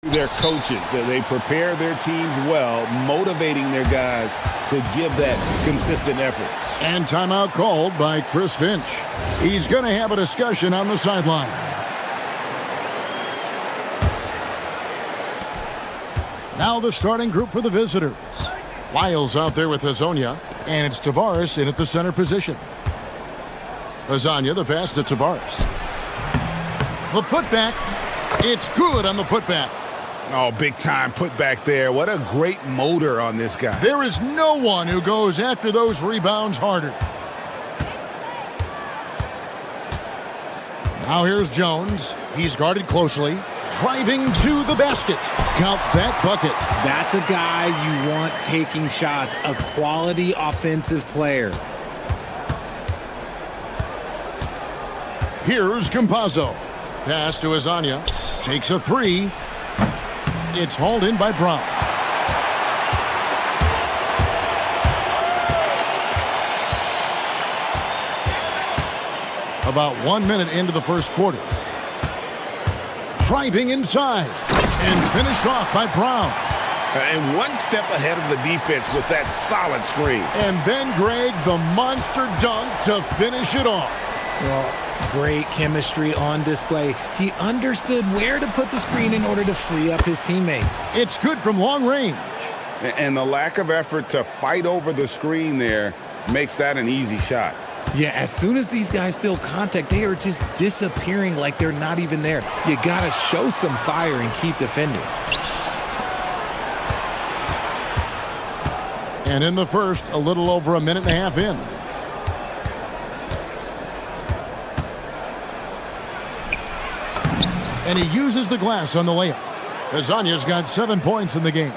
Their coaches, they prepare their teams well, motivating their guys to give that consistent effort. And timeout called by Chris Finch. He's going to have a discussion on the sideline. Now the starting group for the visitors. Lyles out there with Hazonia, and it's Tavares in at the center position. Hazonia, the pass to Tavares. The putback. It's good on the putback. Oh, big time putback there. What a great motor on this guy. There is no one who goes after those rebounds harder. Now here's Jones. He's guarded closely. Driving to the basket. Count that bucket. That's a guy you want taking shots. A quality offensive player. Here's Campazzo. Pass to Hazonia. Takes a three. It's hauled in by Brown. About 1 minute into the first quarter. Driving inside. And finished off by Brown. And one step ahead of the defense with that solid screen. And then, Greg, the monster dunk to finish it off. Well, great chemistry on display. He understood where to put the screen in order to free up his teammate. It's good from long range. And the lack of effort to fight over the screen there makes that an easy shot. Yeah, as soon as these guys feel contact, they are just disappearing like they're not even there. You got to show some fire and keep defending. And in the first, a little over a minute and a half in. And he uses the glass on the layup. Hazonia's got 7 points in the game.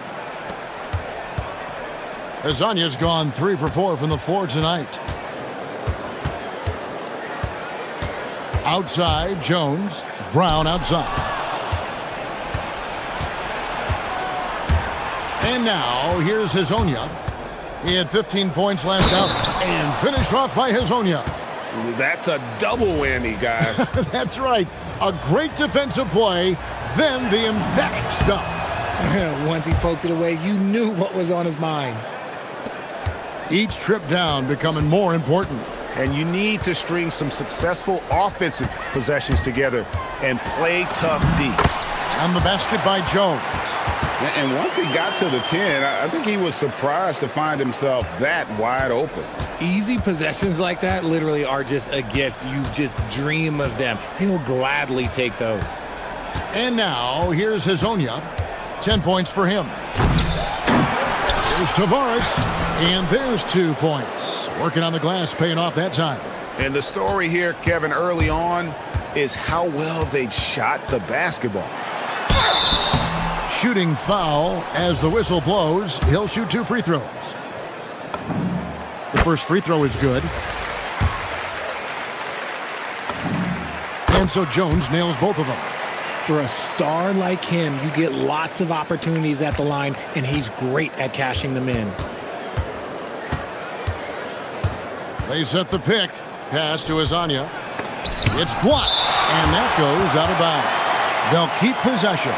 Hazonia's gone 3 for 4 from the floor tonight. Outside, Jones. Brown outside. And now, here's Hazonia. He had 15 points last out. And finished off by Hazonia. That's a double whammy, guys. That's right. A great defensive play, then the emphatic stuff. Once he poked it away, you knew what was on his mind. Each trip down becoming more important. And you need to string some successful offensive possessions together and play tough deep. And the basket by Jones. And once he got to the 10, I think he was surprised to find himself that wide open. Easy possessions like that literally are just a gift. You just dream of them. He'll gladly take those. And now, here's Hazonia. 10 points for him. Here's Tavares. And there's 2 points. Working on the glass, paying off that time. And the story here, Kevin, early on, is how well they've shot the basketball. Shooting foul as the whistle blows. He'll shoot 2 free throws. The first free throw is good. And so Jones nails both of them. For a star like him, you get lots of opportunities at the line, and he's great at cashing them in. They set the pick. Pass to Hazonia. It's blocked, and that goes out of bounds. They'll keep possession.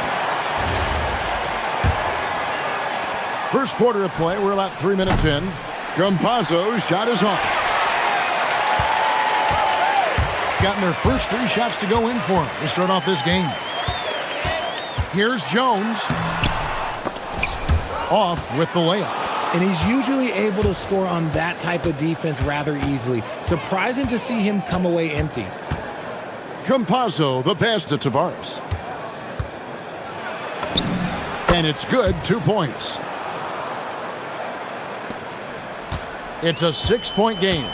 First quarter of play, we're about 3 minutes in. Campazzo's shot is off. Gotten their first 3 shots to go in for him to start off this game. Here's Jones. Off with the layup. And he's usually able to score on that type of defense rather easily. Surprising to see him come away empty. Campazzo, the pass to Tavares. And it's good, 2 points. It's a 6-point game.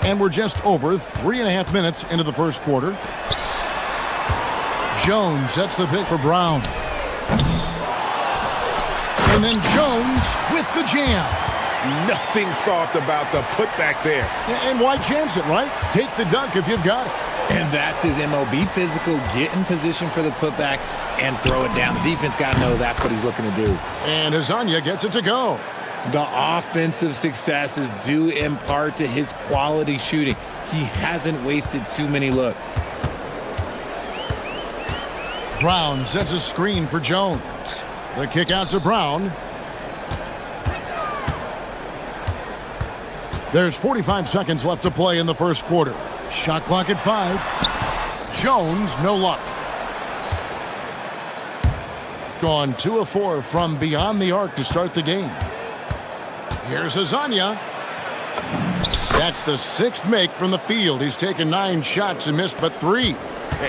And we're just over 3.5 minutes into the first quarter. Jones sets the pick for Brown. And then Jones with the jam. Nothing soft about the putback there. And why chance it, right? Take the dunk if you've got it. And that's his MO. Be physical, get in position for the putback, and throw it down. The defense got to know that's what he's looking to do. And Hazonia gets it to go. The offensive success is due in part to his quality shooting. He hasn't wasted too many looks. Brown sets a screen for Jones. The kick out to Brown. There's 45 seconds left to play in the first quarter. Shot clock at 5. Jones, no luck. Gone 2 of 4 from beyond the arc to start the game. Here's Azania. That's the 6th make from the field. He's taken 9 shots and missed but 3.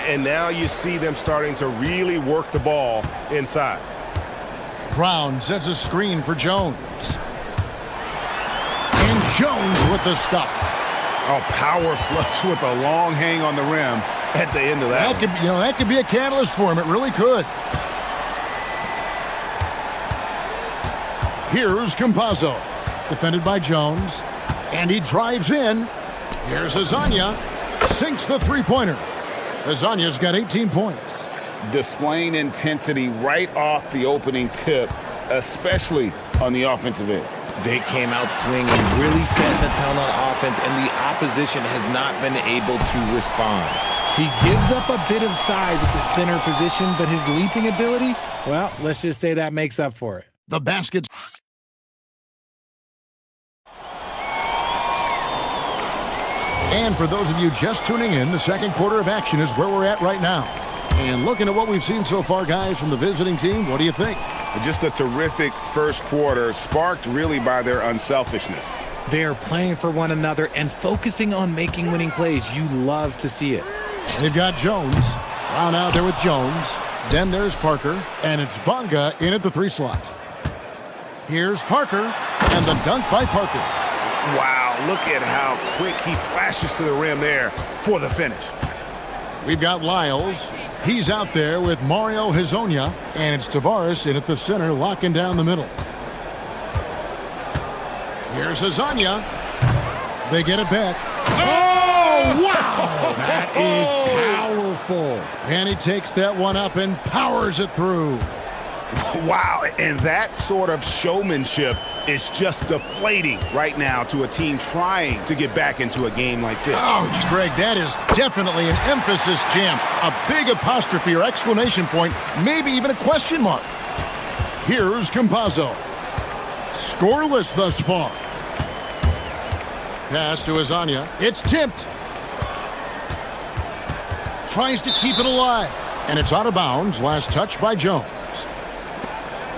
And now you see them starting to really work the ball inside. Brown sets a screen for Jones. And Jones with the stuff. Oh, power flush with a long hang on the rim at the end of that. That could be a catalyst for him. It really could. Here's Campazzo. Defended by Jones. And he drives in. Here's Azania. Sinks the three-pointer. Azania's got 18 points. Displaying intensity right off the opening tip, especially on the offensive end. They came out swinging, really setting the tone on offense, and the opposition has not been able to respond. He gives up a bit of size at the center position, but his leaping ability, well, let's just say that makes up for it. The baskets. And for those of you just tuning in, the second quarter of action is where we're at right now. And looking at what we've seen so far, guys, from the visiting team, what do you think? Just a terrific first quarter, sparked really by their unselfishness. They are playing for one another and focusing on making winning plays. You love to see it. They've got Jones. Brown out there with Jones. Then there's Parker. And it's Bonga in at the 3 slot. Here's Parker. And the dunk by Parker. Wow, look at how quick he flashes to the rim there for the finish. We've got Lyles. He's out there with Mario Hezonja. And it's Tavares in at the center, locking down the middle. Here's Hezonja. They get it back. Oh, wow! That is powerful. And he takes that one up and powers it through. Wow, and that sort of showmanship is just deflating right now to a team trying to get back into a game like this. Ouch, Greg, that is definitely an emphasis jam. A big apostrophe or exclamation point, maybe even a question mark. Here's Campazzo. Scoreless thus far. Pass to Azania. It's tipped. Tries to keep it alive. And it's out of bounds. Last touch by Jones.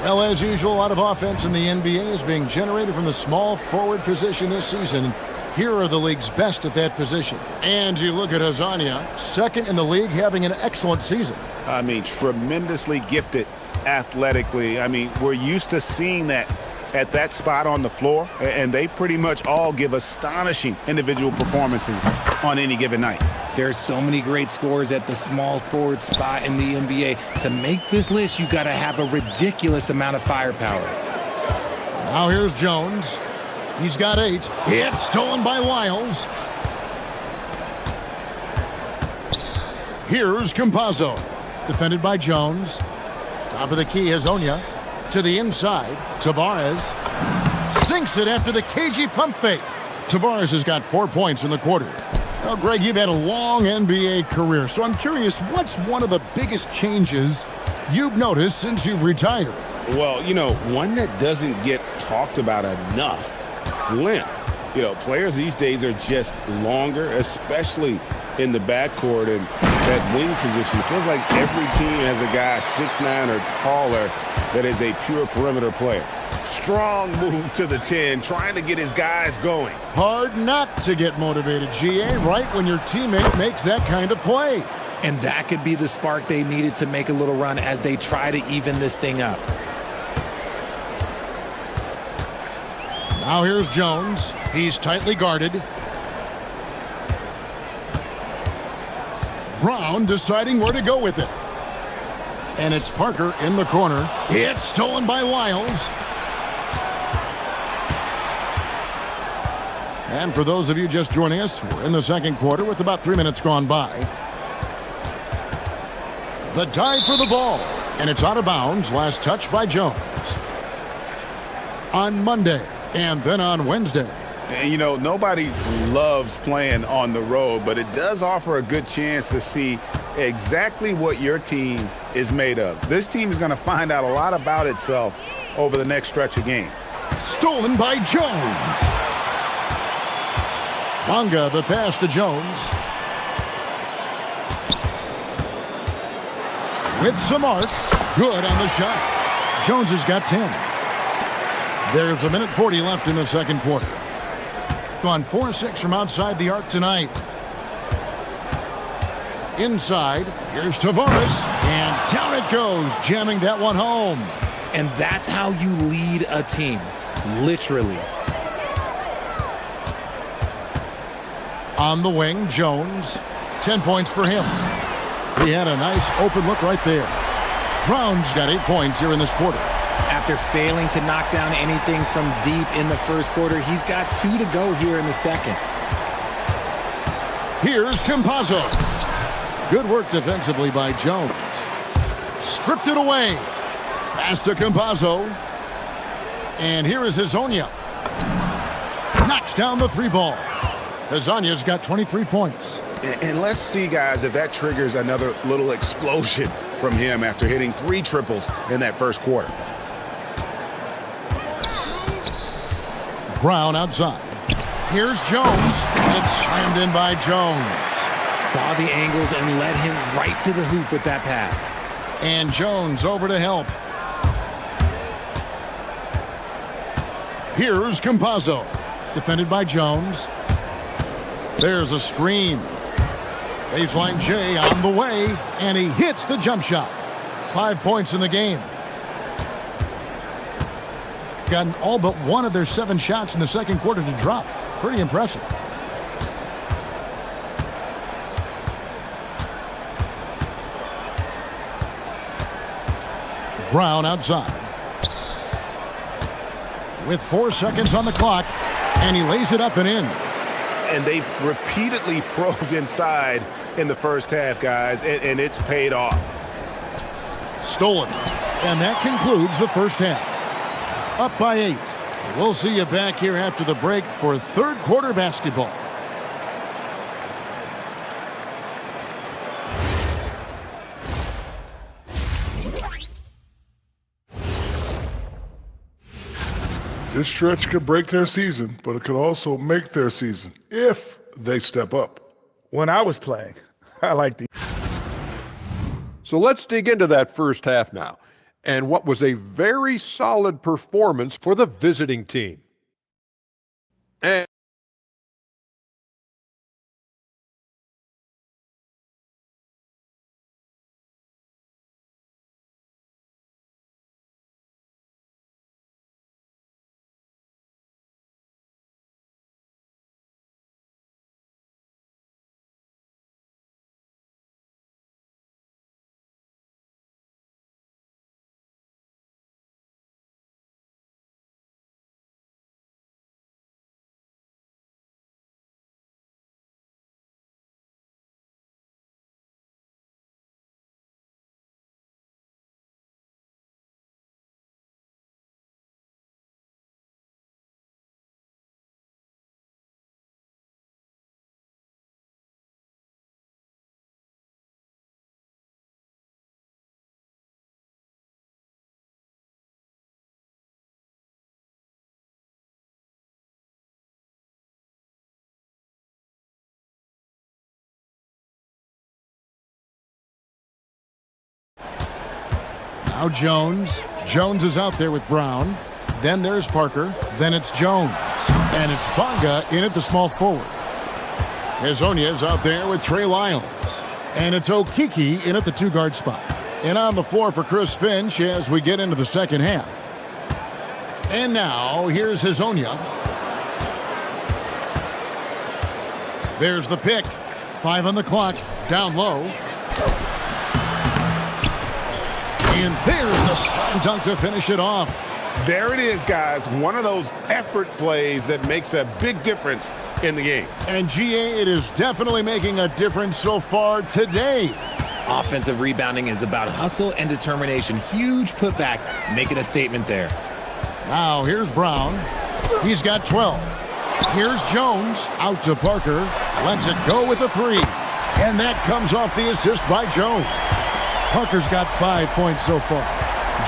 Well, as usual, a lot of offense in the NBA is being generated from the small forward position this season. Here are the league's best at that position. And you look at Hezonja, second in the league, having an excellent season. I mean, tremendously gifted athletically. I mean, we're used to seeing that at that spot on the floor, and they pretty much all give astonishing individual performances on any given night. There's so many great scorers at the small forward spot in the NBA. To make this list, you got to have a ridiculous amount of firepower. Now here's Jones. He's got 8. It's stolen by Lyles. Here's Campazzo. Defended by Jones. Top of the key, Hezonja. To the inside, Tavares sinks it after the cagey pump fake. Tavares has got 4 points in the quarter. Well, Greg, you've had a long NBA career, so I'm curious, what's one of the biggest changes you've noticed since you've retired? Well, you know, one that doesn't get talked about enough, length. You know, players these days are just longer, especially in the backcourt and that wing position. It feels like every team has a guy 6'9" or taller that is a pure perimeter player. Strong move to the 10, trying to get his guys going. Hard not to get motivated, GA, right when your teammate makes that kind of play. And that could be the spark they needed to make a little run as they try to even this thing up. Now here's Jones. He's tightly guarded. Brown deciding where to go with it. And it's Parker in the corner. It's stolen by Lyles. And for those of you just joining us, we're in the second quarter with about 3 minutes gone by. The dive for the ball. And it's out of bounds. Last touch by Jones. On Monday and then on Wednesday. And, you know, nobody loves playing on the road, but it does offer a good chance to see exactly what your team is made of. This team is going to find out a lot about itself over the next stretch of games. Stolen by Jones. Bonga, the pass to Jones. With some arc. Good on the shot. Jones has got 10. There's 1:40 left in the second quarter. Gone 4-6 from outside the arc tonight. Inside, here's Tavares, and down it goes, jamming that one home. And that's how you lead a team, literally. On the wing, Jones, 10 points for him. He had a nice open look right there. Brown's got 8 points here in this quarter. After failing to knock down anything from deep in the first quarter, he's got 2 to go here in the second. Here's Campazzo. Good work defensively by Jones. Stripped it away. Pass to Campazzo. And here is Hezonja. Knocks down the 3-ball. Hezonja's got 23 points. And let's see, guys, if that triggers another little explosion from him after hitting 3 triples in that first quarter. Brown outside. Here's Jones. And it's slammed in by Jones. Saw the angles and led him right to the hoop with that pass. And Jones over to help. Here's Campazzo. Defended by Jones. There's a screen. Baseline J on the way, and he hits the jump shot. 5 points in the game. Gotten all but one of their 7 shots in the second quarter to drop. Pretty impressive. Brown outside. With 4 seconds on the clock, and he lays it up and in. And they've repeatedly probed inside in the first half, guys, and it's paid off. Stolen. And that concludes the first half. Up by 8. We'll see you back here after the break for third quarter basketball. This stretch could break their season, but it could also make their season if they step up. When I was playing, I liked the... So let's dig into that first half now, and what was a very solid performance for the visiting team. And now Jones. Jones is out there with Brown. Then there's Parker. Then it's Jones. And it's Bonga in at the small forward. Hezonja is out there with Trey Lyles. And it's Okiki in at the 2-guard spot. And on the floor for Chris Finch as we get into the second half. And now here's Hezonja. There's the pick. 5 on the clock. Down low. And there's the slam dunk to finish it off. There it is, guys. One of those effort plays that makes a big difference in the game. And GA, it is definitely making a difference so far today. Offensive rebounding is about hustle and determination. Huge putback, making a statement there. Now here's Brown. He's got 12. Here's Jones out to Parker. Lets it go with a 3. And that comes off the assist by Jones. Parker's got 5 points so far.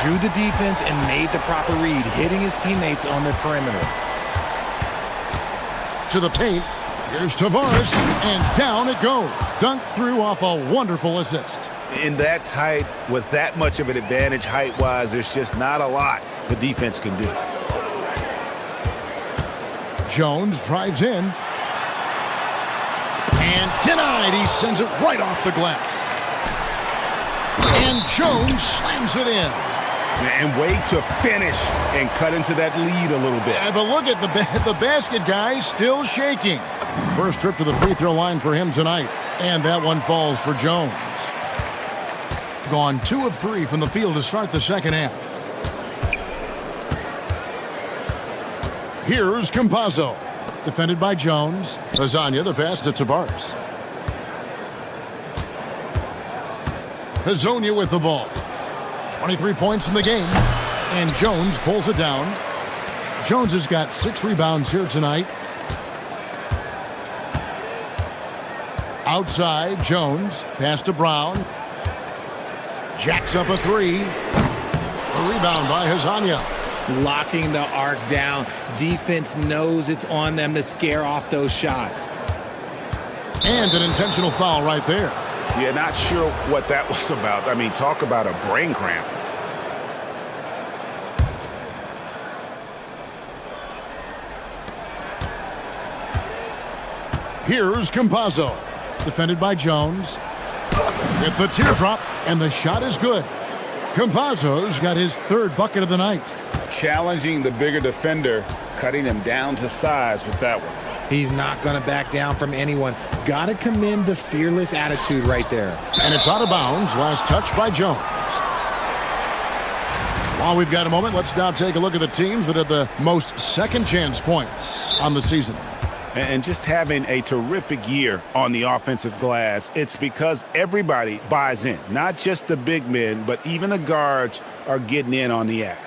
Drew the defense and made the proper read, hitting his teammates on the perimeter. To the paint. Here's Tavares, and down it goes. Dunked through off a wonderful assist. In that tight, with that much of an advantage height-wise, there's just not a lot the defense can do. Jones drives in. And denied. He sends it right off the glass. And Jones slams it in. And wait to finish and cut into that lead a little bit. Yeah, but look at the basket guy still shaking. First trip to the free throw line for him tonight. And that one falls for Jones. Gone 2 of 3 from the field to start the second half. Here's Campazzo. Defended by Jones. Lasagna, the pass to Tavares. Hazonia with the ball. 23 points in the game. And Jones pulls it down. Jones has got 6 rebounds here tonight. Outside, Jones. Pass to Brown. Jacks up a 3. A rebound by Hazonia. Locking the arc down. Defense knows it's on them to scare off those shots. And an intentional foul right there. Yeah, not sure what that was about. I mean, talk about a brain cramp. Here's Campazzo. Defended by Jones. With the teardrop, and the shot is good. Campazzo's got his 3rd bucket of the night. Challenging the bigger defender, cutting him down to size with that one. He's not going to back down from anyone. Got to commend the fearless attitude right there. And it's out of bounds. Last touch by Jones. While we've got a moment, let's now take a look at the teams that had the most second chance points on the season. And just having a terrific year on the offensive glass, it's because everybody buys in. Not just the big men, but even the guards are getting in on the act.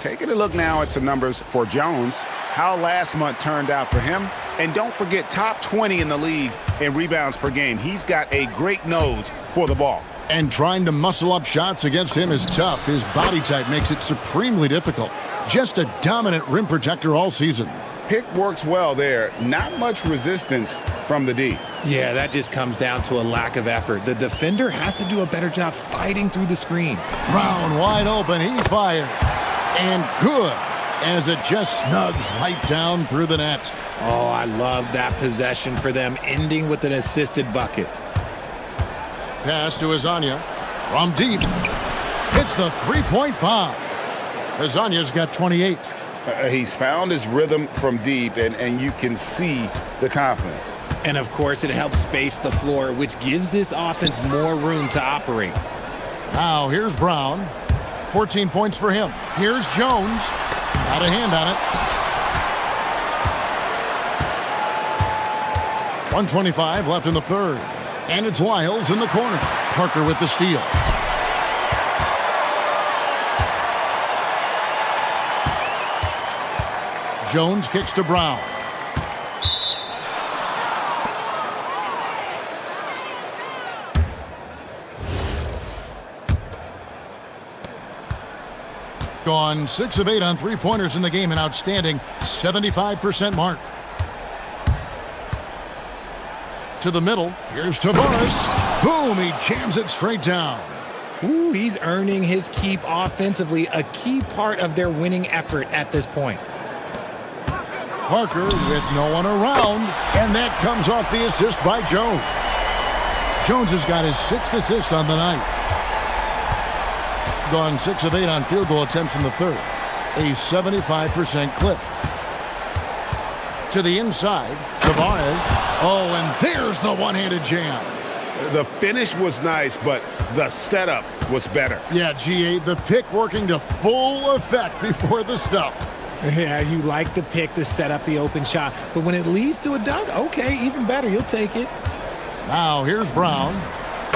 Taking a look now at some numbers for Jones, how last month turned out for him. And don't forget, top 20 in the league in rebounds per game. He's got a great nose for the ball. And trying to muscle up shots against him is tough. His body type makes it supremely difficult. Just a dominant rim protector all season. Pick works well there. Not much resistance from the D. Yeah, that just comes down to a lack of effort. The defender has to do a better job fighting through the screen. Brown wide open. He fires. And good, as it just snugs right down through the net. Oh, I love that possession for them, ending with an assisted bucket. Pass to Hazonia from deep. Hits the 3-point bomb. Hazonia's got 28. He's found his rhythm from deep, and you can see the confidence. And, of course, it helps space the floor, which gives this offense more room to operate. Now, here's Brown. 14 points for him. Here's Jones. Got a hand on it. 1:25 left in the 3rd. And it's Wiles in the corner. Parker with the steal. Jones kicks to Brown. Gone 6 of 8 on 3-pointers in the game, an outstanding 75% mark. To the middle, here's Tavares. Boom, he jams it straight down. Ooh, he's earning his keep offensively, a key part of their winning effort at this point. Parker with no one around, and that comes off the assist by Jones. Jones has got his 6th assist on the night. Gone 6 of 8 on field goal attempts in the 3rd. A 75% clip. To the inside, Tavares. Oh, and there's the one-handed jam. The finish was nice, but the setup was better. Yeah, GA, the pick working to full effect before the stuff. Yeah, you like the pick to set up the open shot, but when it leads to a dunk, okay, even better, you'll take it. Now here's Brown.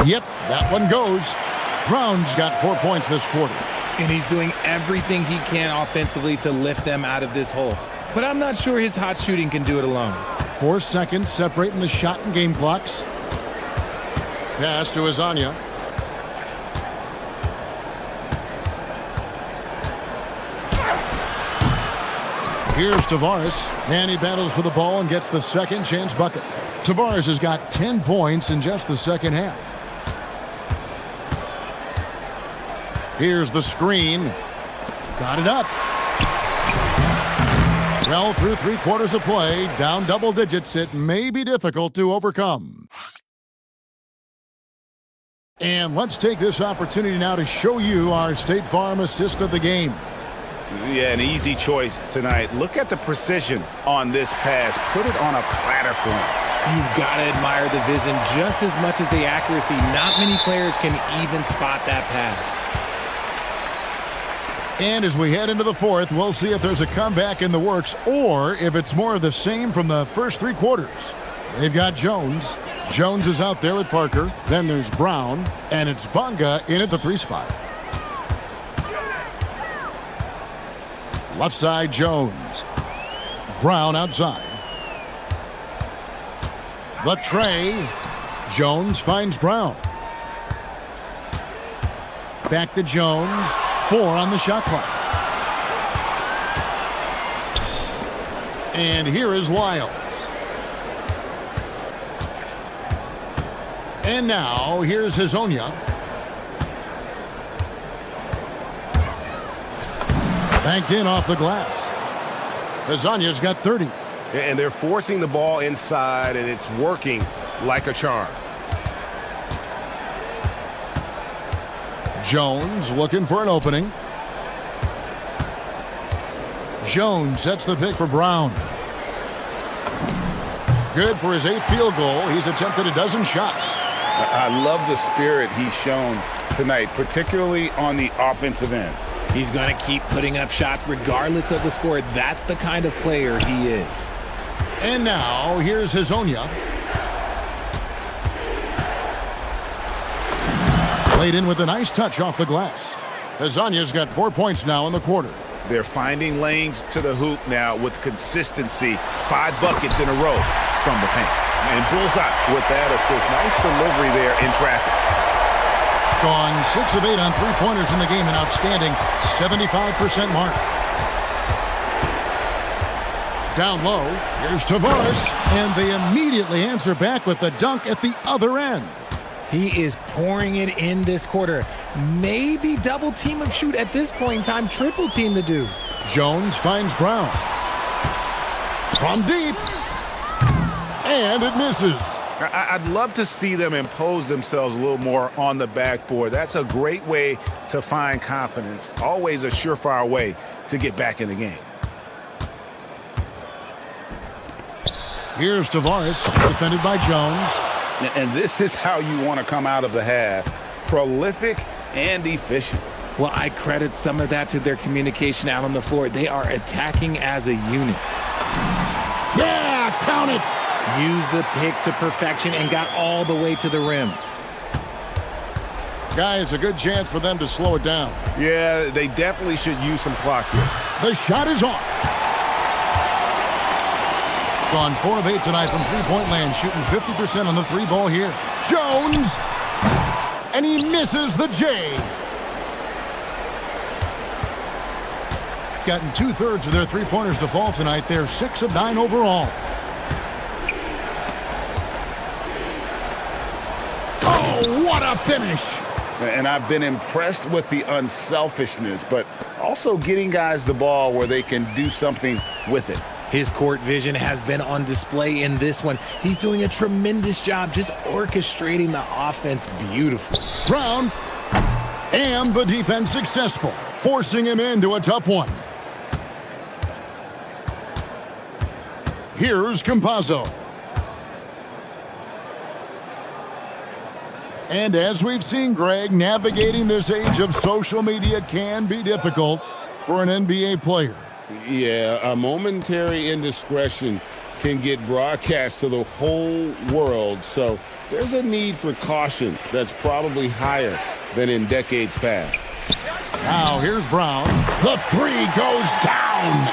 Yep, that one goes. Brown's got 4 points this quarter. And he's doing everything he can offensively to lift them out of this hole. But I'm not sure his hot shooting can do it alone. 4 seconds separating the shot and game clocks. Pass to Azania. Here's Tavares, and he battles for the ball and gets the second chance bucket. Tavares has got 10 points in just the second half. Here's the screen. Got it up. Well, through 3 quarters of play, down double digits, it may be difficult to overcome. And let's take this opportunity now to show you our State Farm assist of the game. Yeah, an easy choice tonight. Look at the precision on this pass. Put it on a platter for him. You've got to admire the vision just as much as the accuracy. Not many players can even spot that pass. And as we head into the fourth, we'll see if there's a comeback in the works or if it's more of the same from the first 3 quarters. They've got Jones. Jones is out there with Parker. Then there's Brown. And it's Bunga in at the 3 spot. Left side, Jones. Brown outside. The tray. Jones finds Brown. Back to Jones. 4 on the shot clock. And here is Wiles. And now, here's Hazonia. Banked in off the glass. Hazonia's got 30. And they're forcing the ball inside, and it's working like a charm. Jones looking for an opening. Jones sets the pick for Brown. Good for his 8th field goal. He's attempted a dozen shots. I love the spirit he's shown tonight, particularly on the offensive end. He's going to keep putting up shots regardless of the score. That's the kind of player he is. And now, here's Hazonia. Played in with a nice touch off the glass. Hazonia's got 4 points now in the quarter. They're finding lanes to the hoop now with consistency. 5 buckets in a row from the paint. And bullseye with that assist. Nice delivery there in traffic. Gone 6 of 8 on 3-pointers in the game. An outstanding 75% mark. Down low, here's Tavares. And they immediately answer back with the dunk at the other end. He is pouring it in this quarter. Maybe double team him shoot at this point in time. Triple team the dude. Jones finds Brown. From deep. And it misses. I'd love to see them impose themselves a little more on the backboard. That's a great way to find confidence. Always a surefire way to get back in the game. Here's Tavares, defended by Jones. And this is how you want to come out of the half. Prolific and efficient. Well, I credit some of that to their communication out on the floor. They are attacking as a unit. Yeah, count it. Used the pick to perfection and got all the way to the rim. Guys, a good chance for them to slow it down. Yeah, they definitely should use some clock here. The shot is off. Gone 4 of 8 tonight from 3-point land, shooting 50% on the 3 ball here. Jones, and he misses the J. Gotten 2/3 of their 3-pointers to fall tonight. They're 6 of 9 overall. Oh, what a finish! And I've been impressed with the unselfishness, but also getting guys the ball where they can do something with it. His court vision has been on display in this one. He's doing a tremendous job just orchestrating the offense beautifully. Brown, and the defense successful, forcing him into a tough one. Here's Campazzo. And as we've seen, Greg, navigating this age of social media can be difficult for an NBA player. Yeah, a momentary indiscretion can get broadcast to the whole world, so there's a need for caution that's probably higher than in decades past. Now here's Brown. The three goes down.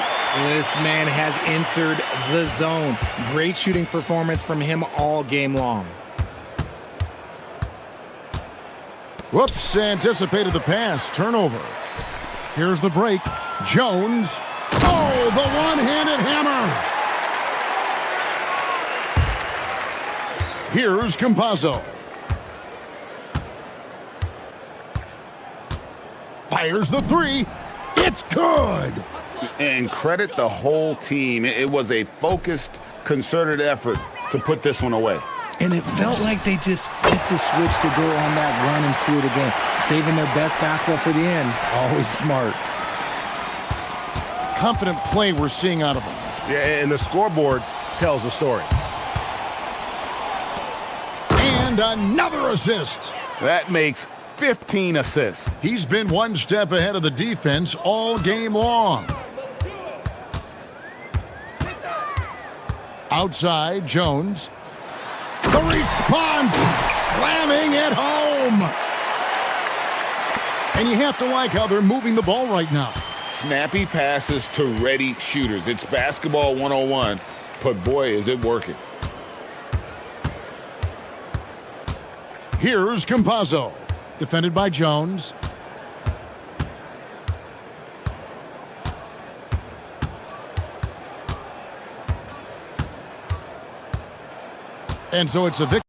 This man has entered the zone. Great shooting performance from him all game long. Whoops, anticipated the pass. Turnover. Here's the break. Jones. Oh, the one-handed hammer. Here's Campazzo. Fires the three. It's good. And credit the whole team. It was a focused, concerted effort to put this one away. And it felt like they just flipped the switch to go on that run and seal it again. Saving their best basketball for the end. Always smart. Confident play we're seeing out of him. Yeah, and the scoreboard tells the story. And another assist. That makes 15 assists. He's been one step ahead of the defense all game long. Outside, Jones. The response, slamming it home. And you have to like how they're moving the ball right now. Snappy passes to ready shooters. It's basketball 101, but boy, is it working. Here's Campazzo. Defended by Jones. And so it's a victory.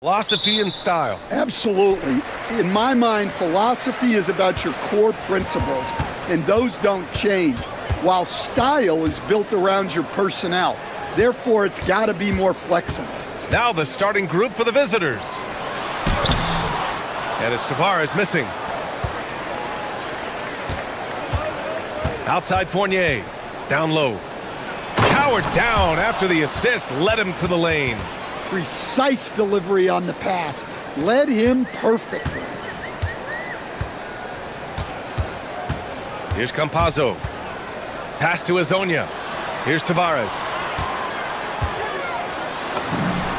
Philosophy and style. Absolutely. In my mind, philosophy is about your core principles, and those don't change, while style is built around your personnel. Therefore, it's got to be more flexible. Now the starting group for the visitors. And it's Tavares missing. Outside Fournier. Down low. Powered down after the assist led him to the lane. Precise delivery on the pass. Led him perfectly. Here's Campazzo. Pass to Azonia. Here's Tavares.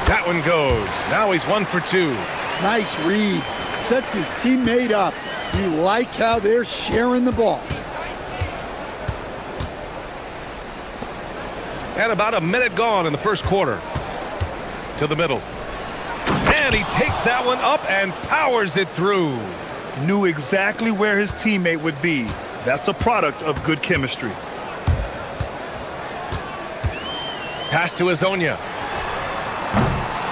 That one goes. Now he's 1 for 2. Nice read. Sets his teammate up. You like how they're sharing the ball. And about a minute gone in the first quarter. To the middle. And he takes that one up and powers it through. Knew exactly where his teammate would be. That's a product of good chemistry. Pass to Azonia.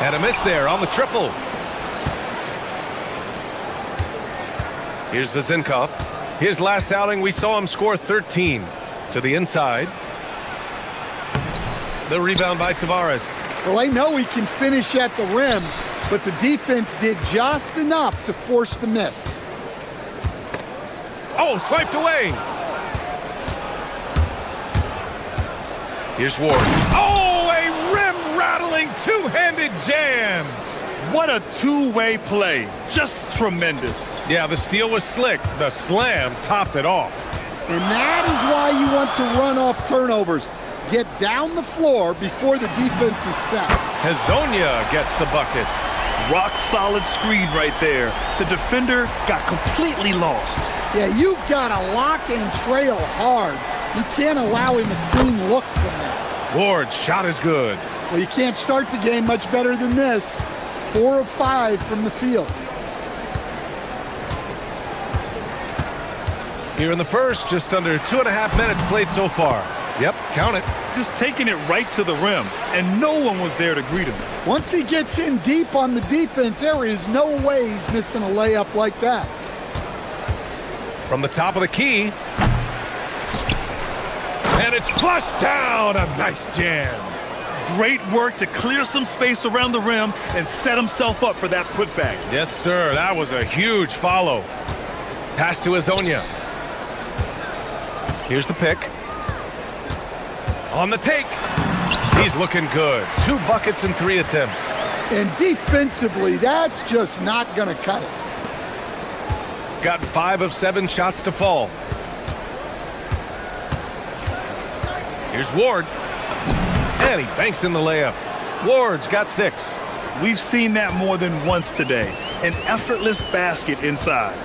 And a miss there on the triple. Here's Vezinkov. His last outing, we saw him score 13. To the inside. The rebound by Tavares. Well, I know he can finish at the rim, but the defense did just enough to force the miss. Oh, swiped away. Here's Ward. Oh, a rim-rattling two-handed jam. What a two-way play. Just tremendous. Yeah, the steal was slick. The slam topped it off. And that is why you want to run off turnovers. Get down the floor before the defense is set. Hazonia gets the bucket. Rock solid screen right there. The defender got completely lost. Yeah, you've got to lock and trail hard. You can't allow him a clean look from that. Ward's shot is good. Well, you can't start the game much better than this. 4 of 5 from the field. Here in the first, just under 2.5 minutes played so far. Yep, count it. Just taking it right to the rim, and no one was there to greet him. Once he gets in deep on the defense, there is no way he's missing a layup like that. From the top of the key. And it's flushed down. A nice jam. Great work to clear some space around the rim and set himself up for that putback. Yes, sir. That was a huge follow. Pass to Azonia. Here's the pick. On the take. He's looking good. 2 buckets in 3 attempts. And defensively, that's just not going to cut it. Got 5 of 7 shots to fall. Here's Ward. And he banks in the layup. Ward's got 6. We've seen that more than once today. An effortless basket inside.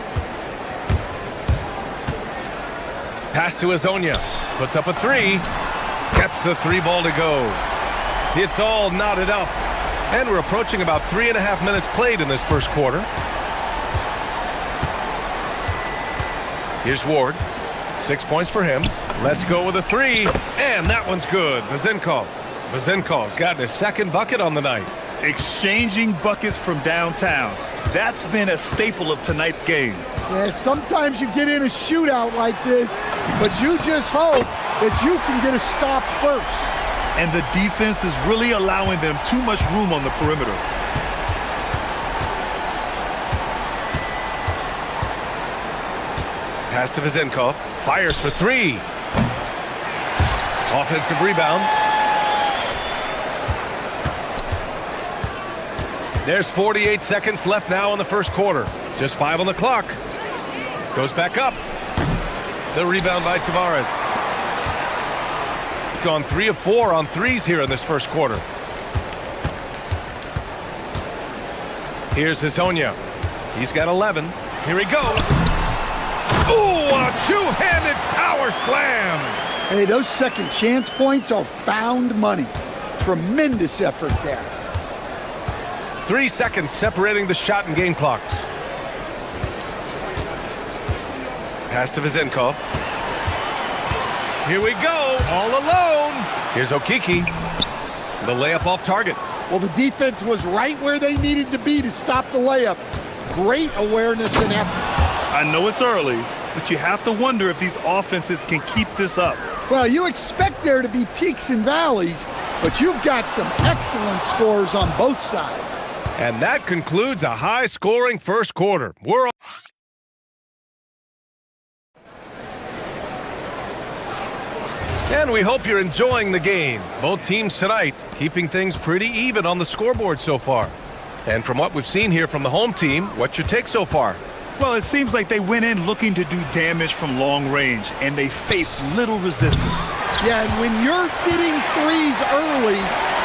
Pass to Azonia. Puts up a 3. Gets the 3 ball to go. It's all knotted up. And we're approaching about 3.5 minutes played in this first quarter. Here's Ward. 6 points for him. Let's go with a 3. And that one's good. Vezinkov's gotten his 2nd bucket on the night. Exchanging buckets from downtown. That's been a staple of tonight's game. Yeah, sometimes you get in a shootout like this, but you just hope that you can get a stop first. And the defense is really allowing them too much room on the perimeter. Pass to Vezinkov. Fires for 3. Offensive rebound. There's 48 seconds left now in the first quarter. Just 5 on the clock. Goes back up. The rebound by Tavares. Gone 3 of 4 on 3s here in this first quarter. Here's Hazonia. He's got 11. Here he goes. Ooh, a two-handed power slam. Hey, those second chance points are found money. Tremendous effort there. 3 seconds separating the shot and game clocks. Pass to Vezinkov. Here we go, all alone. Here's Okiki. The layup off target. Well, the defense was right where they needed to be to stop the layup. Great awareness and effort. I know it's early, but you have to wonder if these offenses can keep this up. Well, you expect there to be peaks and valleys, but you've got some excellent scores on both sides. And that concludes a high-scoring first quarter. We're And we hope you're enjoying the game. Both teams tonight keeping things pretty even on the scoreboard so far. And from what we've seen here from the home team, what's your take so far? Well, it seems like they went in looking to do damage from long range, and they faced little resistance. Yeah, and when you're hitting threes early,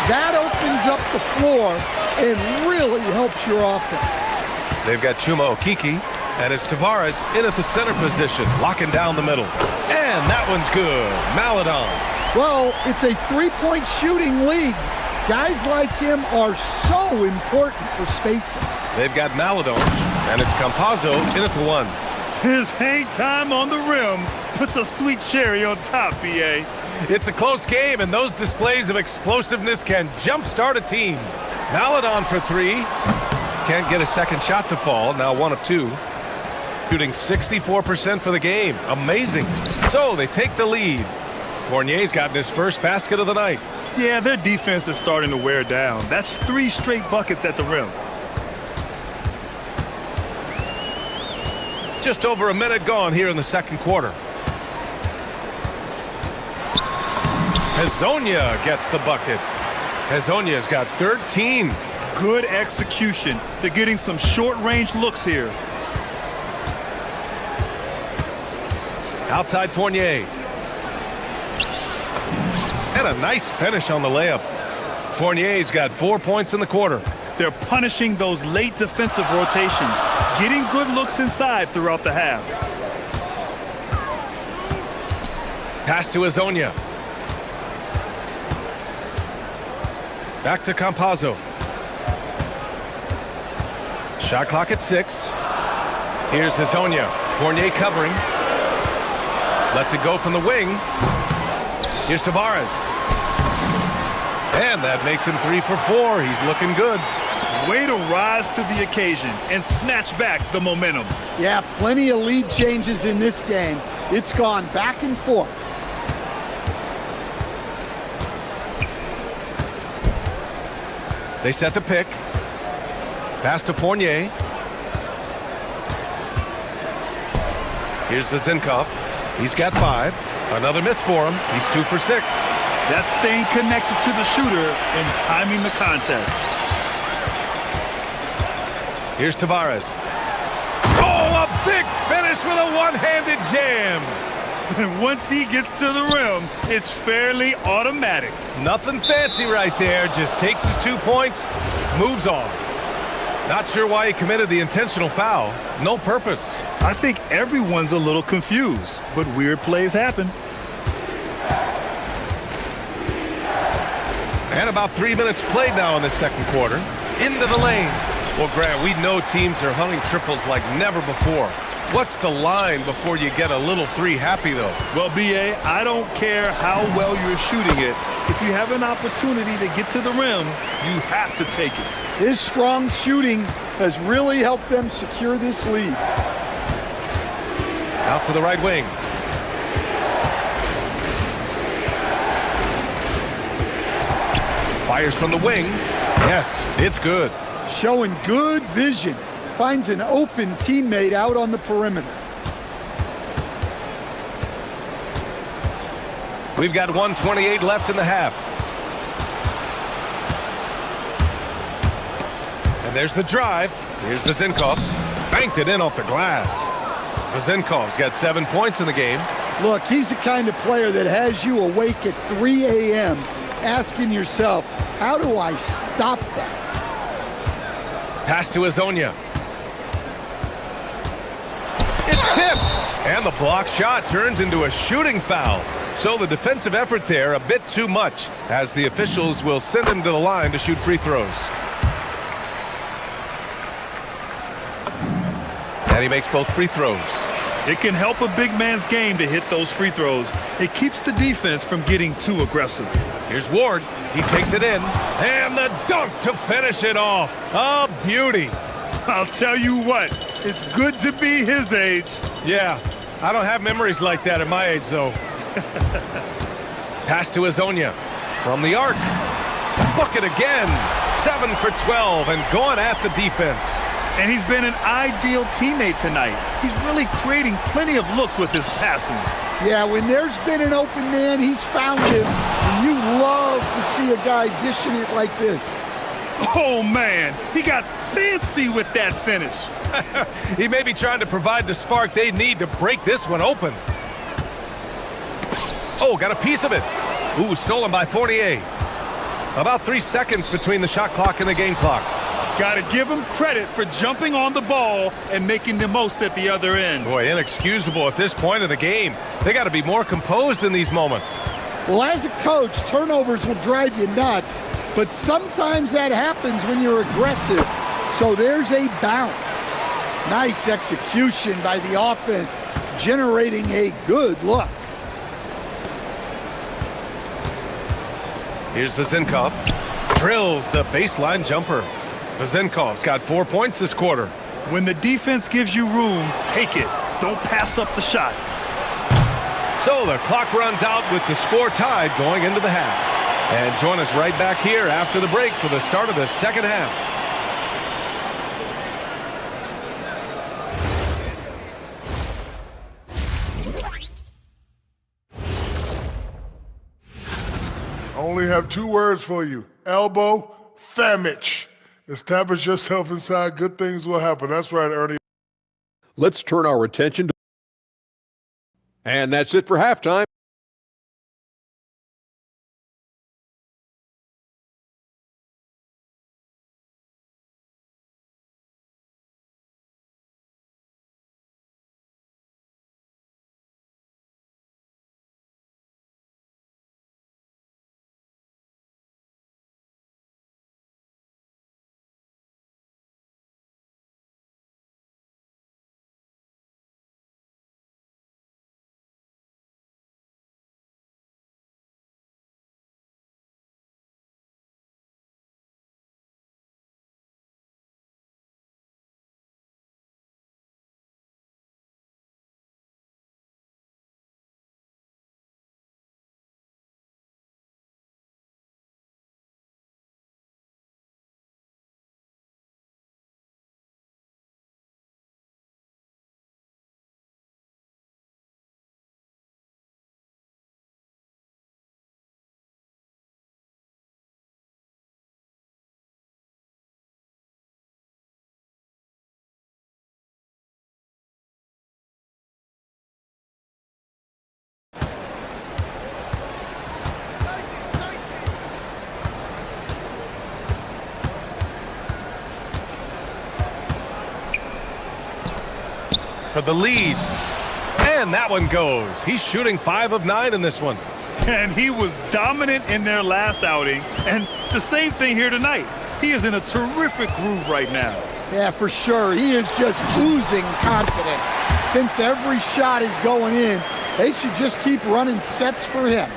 that opens up the floor and really helps your offense. They've got Chuma Okiki, and it's Tavares in at the center position, locking down the middle. And that one's good. Maladon. Well, it's a three-point shooting league. Guys like him are so important for spacing. They've got Maladon, and it's Campazzo in at the one. His hang time on the rim puts a sweet cherry on top, BA. It's a close game, and those displays of explosiveness can jumpstart a team. Maladon for three. Can't get a second shot to fall, now 1 of 2. Shooting 64% for the game. Amazing. So they take the lead. Fournier's gotten his first basket of the night. Yeah, their defense is starting to wear down. That's 3 straight buckets at the rim. Just over a minute gone here in the second quarter. Hezonja gets the bucket. Hezonja's got 13. Good execution. They're getting some short-range looks here. Outside Fournier. And a nice finish on the layup. Fournier's got 4 points in the quarter. They're punishing those late defensive rotations, getting good looks inside throughout the half. Pass to Hezonja. Back to Campazzo. Shot clock at 6. Here's Hezonja. Fournier covering. Lets it go from the wing. Here's Tavares. And that makes him 3 for 4. He's looking good. Way to rise to the occasion and snatch back the momentum. Yeah, plenty of lead changes in this game. It's gone back and forth. They set the pick. Pass to Fournier. Here's Vezinkov. He's got 5. Another miss for him. He's 2 for 6. That's staying connected to the shooter and timing the contest. Here's Tavares. Oh, a big finish with a one-handed jam. And once he gets to the rim, it's fairly automatic. Nothing fancy right there. Just takes his 2 points, moves on. Not sure why he committed the intentional foul. No purpose. I think everyone's a little confused, but weird plays happen. And about 3 minutes played now in the second quarter. Into the lane. Well, Grant, we know teams are hunting triples like never before. What's the line before you get a little 3 happy, though? Well, BA, I don't care how well you're shooting it. If you have an opportunity to get to the rim, you have to take it. His strong shooting has really helped them secure this lead. Out to the right wing. Fires from the wing. Yes, it's good. Showing good vision. Finds an open teammate out on the perimeter. We've got 1:28 left in the half. And there's the drive. Here's Vezinkov. Banked it in off the glass. Vezinkov's got 7 points in the game. Look, he's the kind of player that has you awake at 3 a.m. asking yourself, how do I stop that? Pass to Hezonja. It's tipped. And the block shot turns into a shooting foul. So the defensive effort there a bit too much, as the officials will send him to the line to shoot free throws. And he makes both free throws. It can help a big man's game to hit those free throws. It keeps the defense from getting too aggressive. Here's Ward. He takes it in, and the dunk to finish it off. A beauty. I'll tell you what, it's good to be his age. Yeah, I don't have memories like that at my age, though. Pass to Azonia from the arc. Book it again. 7 for 12 and going at the defense. And he's been an ideal teammate tonight. He's really creating plenty of looks with his passing. Yeah, when there's been an open man, he's found him. And you love to see a guy dishing it like this. Oh, man, he got fancy with that finish. He may be trying to provide the spark they need to break this one open. Oh, got a piece of it. Ooh, stolen by Fournier. About 3 seconds between the shot clock and the game clock. Got to give him credit for jumping on the ball and making the most at the other end. Boy, inexcusable at this point of the game. They got to be more composed in these moments. Well, as a coach, turnovers will drive you nuts, but sometimes that happens when you're aggressive. So there's a balance. Nice execution by the offense, generating a good look. Here's Vezenkov. Drills the baseline jumper. Vezenkov's got 4 points this quarter. When the defense gives you room, take it. Don't pass up the shot. So the clock runs out with the score tied going into the half. And join us right back here after the break for the start of the second half. Only have 2 words for you. Elbow, famich. Establish yourself inside, good things will happen. That's right, Ernie. Let's turn our attention to... And that's it for halftime. For the lead. And that one goes. He's shooting 5 of 9 in this one. And he was dominant in their last outing. And the same thing here tonight. He is in a terrific groove right now. Yeah, for sure. He is just oozing confidence. Thinks every shot is going in. They should just keep running sets for him.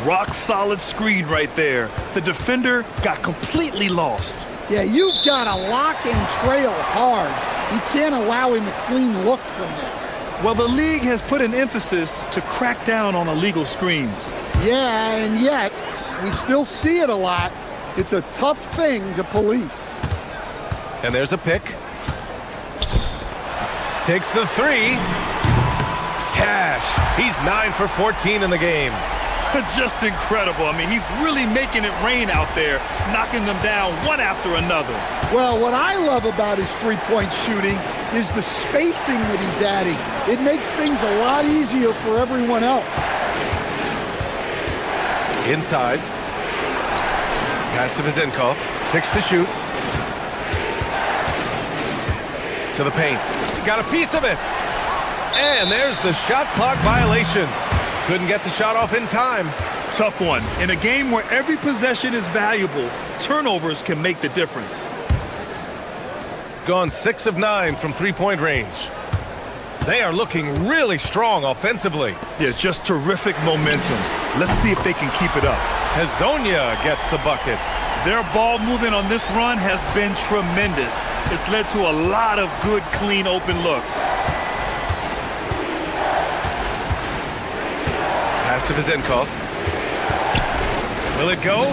Rock solid screen right there. The defender got completely lost. Yeah, you've got to lock and trail hard. You can't allow him a clean look from there. Well, the league has put an emphasis to crack down on illegal screens. Yeah, and yet, we still see it a lot. It's a tough thing to police. And there's a pick. Takes the 3. Cash. He's 9 for 14 in the game. Just incredible. I mean, he's really making it rain out there, knocking them down one after another. Well, what I love about his three-point shooting is the spacing that he's adding. It makes things a lot easier for everyone else. Inside. Pass to Vezenkov. 6 to shoot. To the paint. Got a piece of it. And there's the shot clock violation. Couldn't get the shot off in time. Tough one. In a game where every possession is valuable, turnovers can make the difference. Gone 6 of 9 from three-point range. They are looking really strong offensively. Yeah, just terrific momentum. Let's see if they can keep it up. Hazonia gets the bucket. Their ball movement on this run has been tremendous. It's led to a lot of good, clean, open looks. Pass to Vizenkov. Will it go?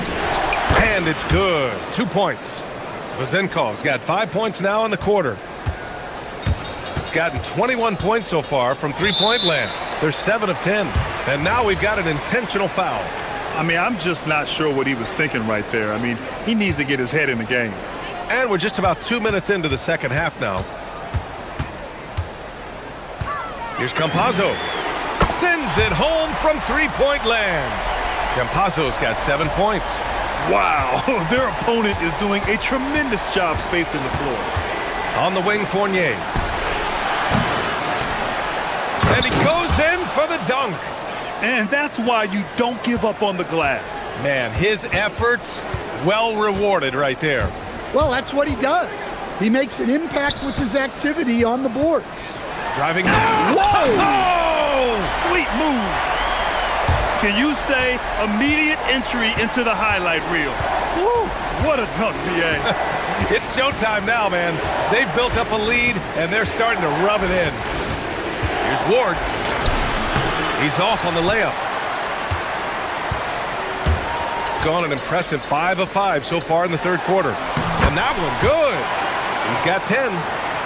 And it's good. 2 points. Vizenkov's got 5 points now in the quarter. Gotten 21 points so far from three-point land. They're 7 of 10. And now we've got an intentional foul. I mean, I'm just not sure what he was thinking right there. I mean, he needs to get his head in the game. And we're just about 2 minutes into the second half now. Here's Campazzo. Sends it home from three-point land. Campazzo's got 7 points. Wow, their opponent is doing a tremendous job spacing the floor. On the wing, Fournier. And he goes in for the dunk. And that's why you don't give up on the glass. Man, his efforts well rewarded right there. Well, that's what he does. He makes an impact with his activity on the boards. Driving. Whoa! Oh, sweet move. Can you say immediate entry into the highlight reel? Woo, what a dunk, B.A. It's showtime now, man. They've built up a lead, and they're starting to rub it in. Here's Ward. He's off on the layup. Gone an impressive 5 of 5 so far in the third quarter. And that one good. He's got 10.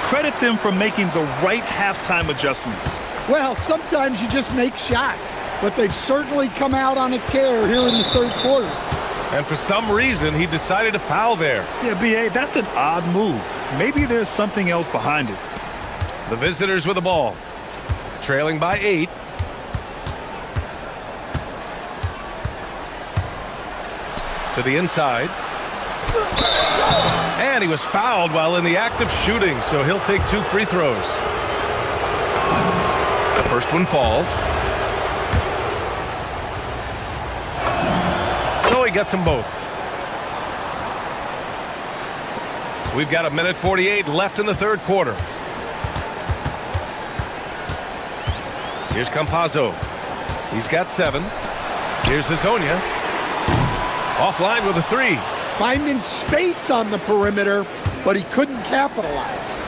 Credit them for making the right halftime adjustments. Well, sometimes you just make shots, but they've certainly come out on a tear here in the third quarter. And for some reason, he decided to foul there. Yeah, B.A., that's an odd move. Maybe there's something else behind it. The visitors with the ball. Trailing by 8. To the inside. And he was fouled while in the act of shooting, so he'll take 2 free throws. The first one falls. So he gets them both. We've got 1:48 left in the third quarter. Here's Campazzo. He's got 7. Here's Hazonia. Offline with a 3. Finding space on the perimeter, but he couldn't capitalize.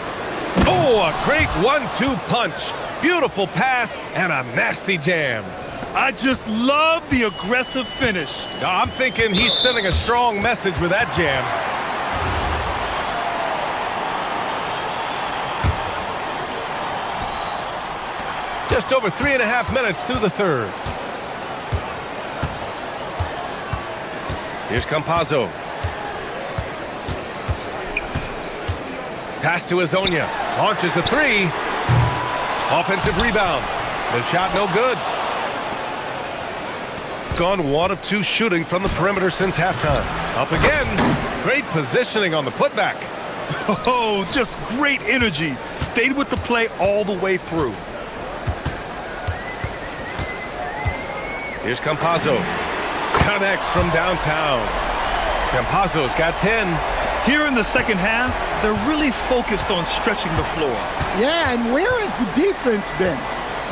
Oh, a great 1-2 punch. Beautiful pass and a nasty jam. I just love the aggressive finish. I'm thinking he's sending a strong message with that jam. Just over 3.5 minutes through the third. Here's Campazzo. Pass to Hazonia. Launches a 3. Offensive rebound. The shot no good. Gone 1 of 2 shooting from the perimeter since halftime. Up again. Great positioning on the putback. Oh, just great energy. Stayed with the play all the way through. Here's Campazzo. Connects from downtown. Campazzo's got 10. Here in the second half, they're really focused on stretching the floor. Yeah, and where has the defense been?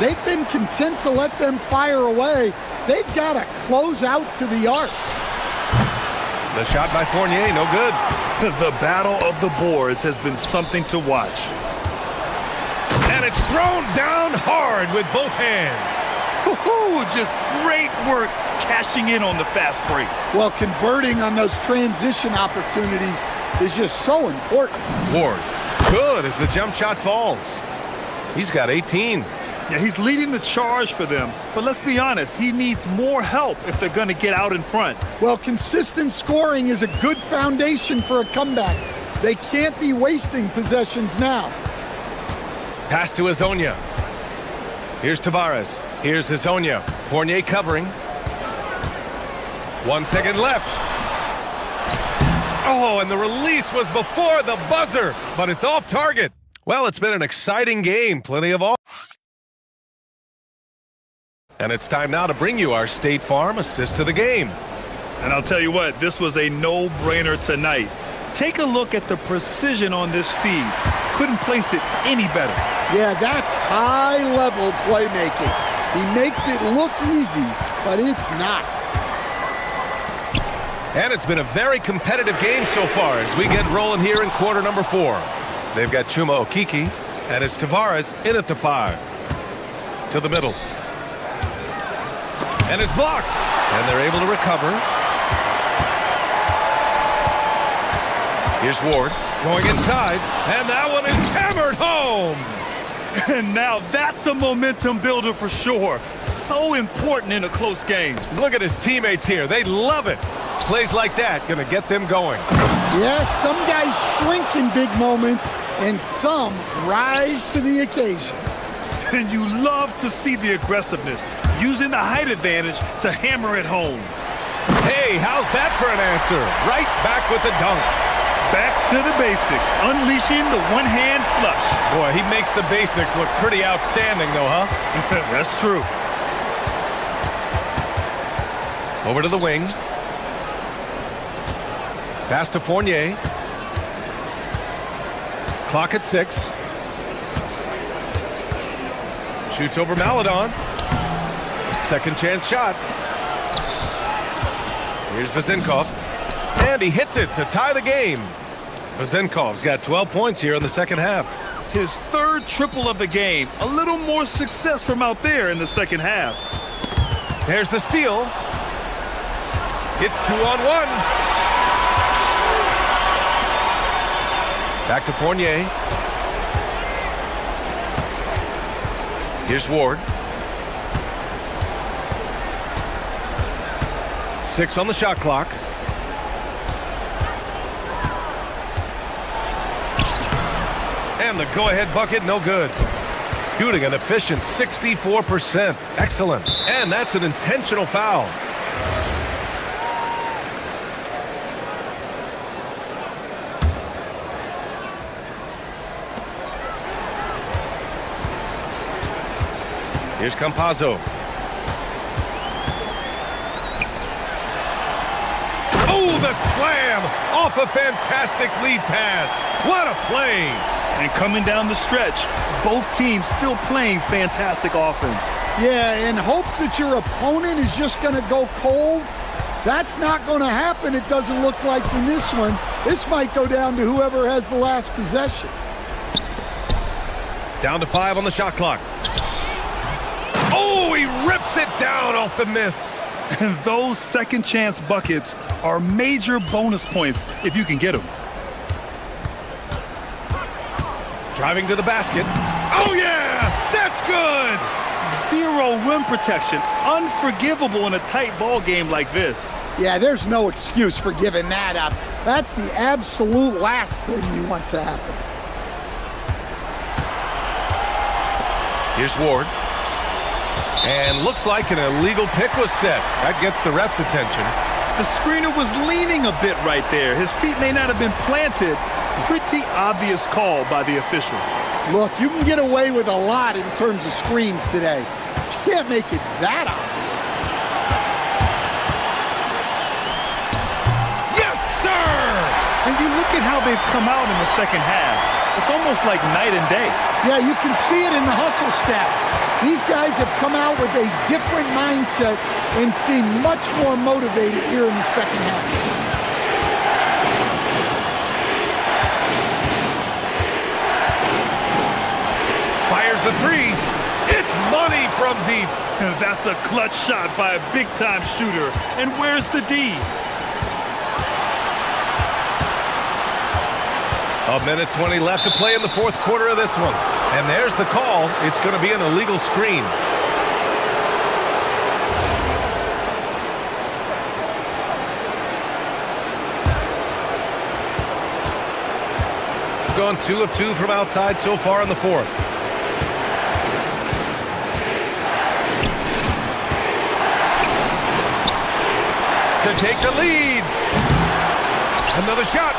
They've been content to let them fire away. They've got to close out to the arc. The shot by Fournier, no good. The battle of the boards has been something to watch. And it's thrown down hard with both hands. Woohoo! Just great work cashing in on the fast break. Well, converting on those transition opportunities is just so important. Ward, good as the jump shot falls. He's got 18. Yeah, he's leading the charge for them. But let's be honest, he needs more help if they're going to get out in front. Well, consistent scoring is a good foundation for a comeback. They can't be wasting possessions now. Pass to Hazonia. Here's Tavares. Here's Hazonia. Fournier covering. 1 second left. Oh, and the release was before the buzzer, but it's off target. Well, it's been an exciting game. Plenty of all. And it's time now to bring you our State Farm assist to the game. And I'll tell you what, this was a no-brainer tonight. Take a look at the precision on this feed. Couldn't place it any better. Yeah, that's high-level playmaking. He makes it look easy, but it's not. And it's been a very competitive game so far as we get rolling here in quarter number 4. They've got Chuma Okiki, and it's Tavares in at the 5. To the middle. And it's blocked. And they're able to recover. Here's Ward going inside, and that one is hammered home. And now that's a momentum builder for sure. So important in a close game. Look at his teammates here. They love it. Plays like that going to get them going. Yes, some guys shrink in big moments, and some rise to the occasion. And you love to see the aggressiveness, using the height advantage to hammer it home. Hey, how's that for an answer? Right back with the dunk. Back to the basics, unleashing the one-hand flush. Boy, he makes the basics look pretty outstanding, though, huh? That's true. Over to the wing. Pass to Fournier. Clock at 6. Shoots over Maladon. Second chance shot. Here's Vezenkov. And he hits it to tie the game. Vezenkov's got 12 points here in the second half. His third triple of the game. A little more success from out there in the second half. There's the steal. It's 2-on-1. Back to Fournier. Here's Ward. 6 on the shot clock. And the go-ahead bucket, no good. Shooting an efficient 64%. Excellent. And that's an intentional foul. Here's Campazzo. Oh, the slam off a fantastic lead pass. What a play. And coming down the stretch, both teams still playing fantastic offense. Yeah, in hopes that your opponent is just going to go cold. That's not going to happen, it doesn't look like in this one. This might go down to whoever has the last possession. Down to 5 on the shot clock. Oh, he rips it down off the miss. And those second chance buckets are major bonus points if you can get them. Driving to the basket. Oh, yeah! That's good! Zero rim protection. Unforgivable in a tight ball game like this. Yeah, there's no excuse for giving that up. That's the absolute last thing you want to happen. Here's Ward. And looks like an illegal pick was set. That gets the ref's attention. The screener was leaning a bit right there. His feet may not have been planted. Pretty obvious call by the officials. Look, you can get away with a lot in terms of screens today. But you can't make it that obvious. Yes, sir! And you look at how they've come out in the second half. It's almost like night and day. Yeah, you can see it in the hustle stats. These guys have come out with a different mindset and seem much more motivated here in the second half. Fires the 3. It's money from deep. That's a clutch shot by a big-time shooter. And where's the D? A minute 20 left to play in the fourth quarter of this one. And there's the call. It's going to be an illegal screen. Gone 2 of 2 from outside so far in the fourth. To take the lead. Another shot.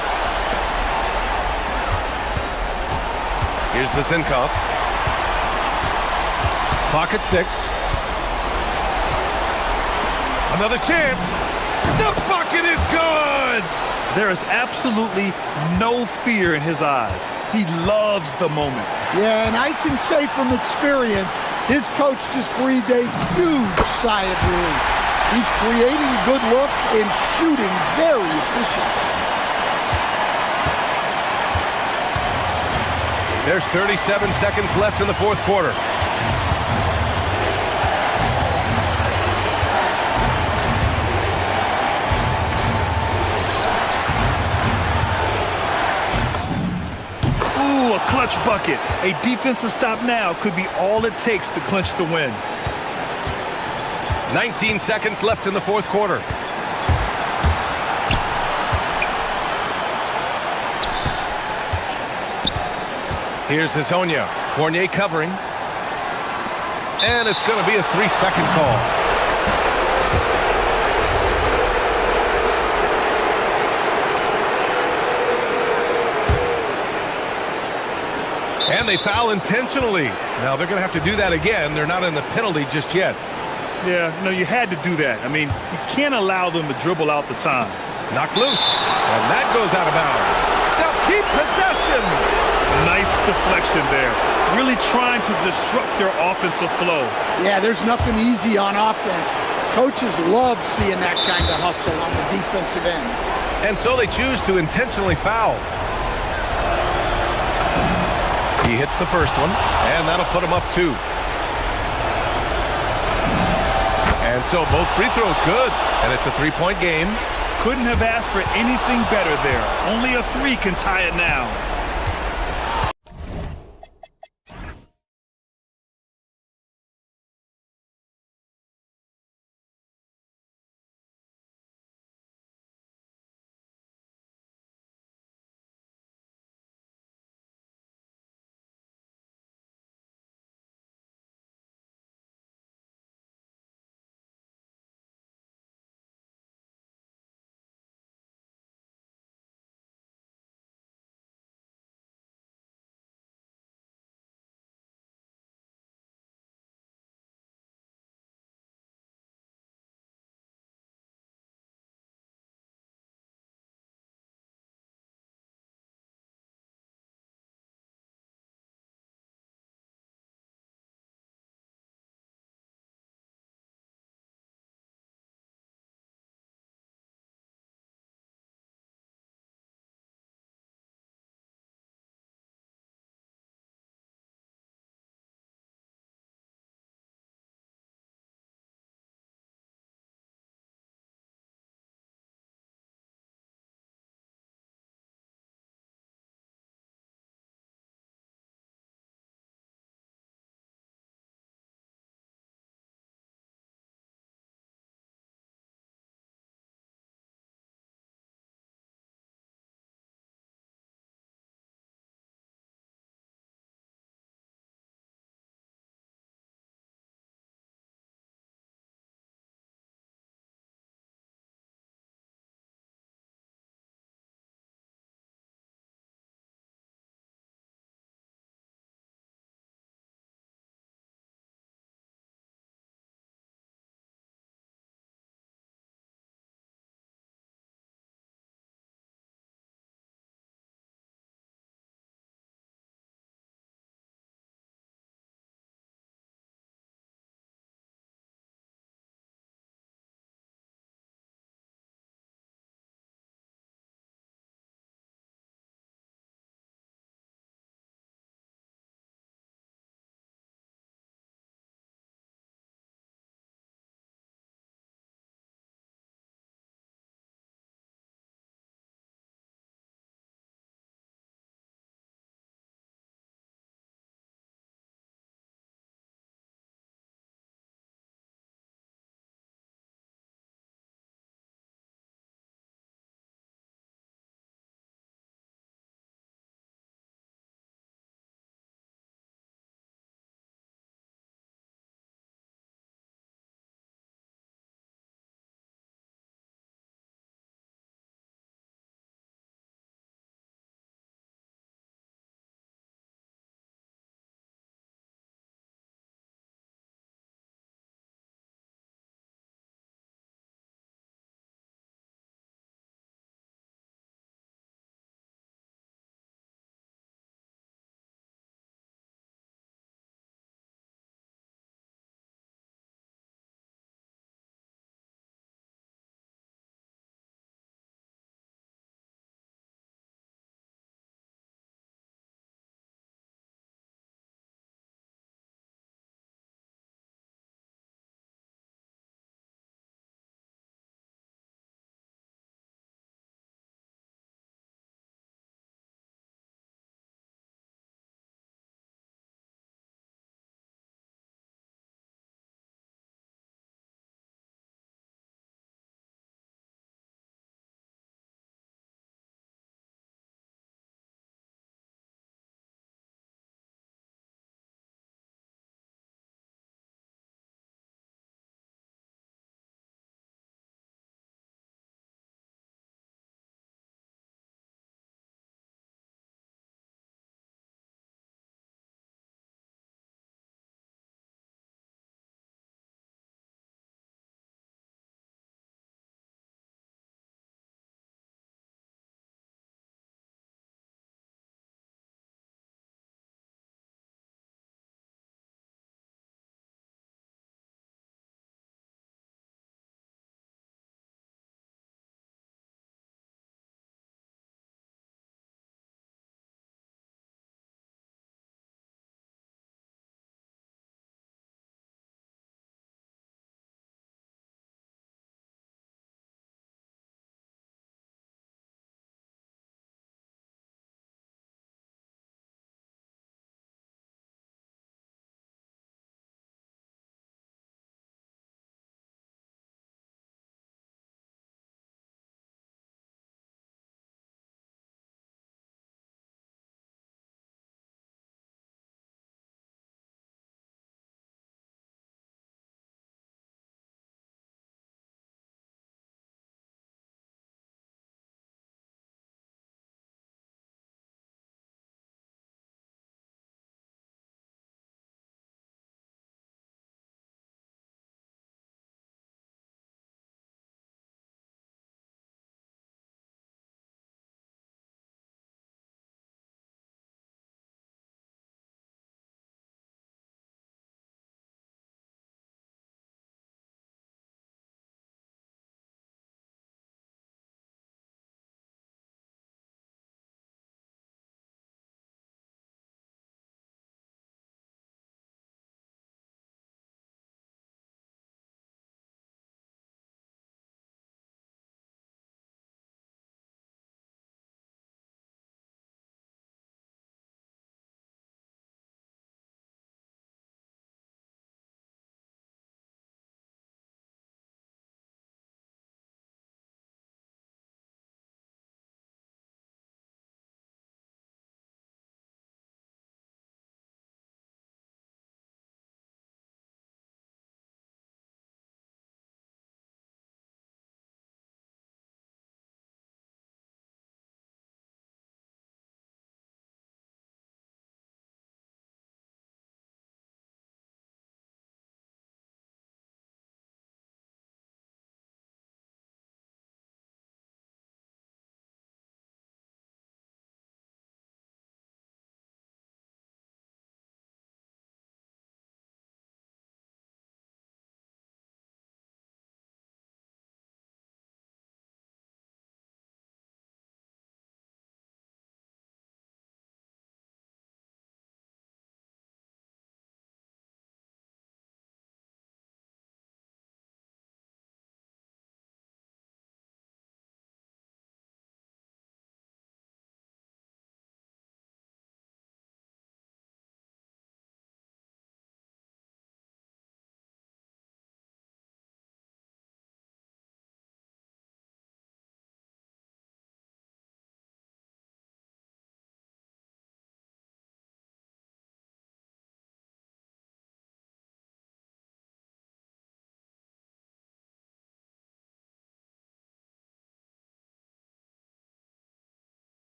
Here's Vezenkov. Clock at 6. Another chance. The bucket is good! There is absolutely no fear in his eyes. He loves the moment. Yeah, and I can say from experience, his coach just breathed a huge sigh of relief. He's creating good looks and shooting very efficient. There's 37 seconds left in the fourth quarter. Ooh, a clutch bucket. A defensive stop now could be all it takes to clinch the win. 19 seconds left in the fourth quarter. Here's Hazonia. Fournier covering. And it's going to be a 3-second call. And they foul intentionally. Now they're going to have to do that again. They're not in the penalty just yet. Yeah, no, you had to do that. I mean, you can't allow them to dribble out the time. Knocked loose. And that goes out of bounds. They'll keep possession. Nice deflection there. Really trying to disrupt their offensive flow. Yeah, there's nothing easy on offense. Coaches love seeing that kind of hustle on the defensive end. And so they choose to intentionally foul. He hits the first one, and that'll put him up 2. And so both free throws good, and it's a 3-point game. Couldn't have asked for anything better there. Only a 3 can tie it now.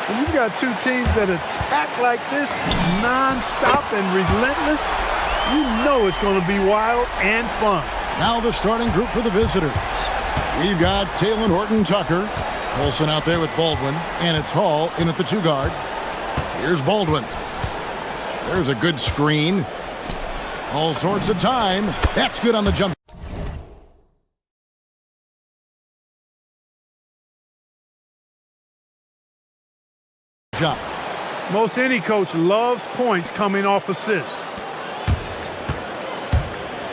When you've got two teams that attack like this, non-stop and relentless, you know it's going to be wild and fun. Now the starting group for the visitors. We've got Taylor Horton-Tucker. Olsen out there with Baldwin. And it's Hall in at the 2-guard. Here's Baldwin. There's a good screen. All sorts of time. That's good on the jump. Shot. Most any coach loves points coming off assists.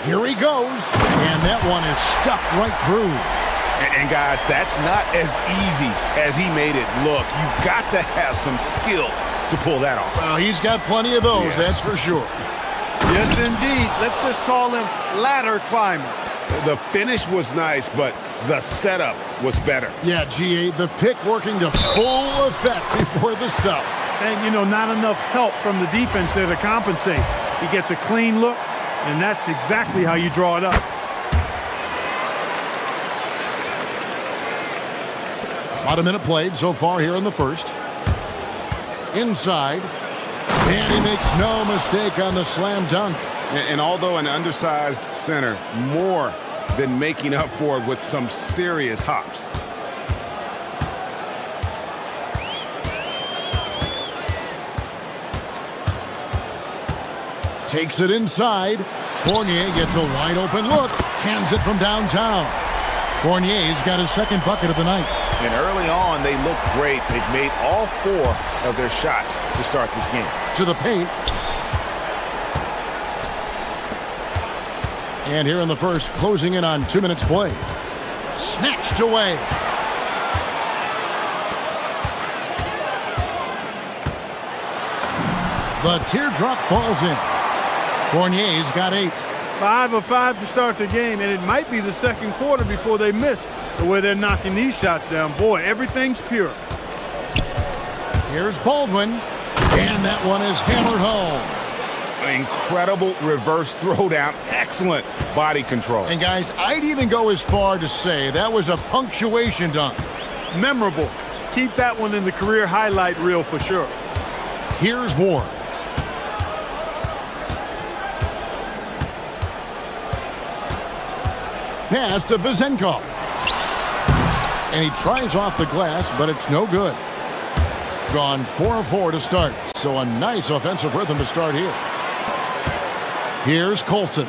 Here he goes. And that one is stuffed right through. And guys, that's not as easy as he made it look. You've got to have some skills to pull that off. Well, he's got plenty of those, that's for sure. Yes, indeed. Let's just call him ladder climber. The finish was nice, but the setup was better. Yeah, GA, the pick working to full effect before the stuff. And, you know, not enough help from the defense there to compensate. He gets a clean look, and that's exactly how you draw it up. About a minute played so far here in the first. Inside. And he makes no mistake on the slam dunk. And although an undersized center, more than making up for it with some serious hops. Takes it inside. Fournier gets a wide open look. Cans it from downtown. Fournier's got his second bucket of the night. And early on, they look great. They've made all 4 of their shots to start this game. To the paint. And here in the first, closing in on 2 minutes played. Snatched away. The teardrop falls in. Fournier's got 8. 5 of 5 to start the game, and it might be the second quarter before they miss the way they're knocking these shots down. Boy, everything's pure. Here's Baldwin, and that one is hammered home. Incredible reverse throwdown. Excellent body control. And guys, I'd even go as far to say that was a punctuation dunk. Memorable. Keep that one in the career highlight reel for sure. Here's Ward. Pass to Vizenkov. And he tries off the glass, but it's no good. Gone 4 of 4 to start, so a nice offensive rhythm to start here. Here's Colson.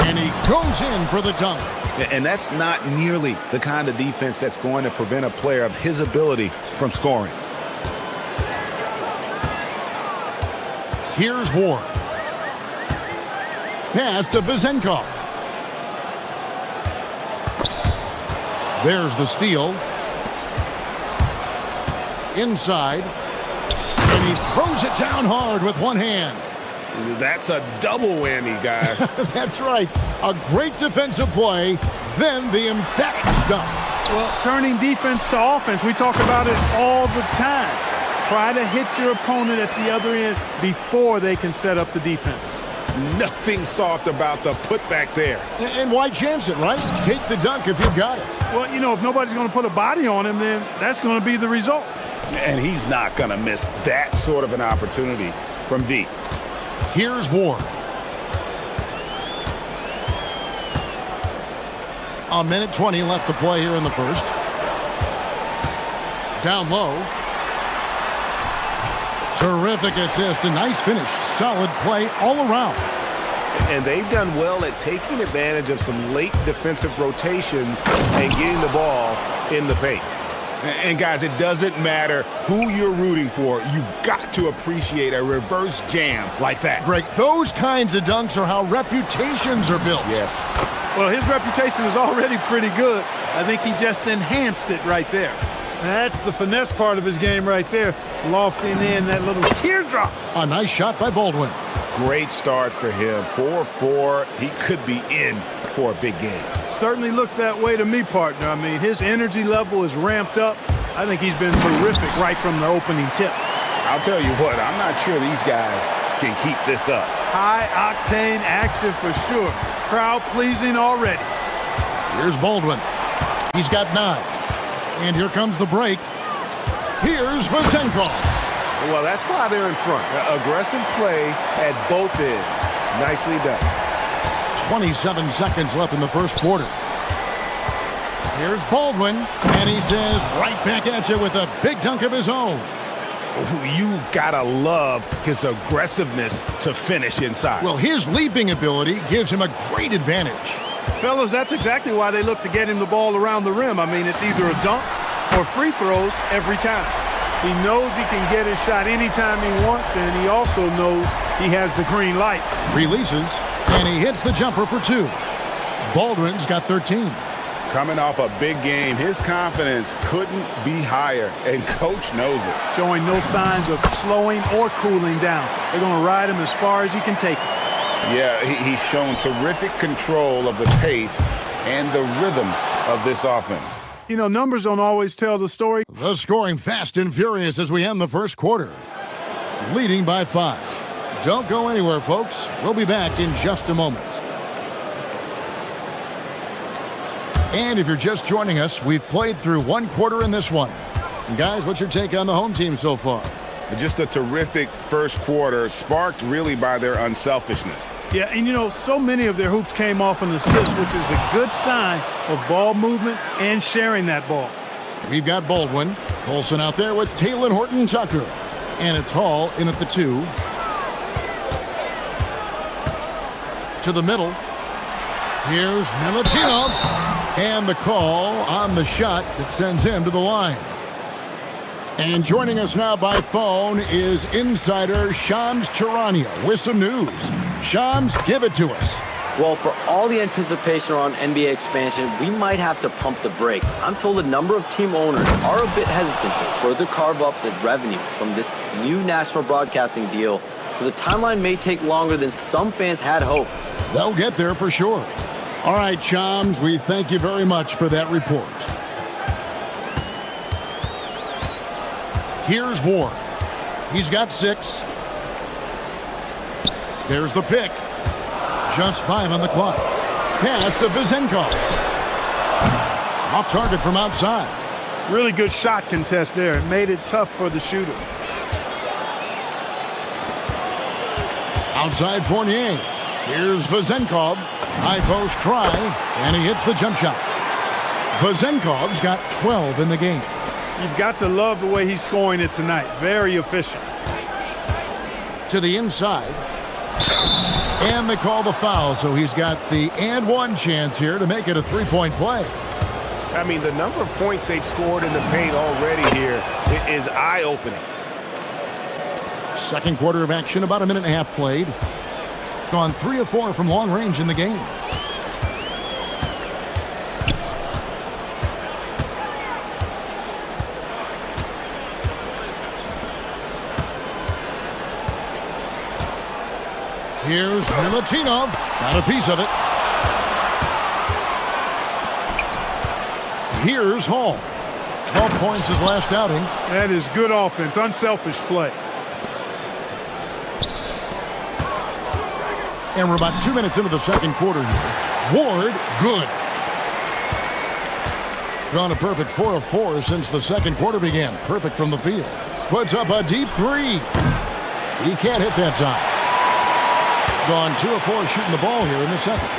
And he goes in for the dunk. And that's not nearly the kind of defense that's going to prevent a player of his ability from scoring. Here's Ward. Pass to Vizenkov. There's the steal. Inside. And he throws it down hard with one hand. That's a double whammy, guys. That's right. A great defensive play, then the emphatic stuff. Well, turning defense to offense, we talk about it all the time. Try to hit your opponent at the other end before they can set up the defense. Nothing soft about the putback there. And why chance it, right? Take the dunk if you've got it. Well, you know, if nobody's going to put a body on him, then that's going to be the result. And he's not going to miss that sort of an opportunity from deep. Here's Ward. A minute 20 left to play here in the first. Down low. Terrific assist, a nice finish. Solid play all around. And they've done well at taking advantage of some late defensive rotations and getting the ball in the paint. And guys, it doesn't matter who you're rooting for. You've got to appreciate a reverse jam like that. Greg, those kinds of dunks are how reputations are built. Yes. Well, his reputation is already pretty good. I think he just enhanced it right there. That's the finesse part of his game right there. Lofting in that little teardrop. A nice shot by Baldwin. Great start for him. 4-4. He could be in for a big game. Certainly looks that way to me, partner. I mean, his energy level is ramped up. I think he's been terrific right from the opening tip. I'll tell you what, I'm not sure these guys can keep this up. High-octane action for sure. Crowd pleasing already. Here's Baldwin. He's got 9. And here comes the break. Here's Vazenkov. Well, that's why they're in front. Aggressive play at both ends. Nicely done. 27 seconds left in the first quarter. Here's Baldwin, and he says right back at you with a big dunk of his own. You've got to love his aggressiveness to finish inside. Well, his leaping ability gives him a great advantage. Fellas, that's exactly why they look to get him the ball around the rim. I mean, it's either a dunk or free throws every time. He knows he can get his shot anytime he wants, and he also knows he has the green light. Releases, and he hits the jumper for 2. Baldwin's got 13. Coming off a big game, his confidence couldn't be higher, and coach knows it. Showing no signs of slowing or cooling down. They're going to ride him as far as he can take it. Yeah, he's shown terrific control of the pace and the rhythm of this offense. You know, numbers don't always tell the story. The scoring fast and furious as we end the first quarter. Leading by 5. Don't go anywhere, folks. We'll be back in just a moment. And if you're just joining us, we've played through 1 quarter in this one. And guys, what's your take on the home team so far? Just a terrific first quarter, sparked really by their unselfishness. Yeah, and you know, so many of their hoops came off an assist, which is a good sign of ball movement and sharing that ball. We've got Baldwin. Colson out there with Taylor Horton-Tucker. And it's Hall in at the 2. To the middle. Here's Milutinov. And the call on the shot that sends him to the line. And joining us now by phone is insider Shams Charania with some news. Shams, give it to us. Well, for all the anticipation around NBA expansion, we might have to pump the brakes. I'm told a number of team owners are a bit hesitant to further carve up the revenue from this new national broadcasting deal, so the timeline may take longer than some fans had hoped. They'll get there for sure. All right, Shams, we thank you very much for that report. Here's Ward. He's got 6. There's the pick. Just 5 on the clock. Pass to Vazenkov. Off target from outside. Really good shot contest there. It made it tough for the shooter. Outside Fournier. Here's Vazenkov. High post try, and he hits the jump shot. Vazenkov's got 12 in the game. You've got to love the way he's scoring it tonight. Very efficient. To the inside. And they call the foul, so he's got the and 1 chance here to make it a 3-point play. I mean, the number of points they've scored in the paint already here is eye-opening. Second quarter of action, about a minute and a half played. Gone 3 of 4 from long range in the game. Here's Milutinov. Got a piece of it. Here's Hall. 12 points his last outing. That is good offense. Unselfish play. And we're about 2 minutes into the second quarter here. Ward, good. Gone a perfect 4 of 4 since the second quarter began. Perfect from the field. Puts up a deep 3. He can't hit that time. Gone 2 of 4 shooting the ball here in the second.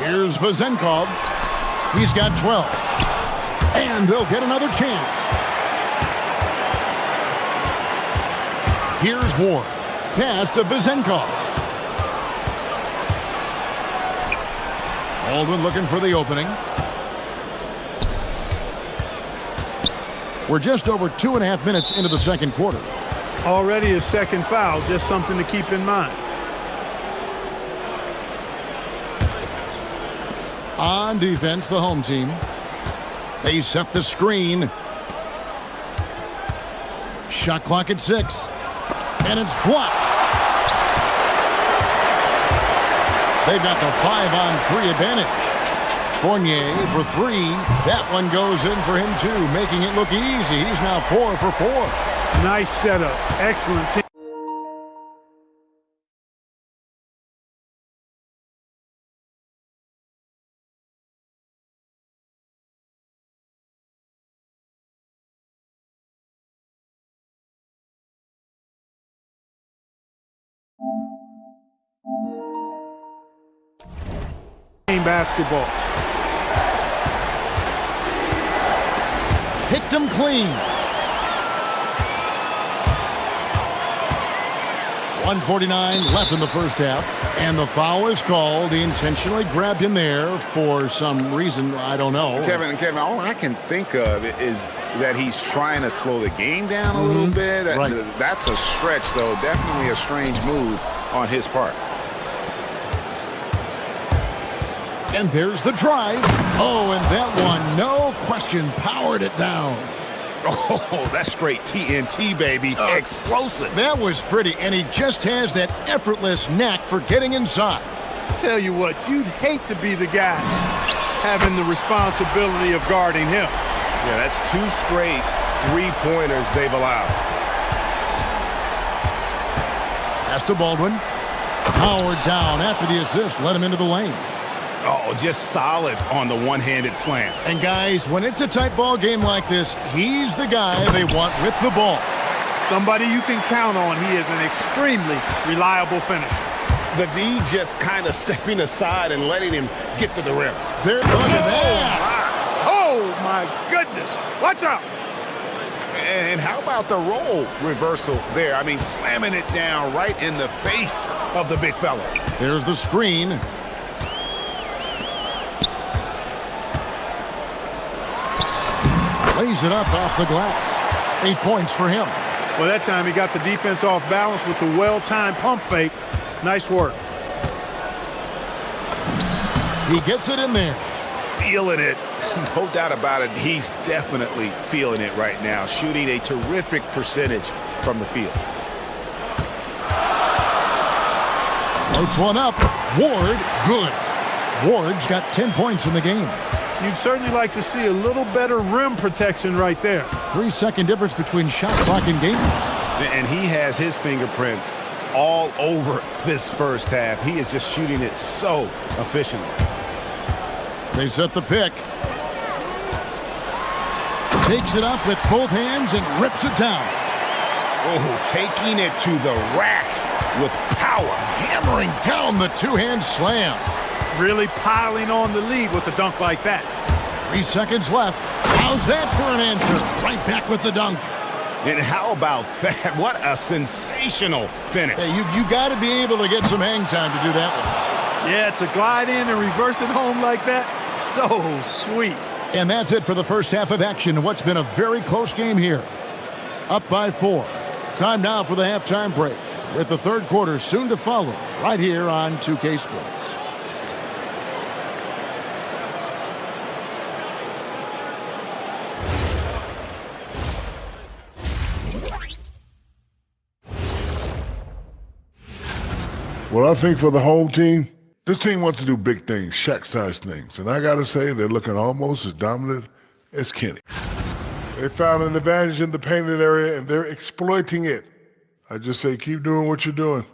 Here's Vazenkov. He's got 12. And they'll get another chance. Here's Ward. Pass to Vazenkov. Baldwin looking for the opening. We're just over 2.5 minutes into the second quarter. Already a second foul, just something to keep in mind. On defense, the home team. They set the screen. Shot clock at 6. And it's blocked. They've got the 5-on-3 advantage. Fournier for 3. That one goes in for him too, making it look easy. He's now 4 for 4. Nice setup. Excellent team. Basketball. Picked him clean. 1:49 left in the first half, and the foul is called. He intentionally grabbed him there for some reason, I don't know. Kevin, all I can think of is that he's trying to slow the game down a little bit. Right. That's a stretch, though. Definitely a strange move on his part. And there's the drive. Oh, and that one, no question, powered it down. Oh, that's straight TNT, baby. Explosive. That was pretty, and he just has that effortless knack for getting inside. Tell you what, you'd hate to be the guy having the responsibility of guarding him. Yeah, that's 2 straight three-pointers they've allowed. Pass to Baldwin. Howard down after the assist, let him into the lane. Oh, just solid on the one-handed slam. And guys, when it's a tight ball game like this, he's the guy they want with the ball. Somebody you can count on. He is an extremely reliable finisher. The D just kind of stepping aside and letting him get to the rim. Look at that. Oh, my goodness. Watch out. And how about the role reversal there? I mean, slamming it down right in the face of the big fella. There's the screen. Lays it up off the glass. 8 points for him. Well, that time he got the defense off balance with the well-timed pump fake. Nice work. He gets it in there. Feeling it. No doubt about it. He's definitely feeling it right now. Shooting a terrific percentage from the field. Floats one up. Ward, good. Ward's got 10 points in the game. You'd certainly like to see a little better rim protection right there. 3-second difference between shot clock and game. And he has his fingerprints all over this first half. He is just shooting it so efficiently. They set the pick. Takes it up with both hands and rips it down. Oh, taking it to the rack with power. Hammering down the two-hand slam. Really piling on the lead with a dunk like that. 3 seconds left. How's that for an answer? Right back with the dunk. And how about that? What a sensational finish. Hey, you got to be able to get some hang time to do that one. Yeah, to glide in and reverse it home like that, so sweet. And that's it for the first half of action. What's been a very close game here. Up by 4. Time now for the halftime break, with the third quarter soon to follow right here on 2K Sports. Well, I think for the home team, this team wants to do big things, Shaq-sized things. And I got to say, they're looking almost as dominant as Kenny. They found an advantage in the painted area, and they're exploiting it. I just say, keep doing what you're doing.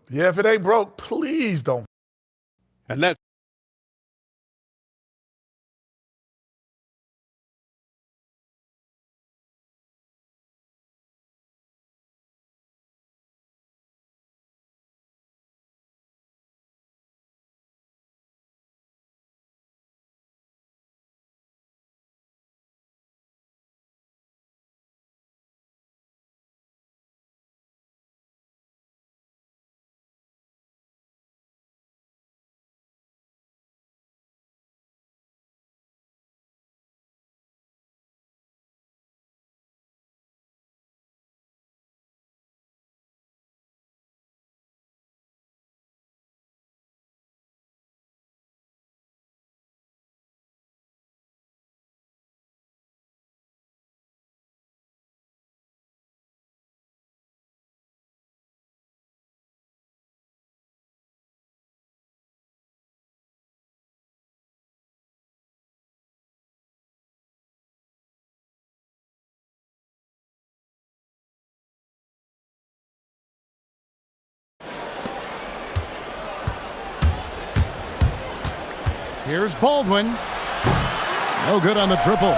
Yeah, if it ain't broke, please don't. And that Here's Baldwin. No good on the triple.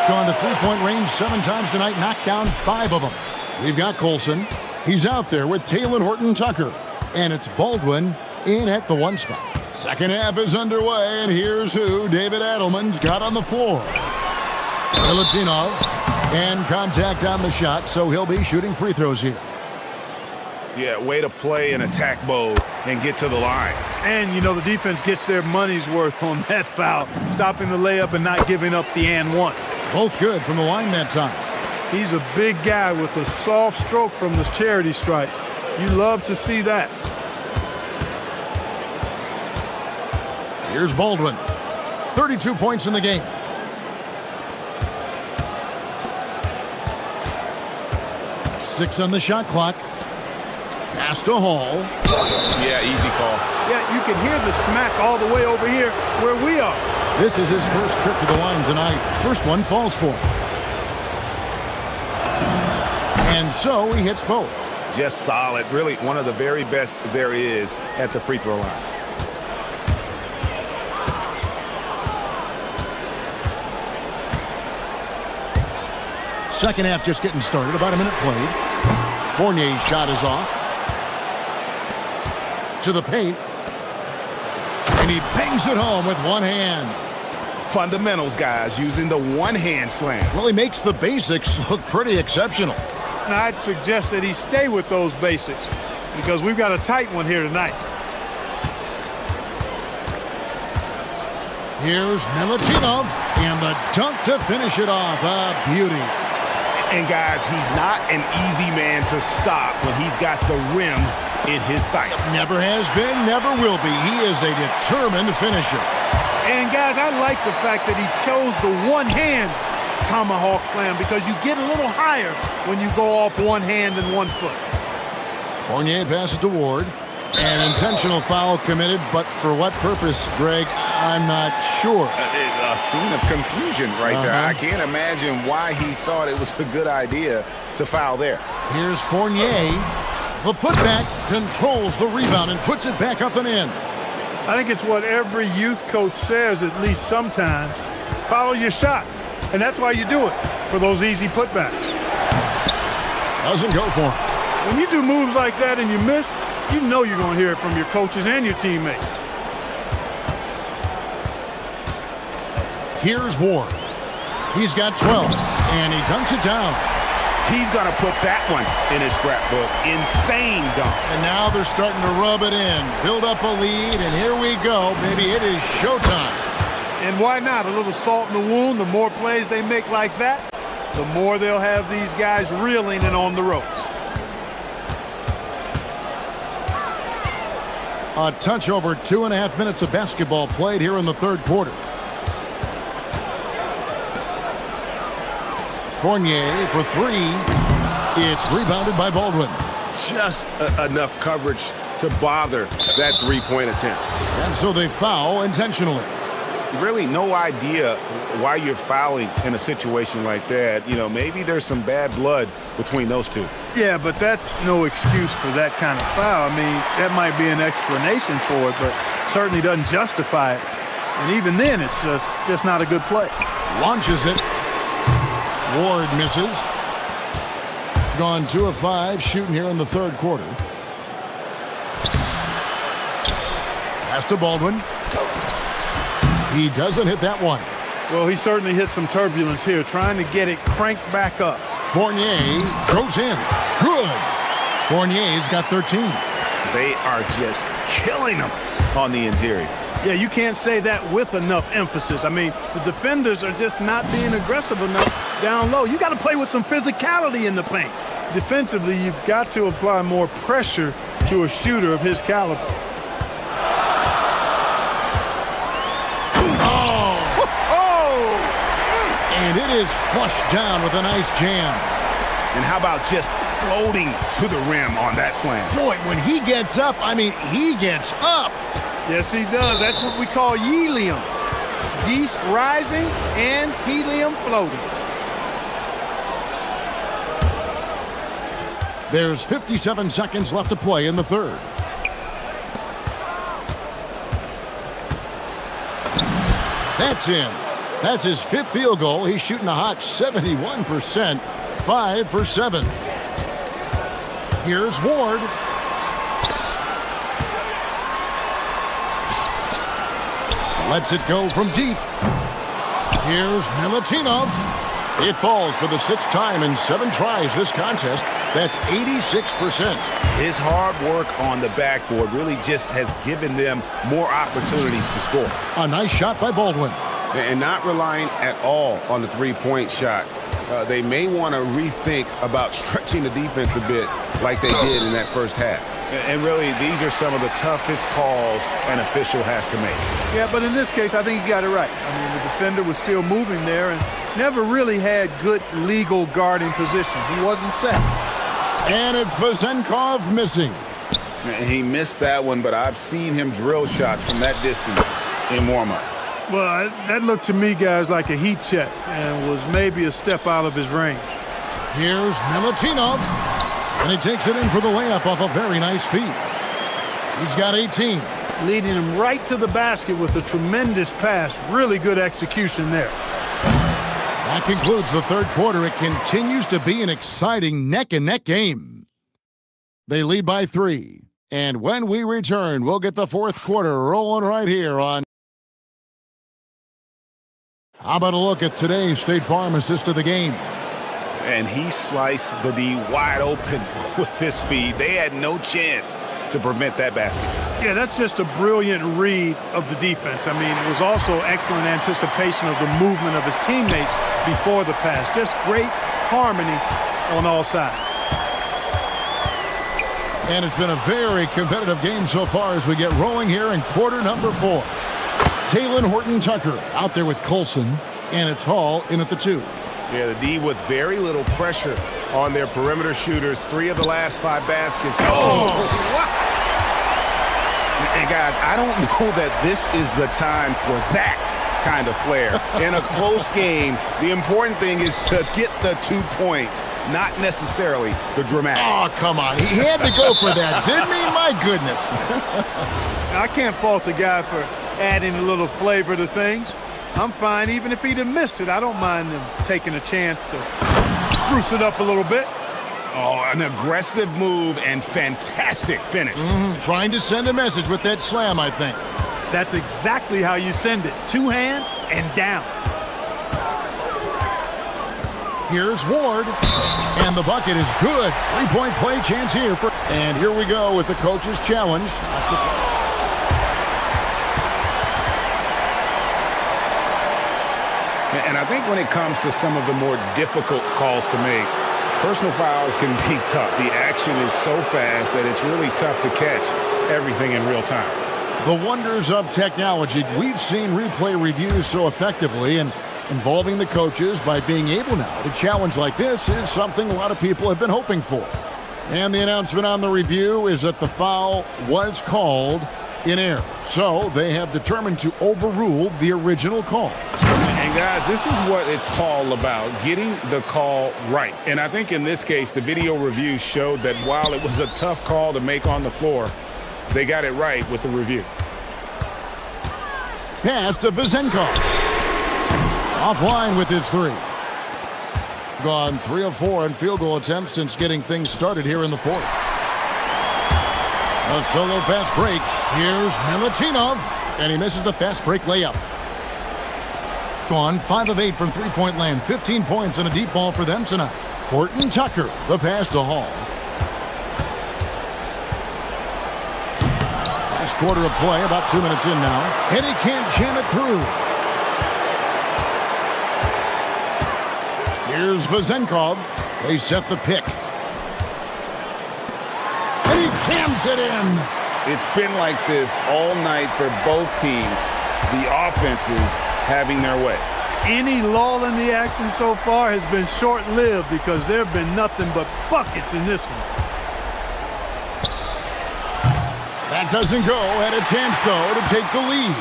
Gone to three-point range 7 times tonight, knocked down 5 of them. We've got Colson. He's out there with Taylor Horton-Tucker. And it's Baldwin in at the 1 spot. Second half is underway, and here's who David Adelman's got on the floor. Milutinov, and contact on the shot, so he'll be shooting free throws here. Yeah, way to play in attack mode and get to the line. And, you know, the defense gets their money's worth on that foul, stopping the layup and not giving up the and one. Both good from the line that time. He's a big guy with a soft stroke from this charity stripe. You love to see that. Here's Baldwin. 32 points in the game. Six on the shot clock. Pass to Hall. Yeah, easy call. Yeah, you can hear the smack all the way over here where we are. This is his first trip to the line tonight. First one falls for him. And so he hits both. Just solid. Really one of the very best there is at the free throw line. Second half just getting started. About a minute played. Fournier's shot is off. To the paint. And he bangs it home with one hand. Fundamentals, guys, using the one-hand slam. Well, he makes the basics look pretty exceptional. And I'd suggest that he stay with those basics because we've got a tight one here tonight. Here's Milutinov, and the dunk to finish it off. A beauty. And, guys, he's not an easy man to stop when he's got the rim in his sights. Never has been, never will be. He is a determined finisher. And, guys, I like the fact that he chose the one-hand tomahawk slam because you get a little higher when you go off one hand and 1 foot. Fournier passes to Ward. An intentional foul committed, but for what purpose, Greg? I'm not sure. A scene of confusion right there. I can't imagine why he thought it was a good idea to foul there. Here's Fournier. The putback controls the rebound and puts it back up and in. I think it's what every youth coach says at least sometimes. Follow your shot. And that's why you do it, for those easy putbacks. Doesn't go for him. When you do moves like that and you miss, you know you're going to hear it from your coaches and your teammates. Here's Ward. He's got 12, and he dunks it down. He's going to put that one in his scrapbook. Insane dunk. And now they're starting to rub it in, build up a lead, and here we go. Maybe it is showtime. And why not? A little salt in the wound. The more plays they make like that, the more they'll have these guys reeling and on the ropes. A touch over 2.5 minutes of basketball played here in the third quarter. Fournier for three. It's rebounded by Baldwin. Just enough coverage to bother that three-point attempt. And so they foul intentionally. Really no idea why you're fouling in a situation like that. You know, maybe there's some bad blood between those two. Yeah, but that's no excuse for that kind of foul. I mean, that might be an explanation for it, but certainly doesn't justify it. And even then, it's just not a good play. Launches it. Ward misses. Gone 2 of 5 shooting here in the third quarter. Pass to Baldwin. He doesn't hit that one. Well, he certainly hit some turbulence here, trying to get it cranked back up. Fournier goes in. Good. Fournier's got 13. They are just killing him on the interior. Yeah, you can't say that with enough emphasis. I mean, the defenders are just not being aggressive enough down low. You got to play with some physicality in the paint. Defensively, you've got to apply more pressure to a shooter of his caliber. And it is flushed down with a nice jam. And how about just floating to the rim on that slam? Boy, when he gets up, I mean, he gets up. Yes, he does. That's what we call helium. Yeast rising and helium floating. There's 57 seconds left to play in the third. That's in. That's his 5th field goal. He's shooting a hot 71%, 5 for 7. Here's Ward. Lets it go from deep. Here's Milutinov. It falls for the 6th time in 7 tries this contest. That's 86%. His hard work on the backboard really just has given them more opportunities to score. A nice shot by Baldwin. And not relying at all on the three-point shot. They may want to rethink about stretching the defense a bit like they did in that first half. And really, these are some of the toughest calls an official has to make. Yeah, but in this case, I think he got it right. I mean, the defender was still moving there and never really had good legal guarding position. He wasn't set. And it's Vezenkov missing. He missed that one, but I've seen him drill shots from that distance in warm-up. Well, that looked to me, guys, like a heat check and was maybe a step out of his range. Here's Milutinov. And he takes it in for the layup off a very nice feed. He's got 18. Leading him right to the basket with a tremendous pass. Really good execution there. That concludes the third quarter. It continues to be an exciting neck-and-neck game. They lead by 3. And when we return, we'll get the fourth quarter rolling right here on... How about a look at today's State Farm assist of the game? And he sliced the D wide open with this feed. They had no chance to prevent that basket. Yeah, that's just a brilliant read of the defense. I mean, it was also excellent anticipation of the movement of his teammates before the pass. Just great harmony on all sides. And it's been a very competitive game so far as we get rolling here in quarter number 4. Taylor Horton-Tucker out there with Colson, and it's Hall in at the 2. Yeah, the D with very little pressure on their perimeter shooters. 3 of the last 5 baskets. Oh! What? And guys, I don't know that this is the time for that kind of flair. In a close game, the important thing is to get the 2 points, not necessarily the dramatics. Oh, come on. He had to go for that, didn't he? My goodness. I can't fault the guy for adding a little flavor to things. I'm fine even if he'd have missed it. I don't mind them taking a chance to spruce it up a little bit. Oh, an aggressive move and fantastic finish. Trying to send a message with that slam, I think. That's exactly how you send it. 2 hands and down. Here's Ward. And the bucket is good. 3-point play chance here. And here we go with the coach's challenge. And I think when it comes to some of the more difficult calls to make, personal fouls can be tough. The action is so fast that it's really tough to catch everything in real time. The wonders of technology. We've seen replay reviews so effectively, and involving the coaches by being able now to challenge like this is something a lot of people have been hoping for. And the announcement on the review is that the foul was called in error. So they have determined to overrule the original call. And guys, this is what it's all about, getting the call right. And I think in this case, the video review showed that while it was a tough call to make on the floor, they got it right with the review. Pass to Vezenkov. Offline with his 3. Gone 3 of 4 in field goal attempts since getting things started here in the 4th. A solo fast break. Here's Milutinov, and he misses the fast break layup. Gone 5 of 8 from three-point land. 15 points and a deep ball for them tonight. Horton-Tucker, the pass to Hall. Last quarter of play, about 2 minutes in now. And he can't jam it through. Here's Vezenkov. They set the pick. And he jams it in. It's been like this all night for both teams. The offenses having their way. Any lull in the action so far has been short-lived because there have been nothing but buckets in this one. That doesn't go. Had a chance, though, to take the lead.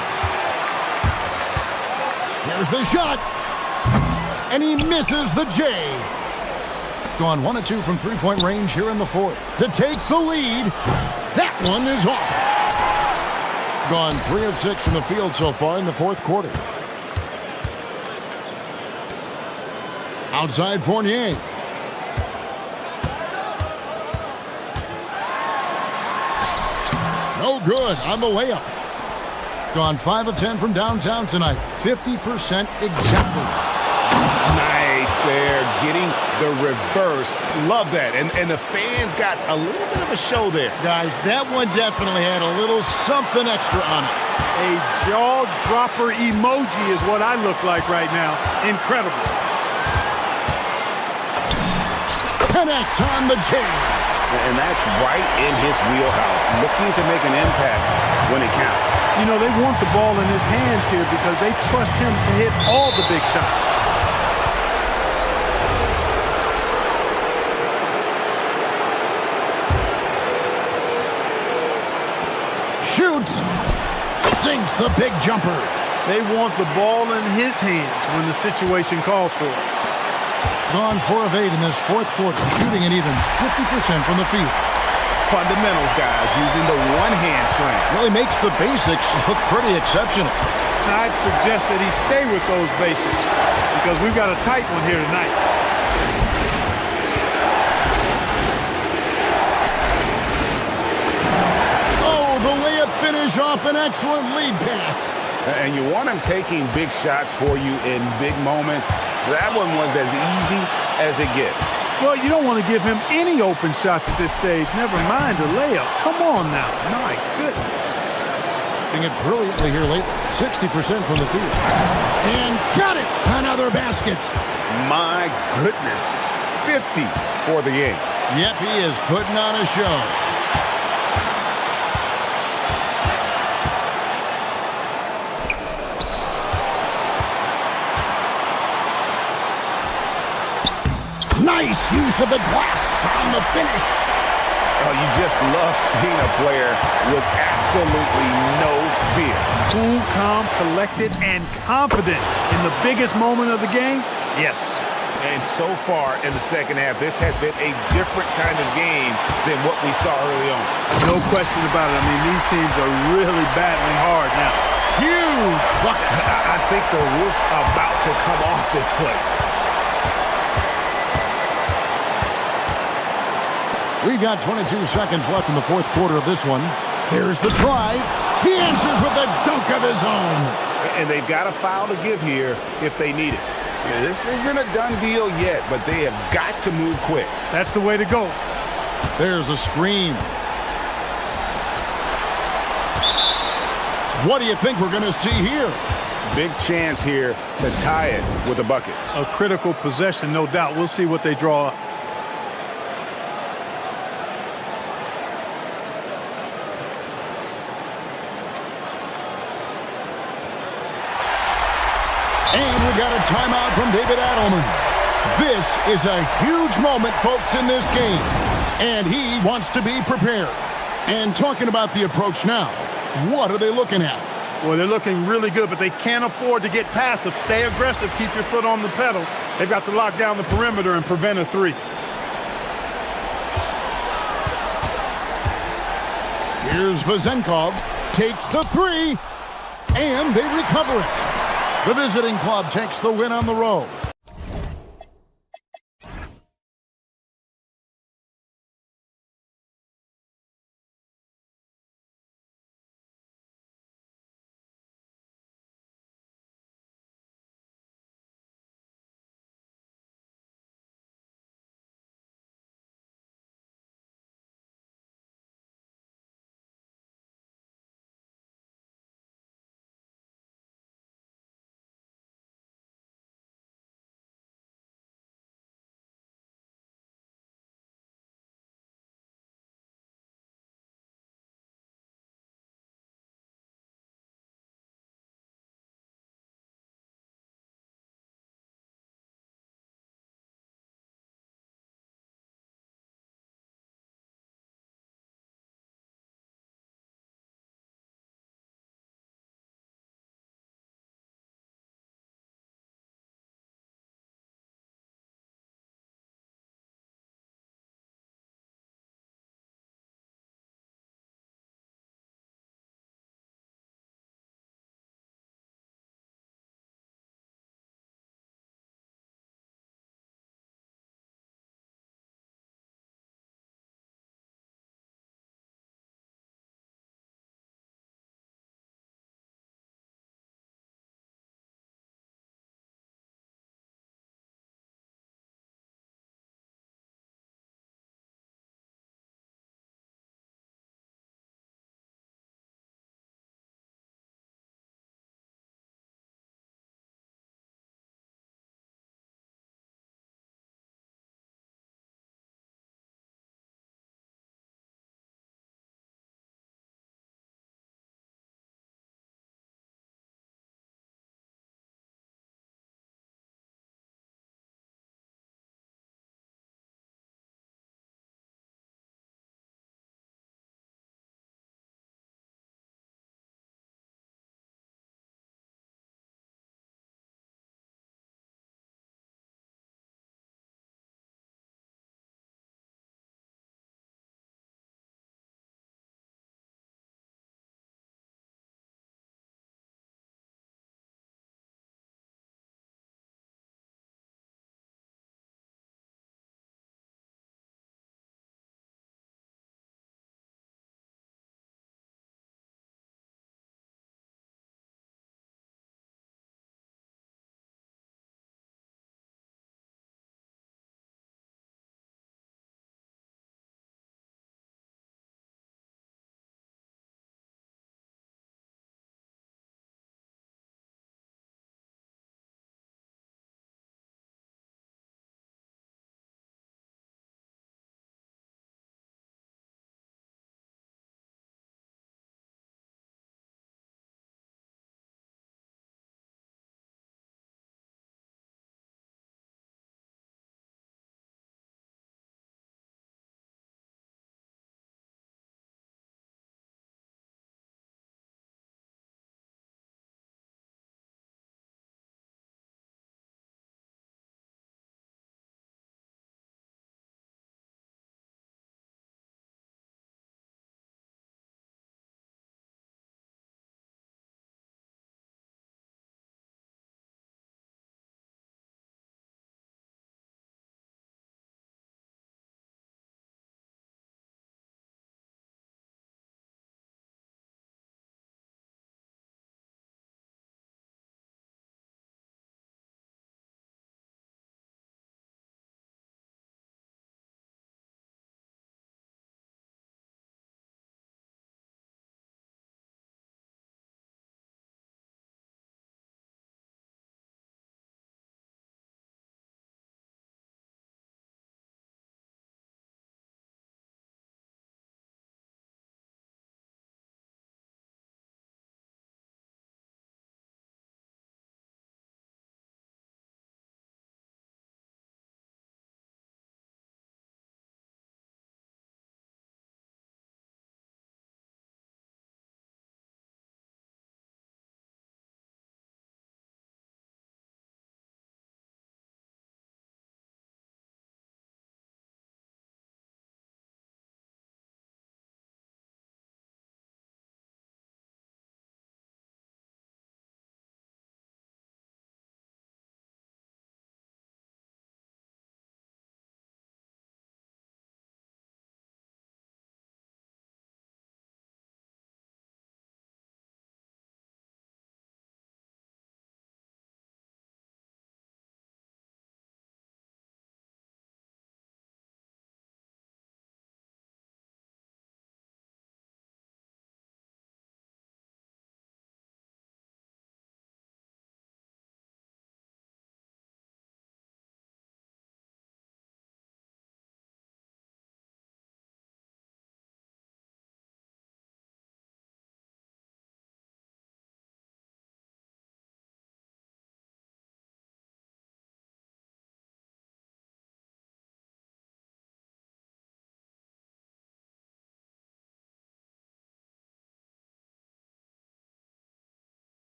Here's the shot. And he misses the J. Gone 1 of 2 from three-point range here in the 4th. To take the lead. That one is off. Gone 3 of 6 from the field so far in the 4th quarter. Outside Fournier. No good on the layup. Gone 5 of 10 from downtown tonight. 50% exactly. Nice there, getting the reverse. Love that. And the fans got a little bit of a show there. Guys, that one definitely had a little something extra on it. A jaw-dropper emoji is what I look like right now. Incredible. Connect on the jam. And that's right in his wheelhouse, looking to make an impact when it counts. You know, they want the ball in his hands here because they trust him to hit all the big shots. Shoots. Sinks the big jumper. They want the ball in his hands when the situation calls for it. Gone 4 of 8 in this fourth quarter, shooting an even 50% from the field. Fundamentals, guys, using the one-hand slam. Really makes the basics look pretty exceptional. I'd suggest that he stay with those basics because we've got a tight one here tonight. Oh, the layup finish off an excellent lead pass. And you want him taking big shots for you in big moments. That one was as easy as it gets. Well, you don't want to give him any open shots at this stage. Never mind a layup. Come on now. My goodness. Doing it brilliantly here lately. 60% from the field. And got it. Another basket. My goodness. 50 for the game. Yep, he is putting on a show. Nice use of the glass on the finish. Oh, you just love seeing a player with absolutely no fear. Cool, calm, collected, and confident in the biggest moment of the game? Yes. And so far in the second half, this has been a different kind of game than what we saw early on. No question about it. I mean, these teams are really battling hard now. Huge bucket. I think the roof's about to come off this place. We've got 22 seconds left in the fourth quarter of this one. Here's the drive. He answers with a dunk of his own. And they've got a foul to give here if they need it. Yeah, this isn't a done deal yet, but they have got to move quick. That's the way to go. There's a screen. What do you think we're going to see here? Big chance here to tie it with a bucket. A critical possession, no doubt. We'll see what they draw up. And we got a timeout from David Adelman. This is a huge moment, folks, in this game. And he wants to be prepared. And talking about the approach now, what are they looking at? Well, they're looking really good, but they can't afford to get passive. Stay aggressive. Keep your foot on the pedal. They've got to lock down the perimeter and prevent a three. Here's Vazenkov. Takes the three. And they recover it. The visiting club takes the win on the road.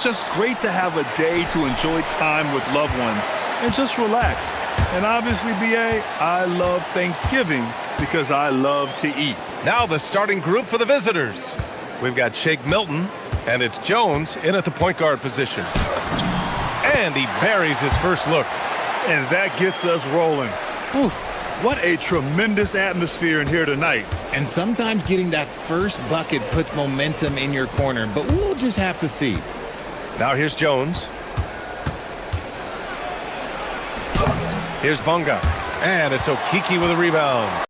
just great to have a day to enjoy time with loved ones and just relax. And obviously, BA, I love Thanksgiving because I love to eat. Now the starting group for the visitors. We've got Shake Milton, and it's Jones in at the point guard position. And he buries his first look. And that gets us rolling. Whew, what a tremendous atmosphere in here tonight. And sometimes getting that first bucket puts momentum in your corner, but we'll just have to see. Now here's Jones. Here's Bunga. And it's Okiki with a rebound.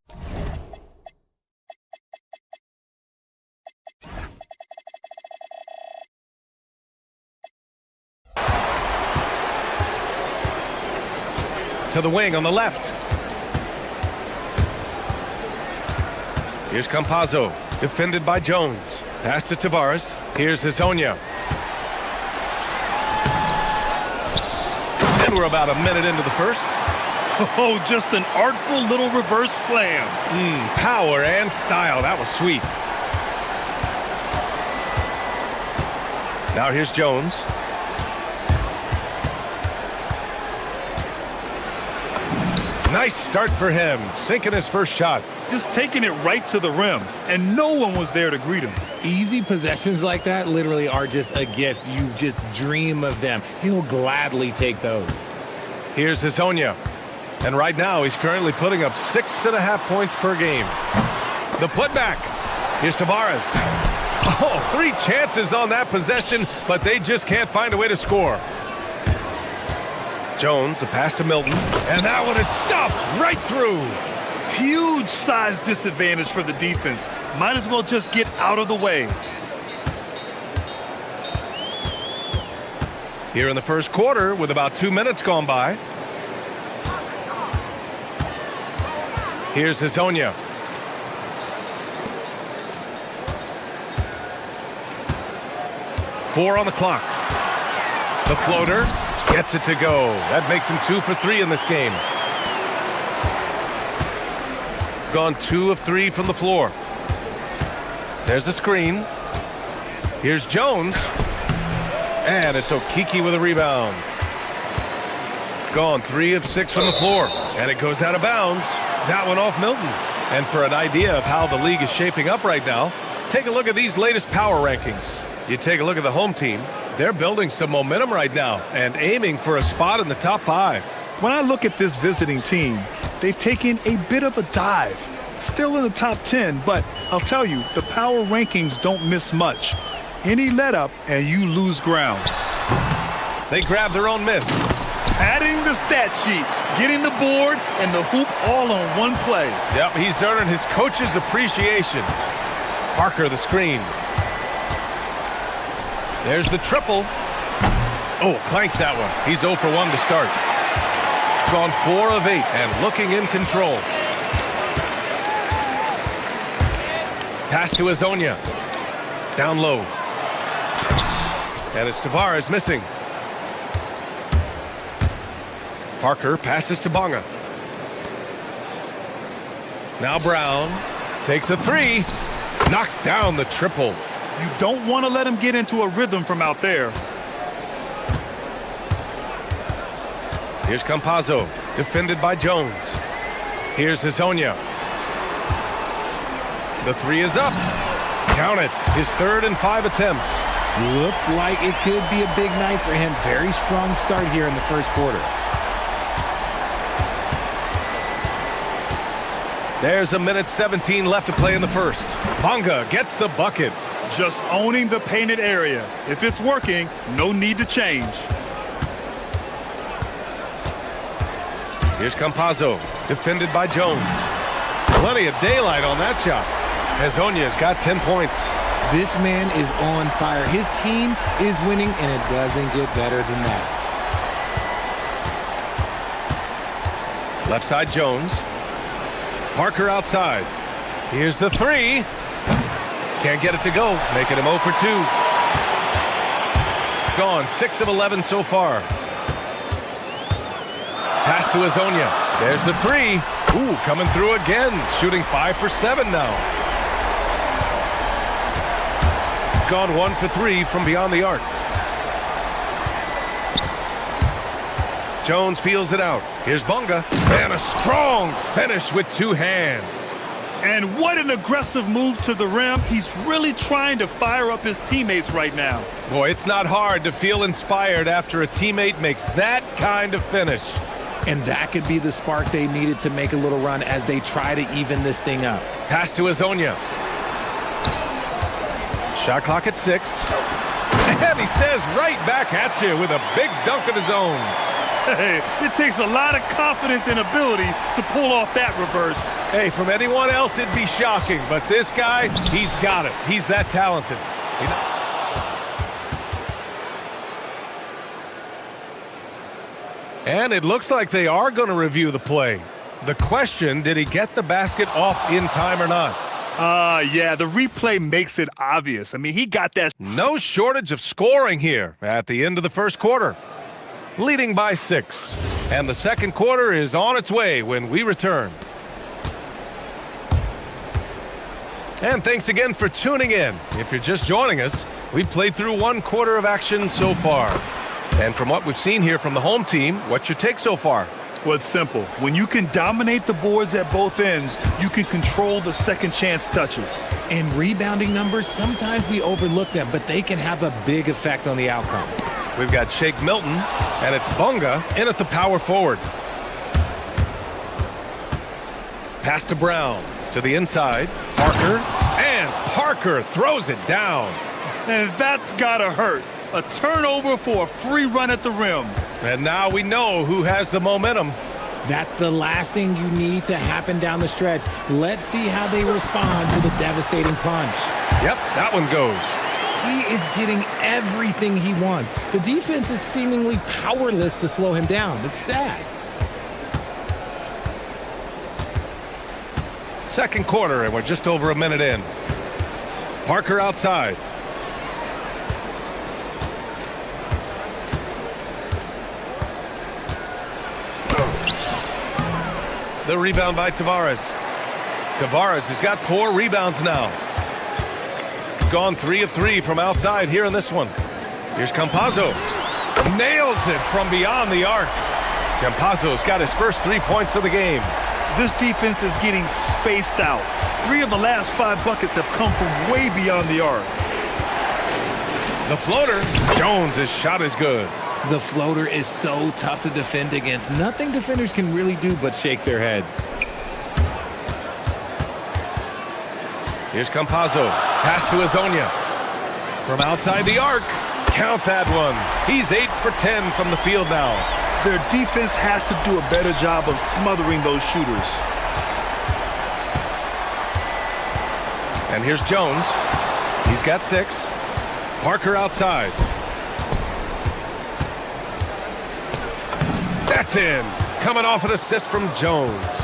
To the wing on the left. Here's Campazzo, defended by Jones. Pass to Tavares. Here's Hezonja. And we're about a minute into the first. Oh, just an artful little reverse slam. Power and style. That was sweet. Now here's Jones. Nice start for him, sinking his first shot. Just taking it right to the rim, and no one was there to greet him. Easy possessions like that literally are just a gift. You just dream of them. He'll gladly take those. Here's Hezonja. And right now, he's currently putting up 6.5 points per game. The putback. Here's Tavares. Oh, 3 chances on that possession, but they just can't find a way to score. Jones, the pass to Milton, and that one is stuffed right through. Huge size disadvantage for the defense. Might as well just get out of the way. Here in the first quarter, with about 2 minutes gone by. Here's Hezonja. Four on the clock. The floater gets it to go. That makes him 2 for 3 in this game. Gone 2 of 3 from the floor. There's a screen. Here's Jones. And it's Okiki with a rebound. Gone 3 of 6 from the floor. And it goes out of bounds. That one off Milton. And for an idea of how the league is shaping up right now, take a look at these latest power rankings. You take a look at the home team. They're building some momentum right now and aiming for a spot in the top 5. When I look at this visiting team, they've taken a bit of a dive. Still in the top 10, but I'll tell you, the power rankings don't miss much. Any let up and you lose ground. They grab their own miss. Adding the stat sheet, getting the board and the hoop all on one play. Yep, he's earning his coach's appreciation. Parker, the screen. There's the triple. Oh, clanks that one. He's 0 for 1 to start. Gone 4 of 8 and looking in control. Pass to Hezonja. Down low. And it's Tavares missing. Parker passes to Bunga. Now Brown takes a 3. Knocks down the triple. You don't want to let him get into a rhythm from out there. Here's Campazzo, defended by Jones. Here's Hezonja. The 3 is up. Count it. His 3rd and 5 attempts. Looks like it could be a big night for him. Very strong start here in the first quarter. There's a minute 17 left to play in the first. Bunga gets the bucket. Just owning the painted area. If it's working, no need to change. Here's Campazzo, defended by Jones. Plenty of daylight on that shot. Hezonja's got 10 points. This man is on fire. His team is winning, and it doesn't get better than that. Left side, Jones. Parker outside. Here's the 3. Can't get it to go, making him 0 for 2. Gone 6 of 11 so far. Pass to Hezonja. There's the 3. Ooh, coming through again, shooting 5 for 7 now. Gone 1 for 3 from beyond the arc. Jones feels it out. Here's Bunga. And a strong finish with two hands. And what an aggressive move to the rim. He's really trying to fire up his teammates right now. Boy, it's not hard to feel inspired after a teammate makes that kind of finish. And that could be the spark they needed to make a little run as they try to even this thing up. Pass to Azonia. Shot clock at 6. And he says right back at you with a big dunk of his own. Hey, it takes a lot of confidence and ability to pull off that reverse. Hey, from anyone else, it'd be shocking. But this guy, he's got it. He's that talented. And it looks like they are going to review the play. The question, did he get the basket off in time or not? Yeah, the replay makes it obvious. I mean, he got that. No shortage of scoring here at the end of the first quarter. Leading by 6. And the second quarter is on its way when we return. And thanks again for tuning in. If you're just joining us, we've played through one quarter of action so far. And from what we've seen here from the home team, what's your take so far? Well, it's simple. When you can dominate the boards at both ends, you can control the second chance touches. And rebounding numbers, sometimes we overlook them, but they can have a big effect on the outcome. We've got Shake Milton, and it's Bunga in at the power forward. Pass to Brown, to the inside, Parker, and Parker throws it down. And that's gotta hurt. A turnover for a free run at the rim. And now we know who has the momentum. That's the last thing you need to happen down the stretch. Let's see how they respond to the devastating punch. Yep, that one goes. He is getting everything he wants. The defense is seemingly powerless to slow him down. It's sad. Second quarter, and we're just over a minute in. Parker outside. The rebound by Tavares. Tavares has got 4 rebounds now. Gone 3 of 3 from outside here in this one. Here's Campazzo. Nails it from beyond the arc. Campazzo's got his first 3 points of the game. This defense is getting spaced out. 3 of the last 5 buckets have come from way beyond the arc. The floater. Jones' shot is good. The floater is so tough to defend against. Nothing defenders can really do but shake their heads. Here's Campazzo. Pass to Azonia. From outside the arc. Count that one. He's 8 for 10 from the field now. Their defense has to do a better job of smothering those shooters. And here's Jones. He's got 6. Parker outside. That's in. Coming off an assist from Jones.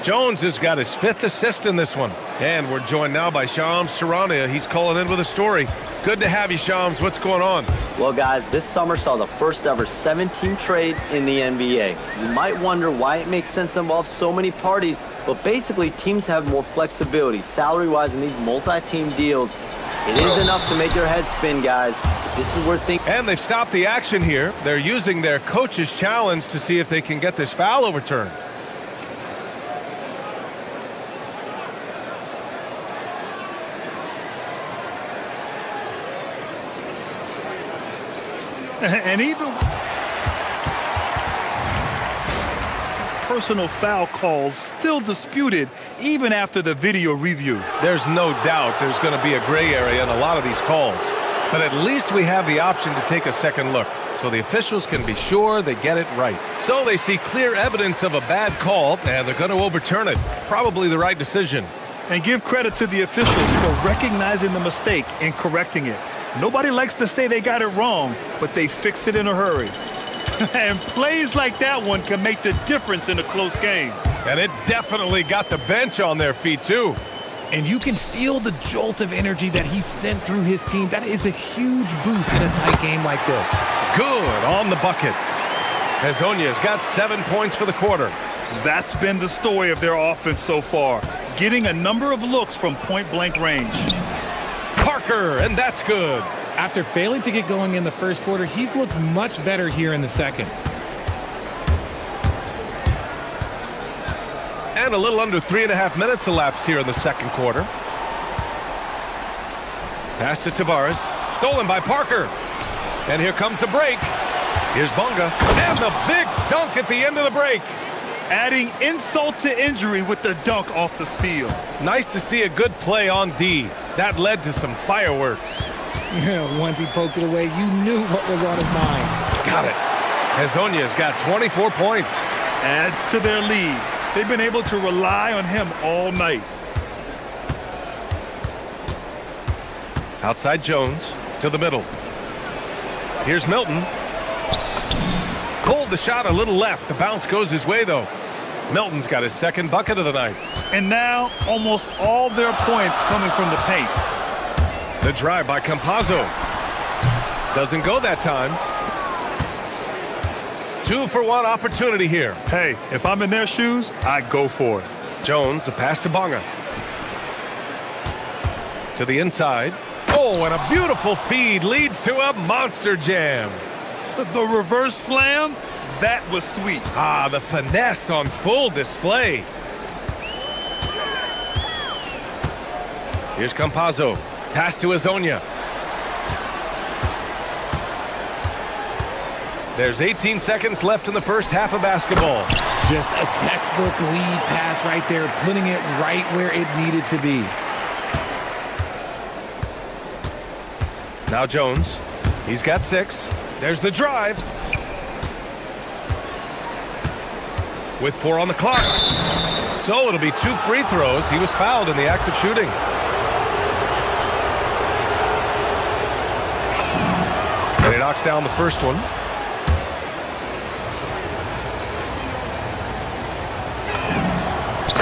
Jones has got his 5th assist in this one. And we're joined now by Shams Charania. He's calling in with a story. Good to have you, Shams. What's going on? Well, guys, this summer saw the first ever 7-team trade in the NBA. You might wonder why it makes sense to involve so many parties, but basically teams have more flexibility salary-wise in these multi-team deals. It is enough to make your head spin, guys. This is where things... And they've stopped the action here. They're using their coach's challenge to see if they can get this foul overturned. And even personal foul calls still disputed even after the video review. There's no doubt there's going to be a gray area in a lot of these calls. But at least we have the option to take a second look, so the officials can be sure they get it right. So they see clear evidence of a bad call, and they're going to overturn it. Probably the right decision. And give credit to the officials for recognizing the mistake and correcting it. Nobody likes to say they got it wrong, but they fixed it in a hurry. And plays like that one can make the difference in a close game. And it definitely got the bench on their feet, too. And you can feel the jolt of energy that he sent through his team. That is a huge boost in a tight game like this. Good on the bucket. Azonia's got 7 points for the quarter. That's been the story of their offense so far, getting a number of looks from point-blank range. Parker, and that's good. After failing to get going in the first quarter, he's looked much better here in the second. And a little under 3.5 minutes elapsed here in the second quarter. Pass to Tavares. Stolen by Parker. And here comes the break. Here's Bunga. And the big dunk at the end of the break. Adding insult to injury with the dunk off the steal. Nice to see a good play on D. That led to some fireworks. Once he poked it away, you knew what was on his mind. Got it. Hezonja's got 24 points. Adds to their lead. They've been able to rely on him all night. Outside Jones to the middle. Here's Milton. Pulled the shot a little left. The bounce goes his way, though. Milton's got his second bucket of the night. And now, almost all their points coming from the paint. The drive by Campazzo. Doesn't go that time. 2-for-1 opportunity here. Hey, if I'm in their shoes, I go for it. Jones, the pass to Bonga. To the inside. Oh, and a beautiful feed leads to a monster jam. The reverse slam, that was sweet. Ah, the finesse on full display. Here's Campazzo. Pass to Hezonja. There's 18 seconds left in the first half of basketball. Just a textbook lead pass right there, putting it right where it needed to be. Now Jones. He's got 6. There's the drive. With 4 on the clock. So it'll be 2 free throws. He was fouled in the act of shooting. And he knocks down the first one.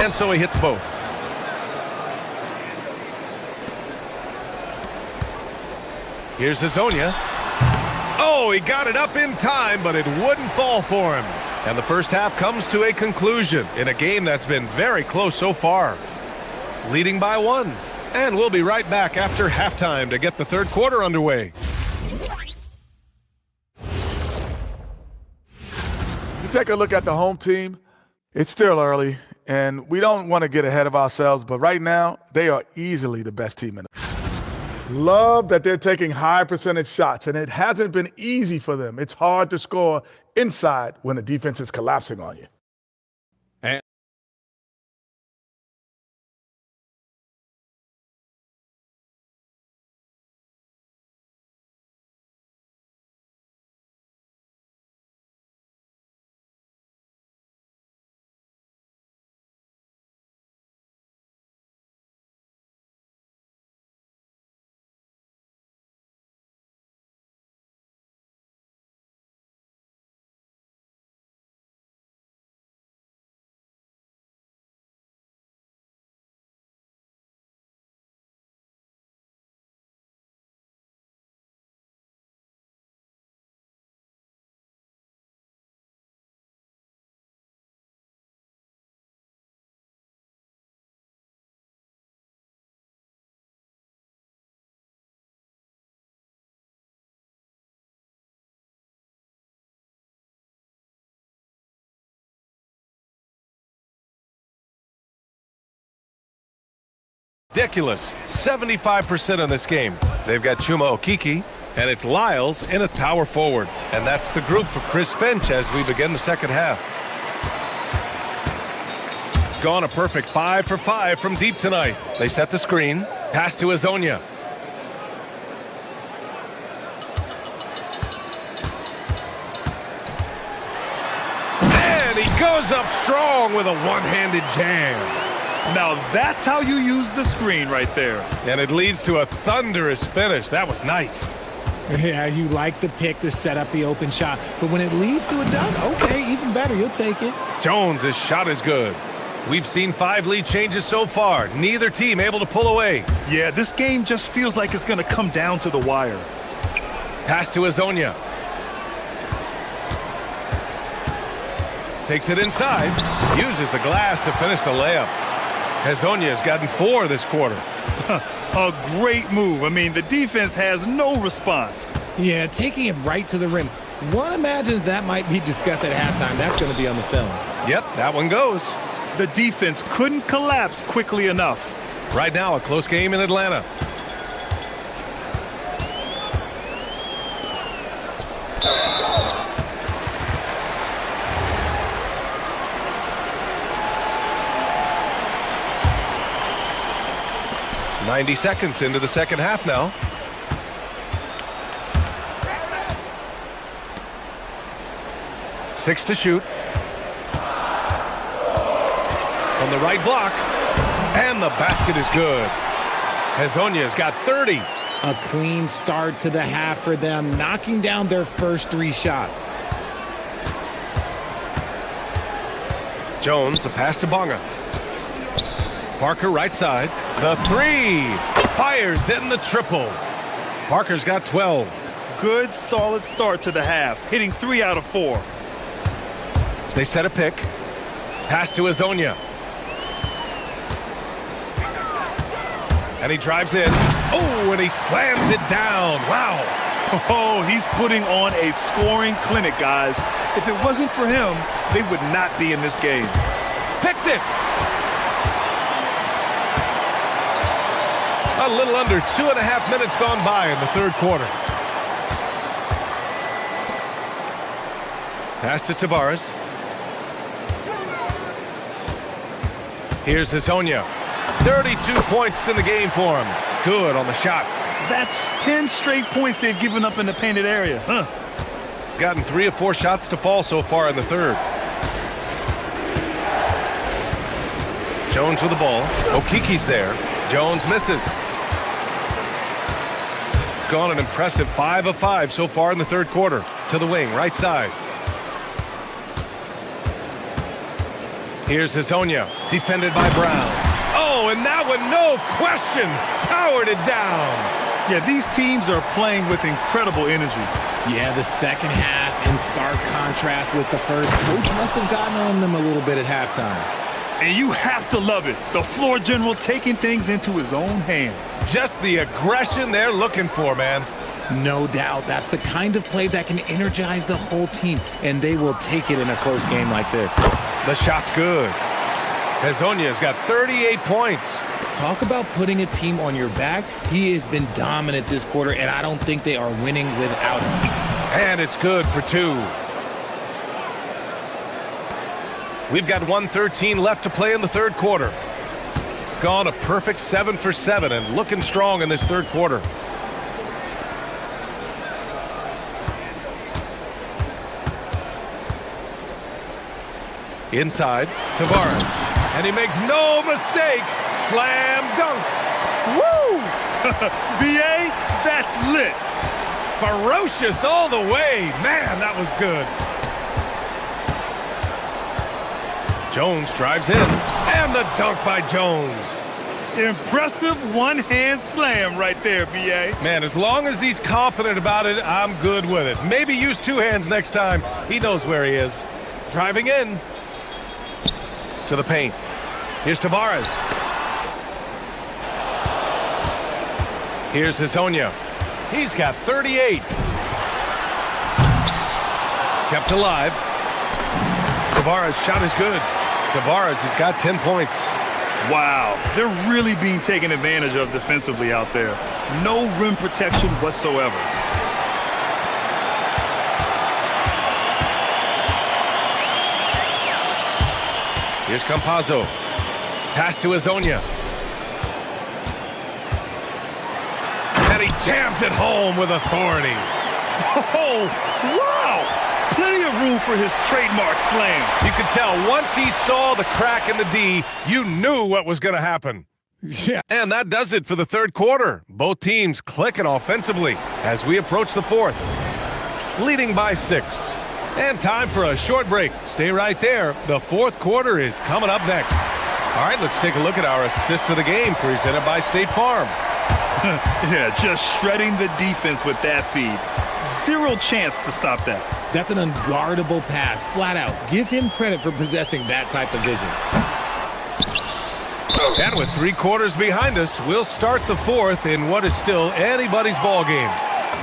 And so he hits both. Here's Hezonja. Oh, he got it up in time, but it wouldn't fall for him. And the first half comes to a conclusion in a game that's been very close so far. Leading by 1. And we'll be right back after halftime to get the third quarter underway. You take a look at the home team, it's still early, and we don't want to get ahead of ourselves, but right now, they are easily the best team in the Love that they're taking high percentage shots, and it hasn't been easy for them. It's hard to score inside when the defense is collapsing on you. Ridiculous. 75% in this game. They've got Chuma Okeke, and it's Lyles in a power forward. And that's the group for Chris Finch as we begin the second half. Gone a perfect 5 for 5 from deep tonight. They set the screen. Pass to Hezonja. And he goes up strong with a one-handed jam. Now that's how you use the screen right there. And it leads to a thunderous finish. That was nice. Yeah, you like the pick to set up the open shot. But when it leads to a dunk, okay, even better. You'll take it. Jones' shot is good. We've seen 5 lead changes so far. Neither team able to pull away. Yeah, this game just feels like it's going to come down to the wire. Pass to Hezonja. Takes it inside. Uses the glass to finish the layup. Hezonja has gotten 4 this quarter. A great move. I mean, the defense has no response. Yeah, taking it right to the rim. One imagines that might be discussed at halftime. That's going to be on the film. Yep, that one goes. The defense couldn't collapse quickly enough. Right now, a close game in Atlanta. "90 seconds into the second half now. Six to shoot. From the right block. And the basket is good. Hezonja's got 30. A clean start to the half for them, knocking down their first 3 shots. Jones, the pass to Bonga. Parker, right side. The 3. Fires in the triple. Parker's got 12. Good, solid start to the half, hitting 3 out of 4. They set a pick. Pass to Hezonja. And he drives in. Oh, and he slams it down. Wow. Oh, he's putting on a scoring clinic, guys. If it wasn't for him, they would not be in this game. Picked it. A little under 2.5 minutes gone by in the third quarter. Pass to Tavares. Here's Hezonja. 32 points in the game for him. Good on the shot. That's 10 straight points they've given up in the painted area. Gotten 3 of 4 shots to fall so far in the third. Jones with the ball. Okiki's there. Jones misses. Gone an impressive 5 of 5 so far in the third quarter. To the wing, right side. Here's Hezonja, defended by Brown. Oh, and that one, no question, powered it down. Yeah, these teams are playing with incredible energy. Yeah, the second half in stark contrast with the first. Coach must have gotten on them a little bit at halftime. And you have to love it. The floor general taking things into his own hands. Just the aggression they're looking for, man. No doubt. That's the kind of play that can energize the whole team, and they will take it in a close game like this. The shot's good. Hezonja's got 38 points. Talk about putting a team on your back. He has been dominant this quarter, and I don't think they are winning without him. And it's good for 2. We've got 1:13 left to play in the third quarter. Gone a perfect 7 for 7 and looking strong in this third quarter. Inside, Tavares. And he makes no mistake. Slam dunk. Woo! BA, that's lit. Ferocious all the way. Man, that was good. Jones drives in. And the dunk by Jones. Impressive one-hand slam right there, BA. Man, as long as he's confident about it, I'm good with it. Maybe use 2 hands next time. He knows where he is. Driving in. To the paint. Here's Tavares. Here's Hezonja. He's got 38. Kept alive. Tavares' shot is good. Tavares has got 10 points. Wow, they're really being taken advantage of defensively out there. No rim protection whatsoever. Here's Campazzo. Pass to Hezonja. And he jams it home with authority. Oh, wow! Plenty of room for his trademark slam. You could tell once he saw the crack in the D, you knew what was going to happen. Yeah. And that does it for the third quarter. Both teams clicking offensively as we approach the fourth. Leading by 6. And time for a short break. Stay right there. The fourth quarter is coming up next. All right, let's take a look at our assist of the game presented by State Farm. Yeah, just shredding the defense with that feed. 0 chance to stop that. That's an unguardable pass, flat out. Give him credit for possessing that type of vision. And with 3 quarters behind us, we'll start the fourth in what is still anybody's ball game.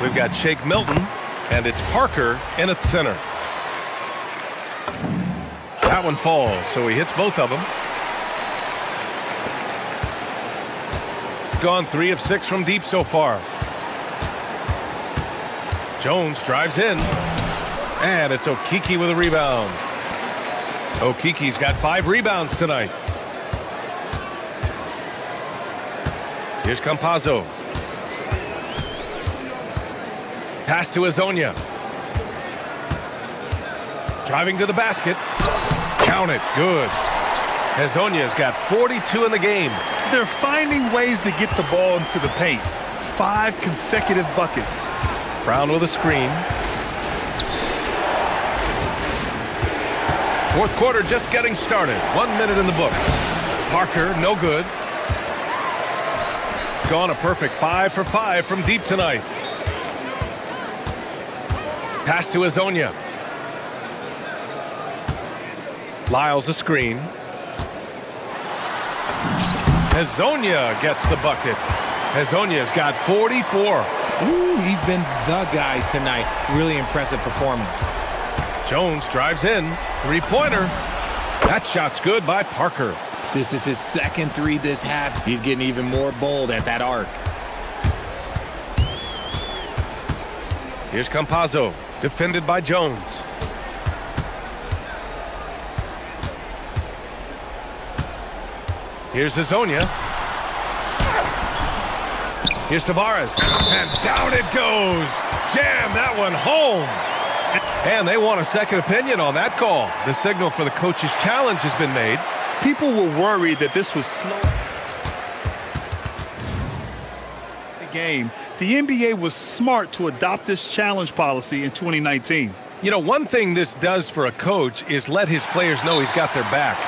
We've got Shake Milton, and it's Parker in at center. That one falls, so he hits both of them. Gone 3 of 6 from deep so far. Jones drives in. And it's Okiki with a rebound. Okiki's got 5 rebounds tonight. Here's Campazzo. Pass to Azonia. Driving to the basket. Count it. Good. Azonia's got 42 in the game. They're finding ways to get the ball into the paint. 5 consecutive buckets. Brown with a screen. Fourth quarter just getting started. 1 minute in the books. Parker, no good. Gone a perfect 5 for 5 from deep tonight. Pass to Azonia. Lyles a screen. Azonia gets the bucket. Azonia's got 44. Ooh, he's been the guy tonight. Really impressive performance. Jones drives in. 3-pointer. That shot's good by Parker. This is his second 3 this half. He's getting even more bold at that arc. Here's Campazzo. Defended by Jones. Here's Azonia. Here's Tavares. And down it goes. Jam that one home. And they want a second opinion on that call. The signal for the coach's challenge has been made. People were worried that this was slow. The game. The NBA was smart to adopt this challenge policy in 2019. You know, one thing this does for a coach is let his players know he's got their back.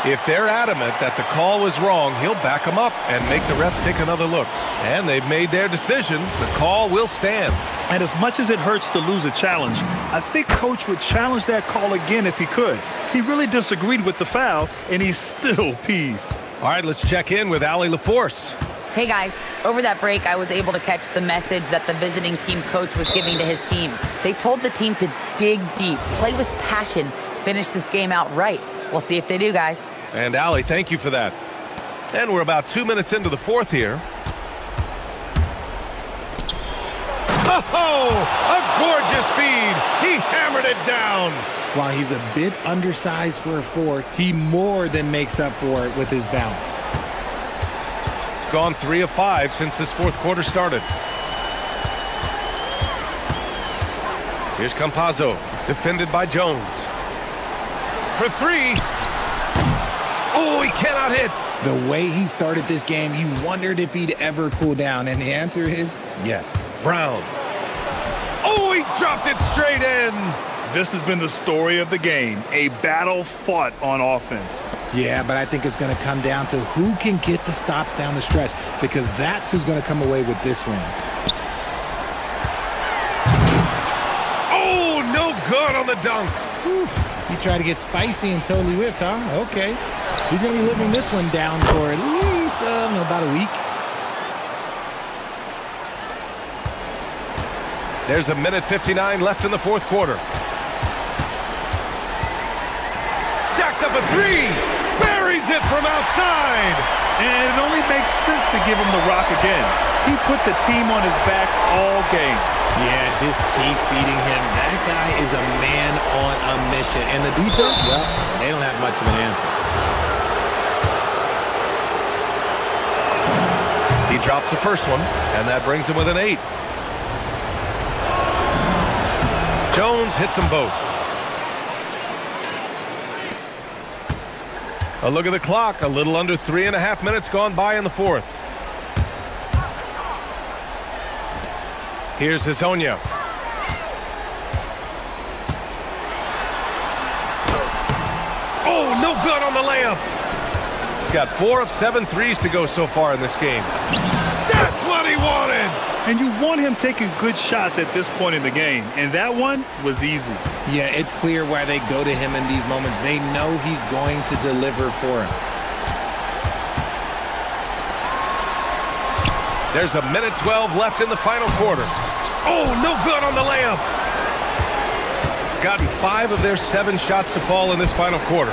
If they're adamant that the call was wrong, he'll back them up and make the refs take another look. And they've made their decision. The call will stand. And as much as it hurts to lose a challenge, I think Coach would challenge that call again if he could. He really disagreed with the foul, and he's still peeved. All right, let's check in with Allie LaForce. Hey guys, over that break, I was able to catch the message that the visiting team coach was giving to his team. They told the team to dig deep, play with passion, finish this game out right. We'll see if they do, guys. And Allie, thank you for that. And we're about 2 minutes into the fourth here. Oh, a gorgeous feed. He hammered it down. While he's a bit undersized for a 4, he more than makes up for it with his bounce. Gone 3 of 5 since this fourth quarter started. Here's Campazzo, defended by Jones. For 3. Oh, he cannot hit. The way he started this game, you wondered if he'd ever cool down, and the answer is yes. Brown. Oh, he dropped it straight in. This has been the story of the game, a battle fought on offense. Yeah, but I think it's going to come down to who can get the stops down the stretch, because that's who's going to come away with this win. Oh, no good on the dunk. Whew. He tried to get spicy and totally whiffed, huh? Okay. He's going to be living this one down for at least about a week. There's a minute 59 left in the fourth quarter. Jacks up a 3. Buries it from outside. And it only makes sense to give him the rock again. He put the team on his back all game. Yeah, just keep feeding him. That guy is a man on a mission. And the defense, well, they don't have much of an answer. He drops the first one, and that brings him within 8. Jones hits them both. A look at the clock. A little under 3.5 minutes gone by in the fourth. Here's Azonia. Oh, no good on the layup. Got 4 of 7 threes to go so far in this game. That's what he wanted. And you want him taking good shots at this point in the game. And that one was easy. Yeah, it's clear why they go to him in these moments. They know he's going to deliver for him. There's a minute 12 left in the final quarter. Oh, no good on the layup. gotten 5 of their 7 shots to fall in this final quarter.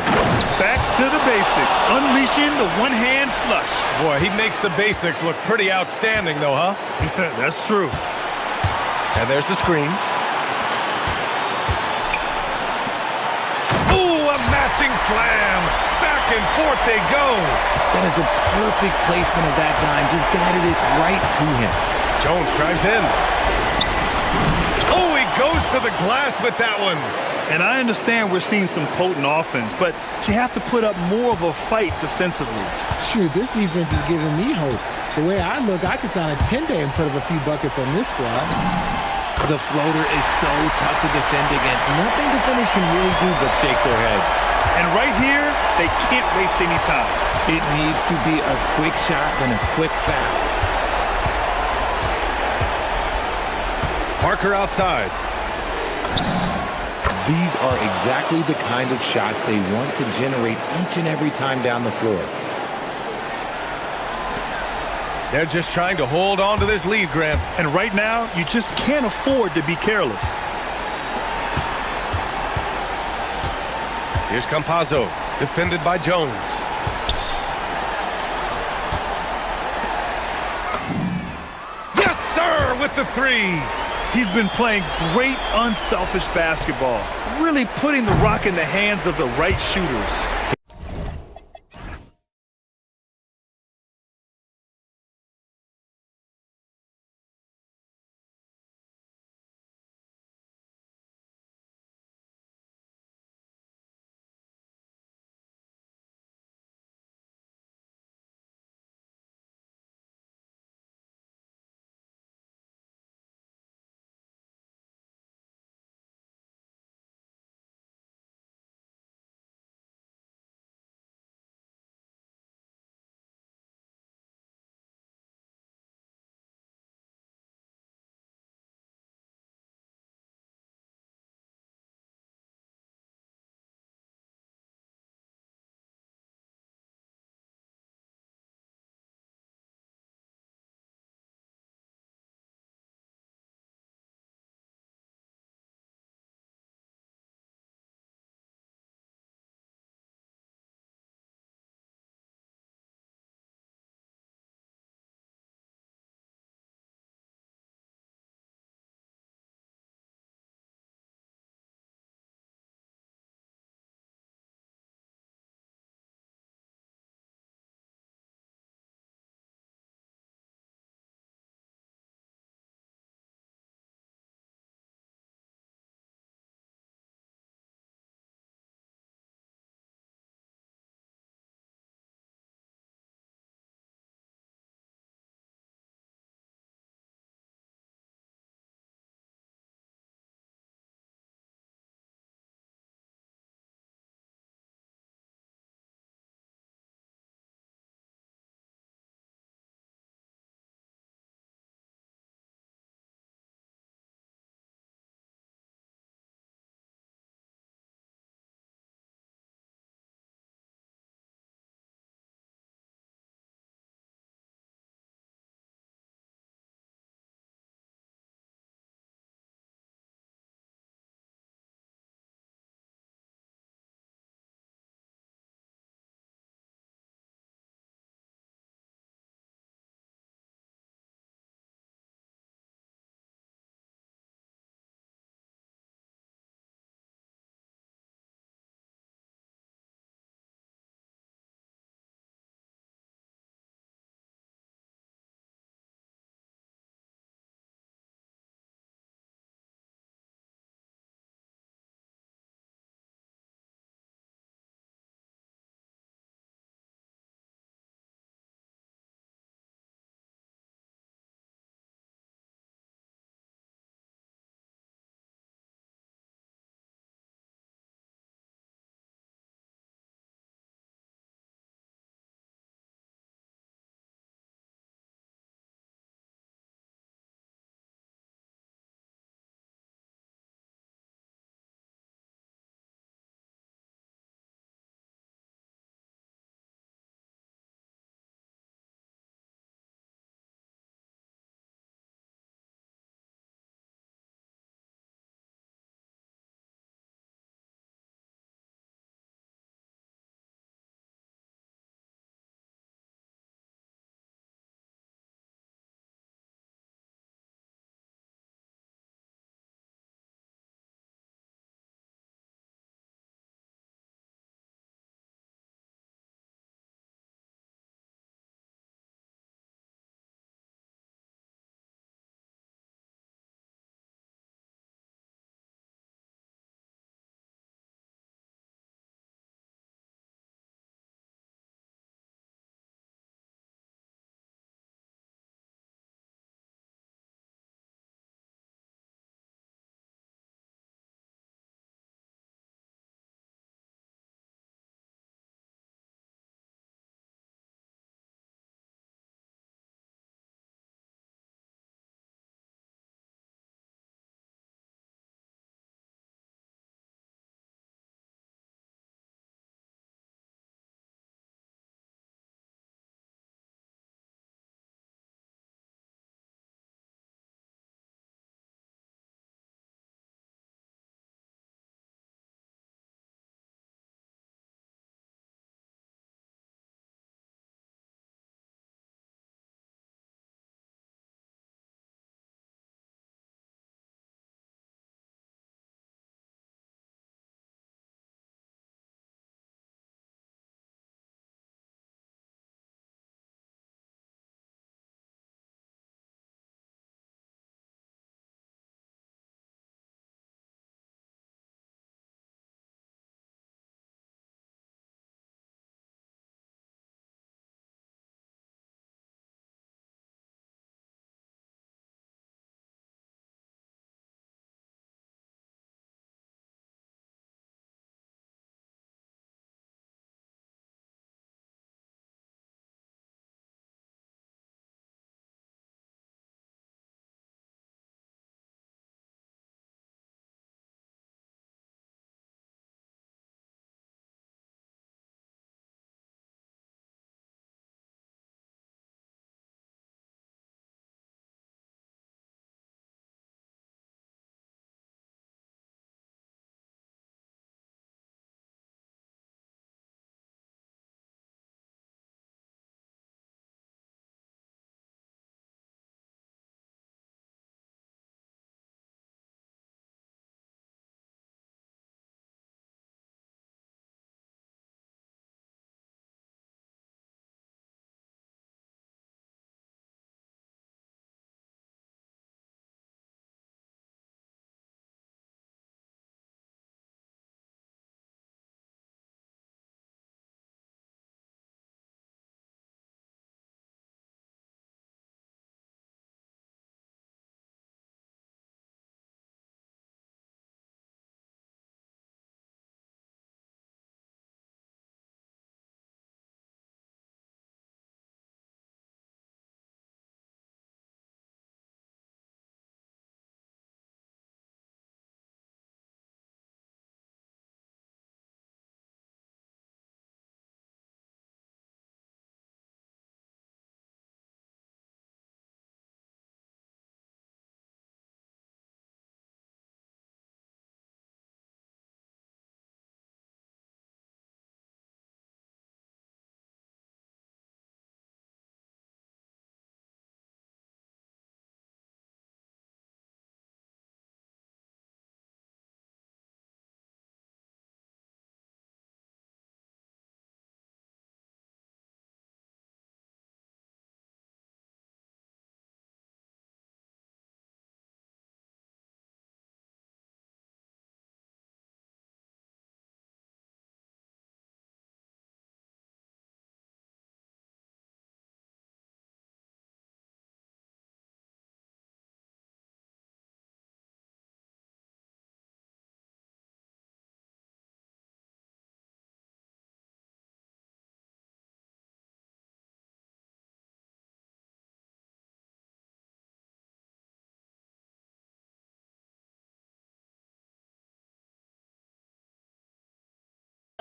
Back to the basics, unleashing the one-hand flush. Boy, he makes the basics look pretty outstanding, though, huh? That's true. And there's the screen. Ooh, a matching slam. Back and forth they go. That is a perfect placement of that dime. Just guided it right to him. Jones drives in. Oh, he goes to the glass with that one. And I understand we're seeing some potent offense, but you have to put up more of a fight defensively. Shoot, this defense is giving me hope. The way I look, I could sign a 10-day and put up a few buckets on this squad. The floater is so tough to defend against. Nothing defenders can really do but shake their heads. And right here, they can't waste any time. It needs to be a quick shot and a quick foul. Parker outside. These are exactly the kind of shots they want to generate each and every time down the floor. They're just trying to hold on to this lead, Grant. And right now, you just can't afford to be careless. Here's Campazzo, defended by Jones. Yes, sir, with the 3. He's been playing great, unselfish basketball, really putting the rock in the hands of the right shooters.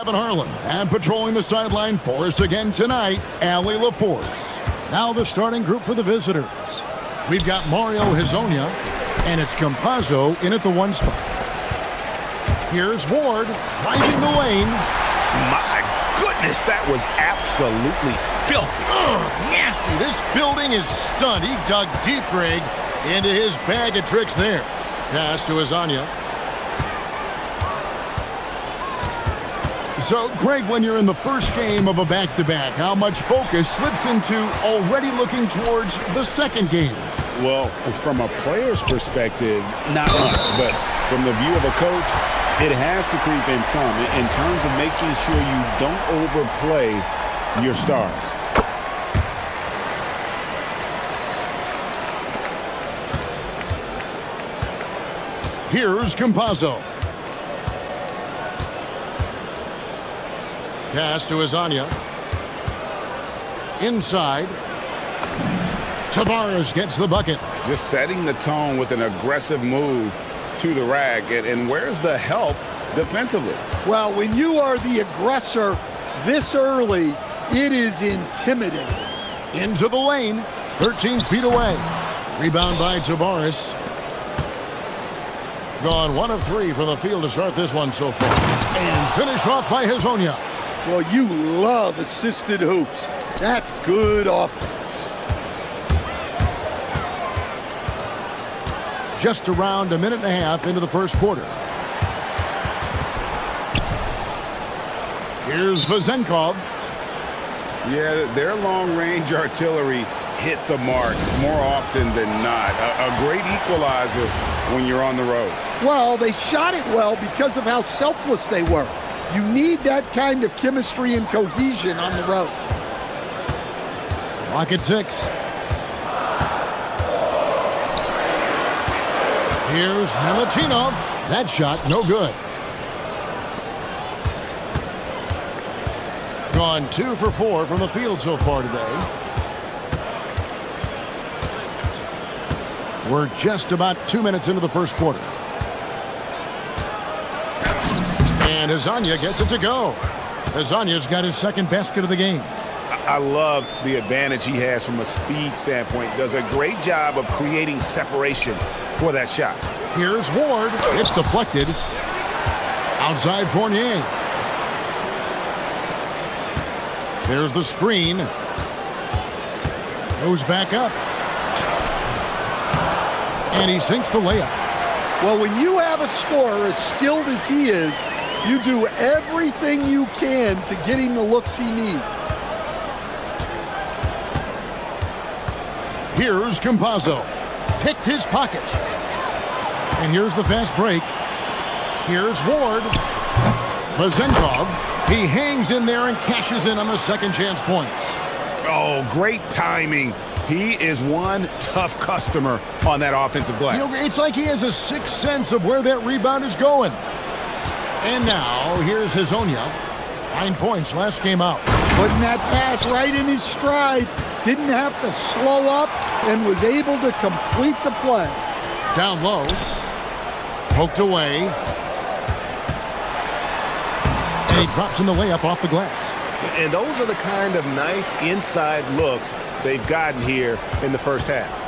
Evan Harlan, and patrolling the sideline for us again tonight, Allie LaForce. Now the starting group for the visitors. We've got Mario Hezonja, and it's Campazzo in at the 1 spot. Here's Ward, driving the lane. My goodness, that was absolutely filthy. Nasty. This building is stunned. He dug deep, Greg, into his bag of tricks there. Pass to Hezonja. So, Greg, when you're in the first game of a back-to-back, how much focus slips into already looking towards the second game? Well, from a player's perspective, not much. But from the view of a coach, it has to creep in some in terms of making sure you don't overplay your stars. Here's Campazzo. Pass to Hezonja. Inside. Tavares gets the bucket. Just setting the tone with an aggressive move to the rack. And where's the help defensively? Well, when you are the aggressor this early, it is intimidating. Into the lane, 13 feet away. Rebound by Tavares. Gone 1 of 3 from the field to start this one so far. And finish off by Hezonja. Well, you love assisted hoops. That's good offense. Just around a minute and a half into the first quarter. Here's Vezenkov. Yeah, their long-range artillery hit the mark more often than not. A great equalizer when you're on the road. Well, they shot it well because of how selfless they were. You need that kind of chemistry and cohesion on the road. Clock at 6. Here's Milutinov. That shot, no good. Gone 2 for 4 from the field so far today. We're just about 2 minutes into the first quarter. And Hezonja gets it to go. Hezonja's got his second basket of the game. I love the advantage he has from a speed standpoint. Does a great job of creating separation for that shot. Here's Ward. It's deflected. Outside Fournier. There's the screen. Goes back up. And he sinks the layup. Well, when you have a scorer as skilled as he is, you do everything you can to get him the looks he needs. Here's Campazzo. Picked his pocket. And here's the fast break. Here's Ward. Vezenkov. He hangs in there and cashes in on the second chance points. Oh, great timing. He is one tough customer on that offensive glass. You know, it's like he has a sixth sense of where that rebound is going. And now, here's Hezonja. 9 points last game out. Putting that pass right in his stride. Didn't have to slow up and was able to complete the play. Down low. Poked away. And he drops in the layup off the glass. And those are the kind of nice inside looks they've gotten here in the first half.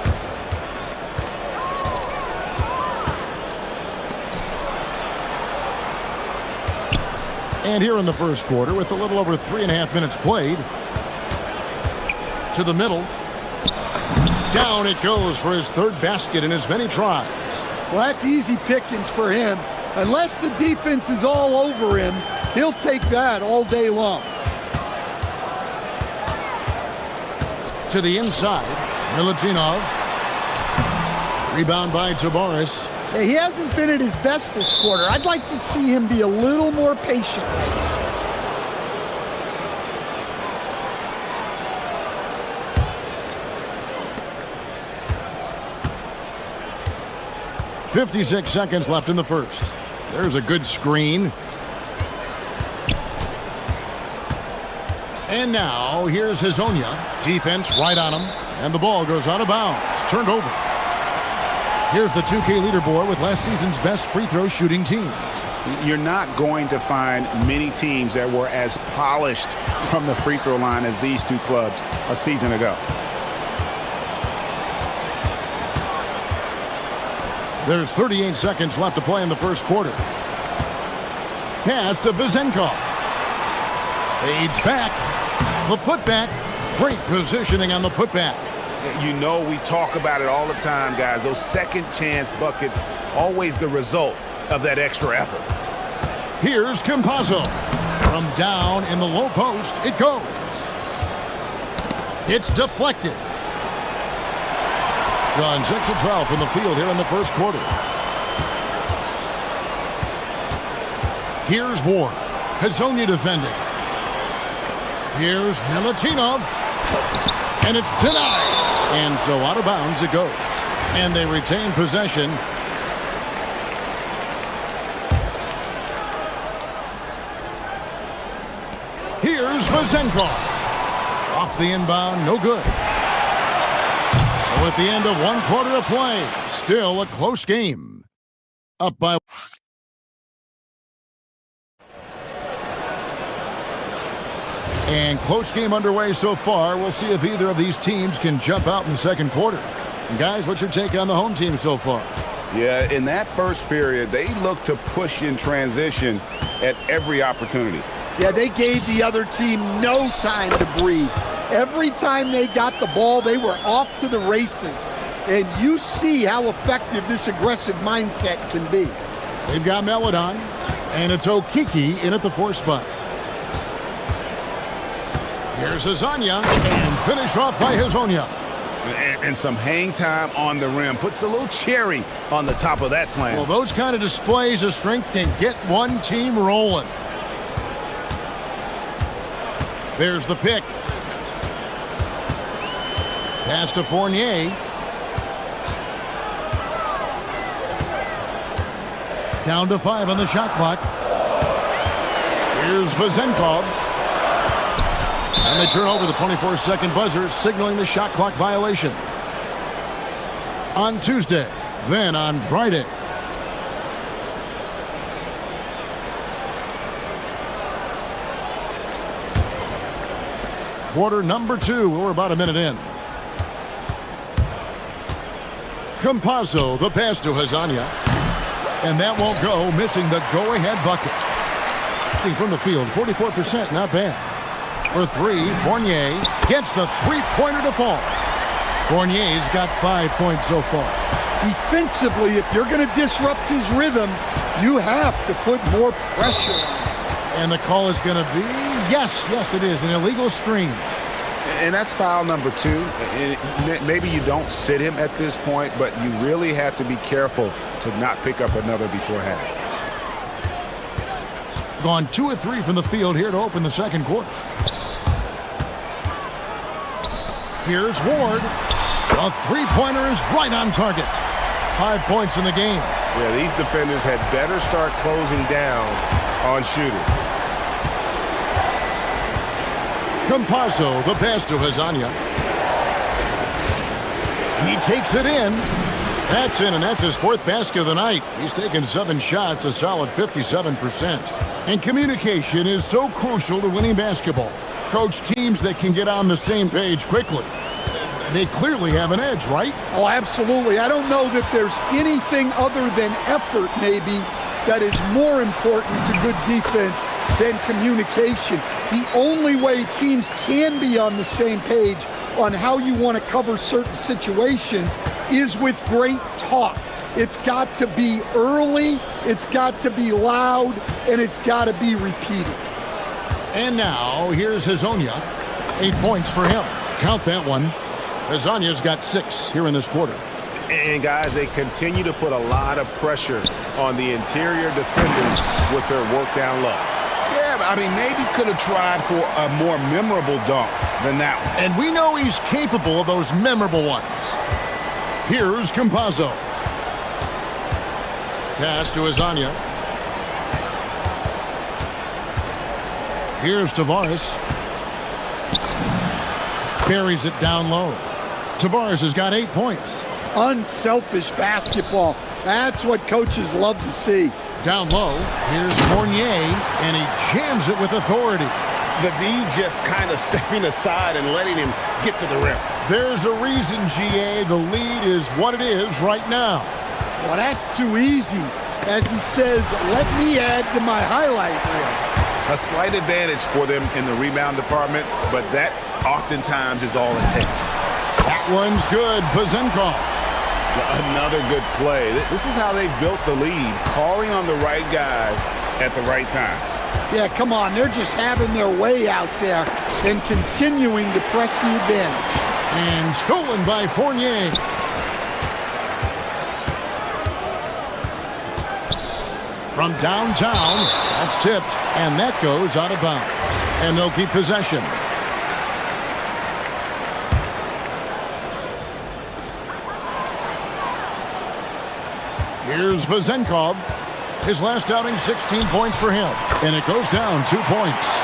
And here in the first quarter, with a little over 3.5 minutes played, to the middle. Down it goes for his third basket in as many tries. Well, that's easy pickings for him. Unless the defense is all over him, he'll take that all day long. To the inside, Milutinov. Rebound by Tavares. Hey, he hasn't been at his best this quarter. I'd like to see him be a little more patient. 56 seconds left in the first. There's a good screen. And now, here's Hezonja. Defense right on him. And the ball goes out of bounds. Turned over. Here's the 2K leaderboard with last season's best free throw shooting teams. You're not going to find many teams that were as polished from the free throw line as these two clubs a season ago. There's 38 seconds left to play in the first quarter. Pass to Vizenkov. Fades back. The putback. Great positioning on the putback. You know we talk about it all the time, guys. Those second chance buckets, always the result of that extra effort. Here's Campazzo. From down in the low post, it goes. It's deflected. Gone 6 of 12 from the field here in the first quarter. Here's Ward. Hazonia defending. Here's Milutinov. And it's denied. And so out of bounds it goes. And they retain possession. Here's Vizenkov. Off the inbound, no good. So at the end of one quarter of play, still a close game. Up by... And close game underway so far. We'll see if either of these teams can jump out in the second quarter. And guys, what's your take on the home team so far? Yeah, in that first period, they looked to push in transition at every opportunity. Yeah, they gave the other team no time to breathe. Every time they got the ball, they were off to the races. And you see how effective this aggressive mindset can be. They've got Meladon, and it's Okiki in at the 4 spot. Here's Hazonia, and finish off by Hazonia. And some hang time on the rim. Puts a little cherry on the top of that slam. Well, those kind of displays of strength can get one team rolling. There's the pick. Pass to Fournier. Down to 5 on the shot clock. Here's Vizenkov. And they turn over the 24-second buzzer, signaling the shot clock violation. On Tuesday, then on Friday. Quarter number 2. We're about a minute in. Campazzo, the pass to Hazonia. And that won't go, missing the go-ahead bucket. From the field, 44%, not bad. For 3, Fournier gets the three-pointer to fall. Fournier's got 5 points so far. Defensively, if you're going to disrupt his rhythm, you have to put more pressure on him. And the call is going to be, yes, it is, an illegal screen. And that's foul number 2. And maybe you don't sit him at this point, but you really have to be careful to not pick up another before half. Gone 2 of 3 from the field here to open the second quarter. Here's Ward. A three-pointer is right on target. 5 points in the game. Yeah, these defenders had better start closing down on shooting. Campazzo, the pass to Hazonia. He takes it in. That's in, and that's his 4th basket of the night. He's taken 7 shots, a solid 57%. And communication is so crucial to winning basketball. Coach, teams that can get on the same page quickly, they clearly have an edge, right? Oh, absolutely. I don't know that there's anything other than effort, maybe, that is more important to good defense than communication. The only way teams can be on the same page on how you want to cover certain situations is with great talk. It's got to be early, it's got to be loud, and it's got to be repeated. And now, here's Hazonia. 8 points for him. Count that one. Hazonia's got 6 here in this quarter. And guys, they continue to put a lot of pressure on the interior defenders with their work down low. Yeah, I mean, maybe could have tried for a more memorable dunk than that one. And we know he's capable of those memorable ones. Here's Campazzo. Pass to Hazonia. Here's Tavares. Carries it down low. Tavares has got 8 points. unselfish basketball. That's what coaches love to see. Down low, here's Fournier, and he jams it with authority. The D just kind of stepping aside and letting him get to the rim. There's a reason, GA, the lead is what it is right now. Well, that's too easy. As he says, let me add to my highlight reel. A slight advantage for them in the rebound department, but that oftentimes is all it takes. That one's good for Zenkov. Another good play. This is how they built the lead, calling on the right guys at the right time. Yeah, come on. They're just having their way out there and continuing to press the advantage. And stolen by Fournier. From downtown, that's tipped, and that goes out of bounds. And they'll keep possession. Here's Vazenkov. His last outing, 16 points for him. And it goes down 2 points.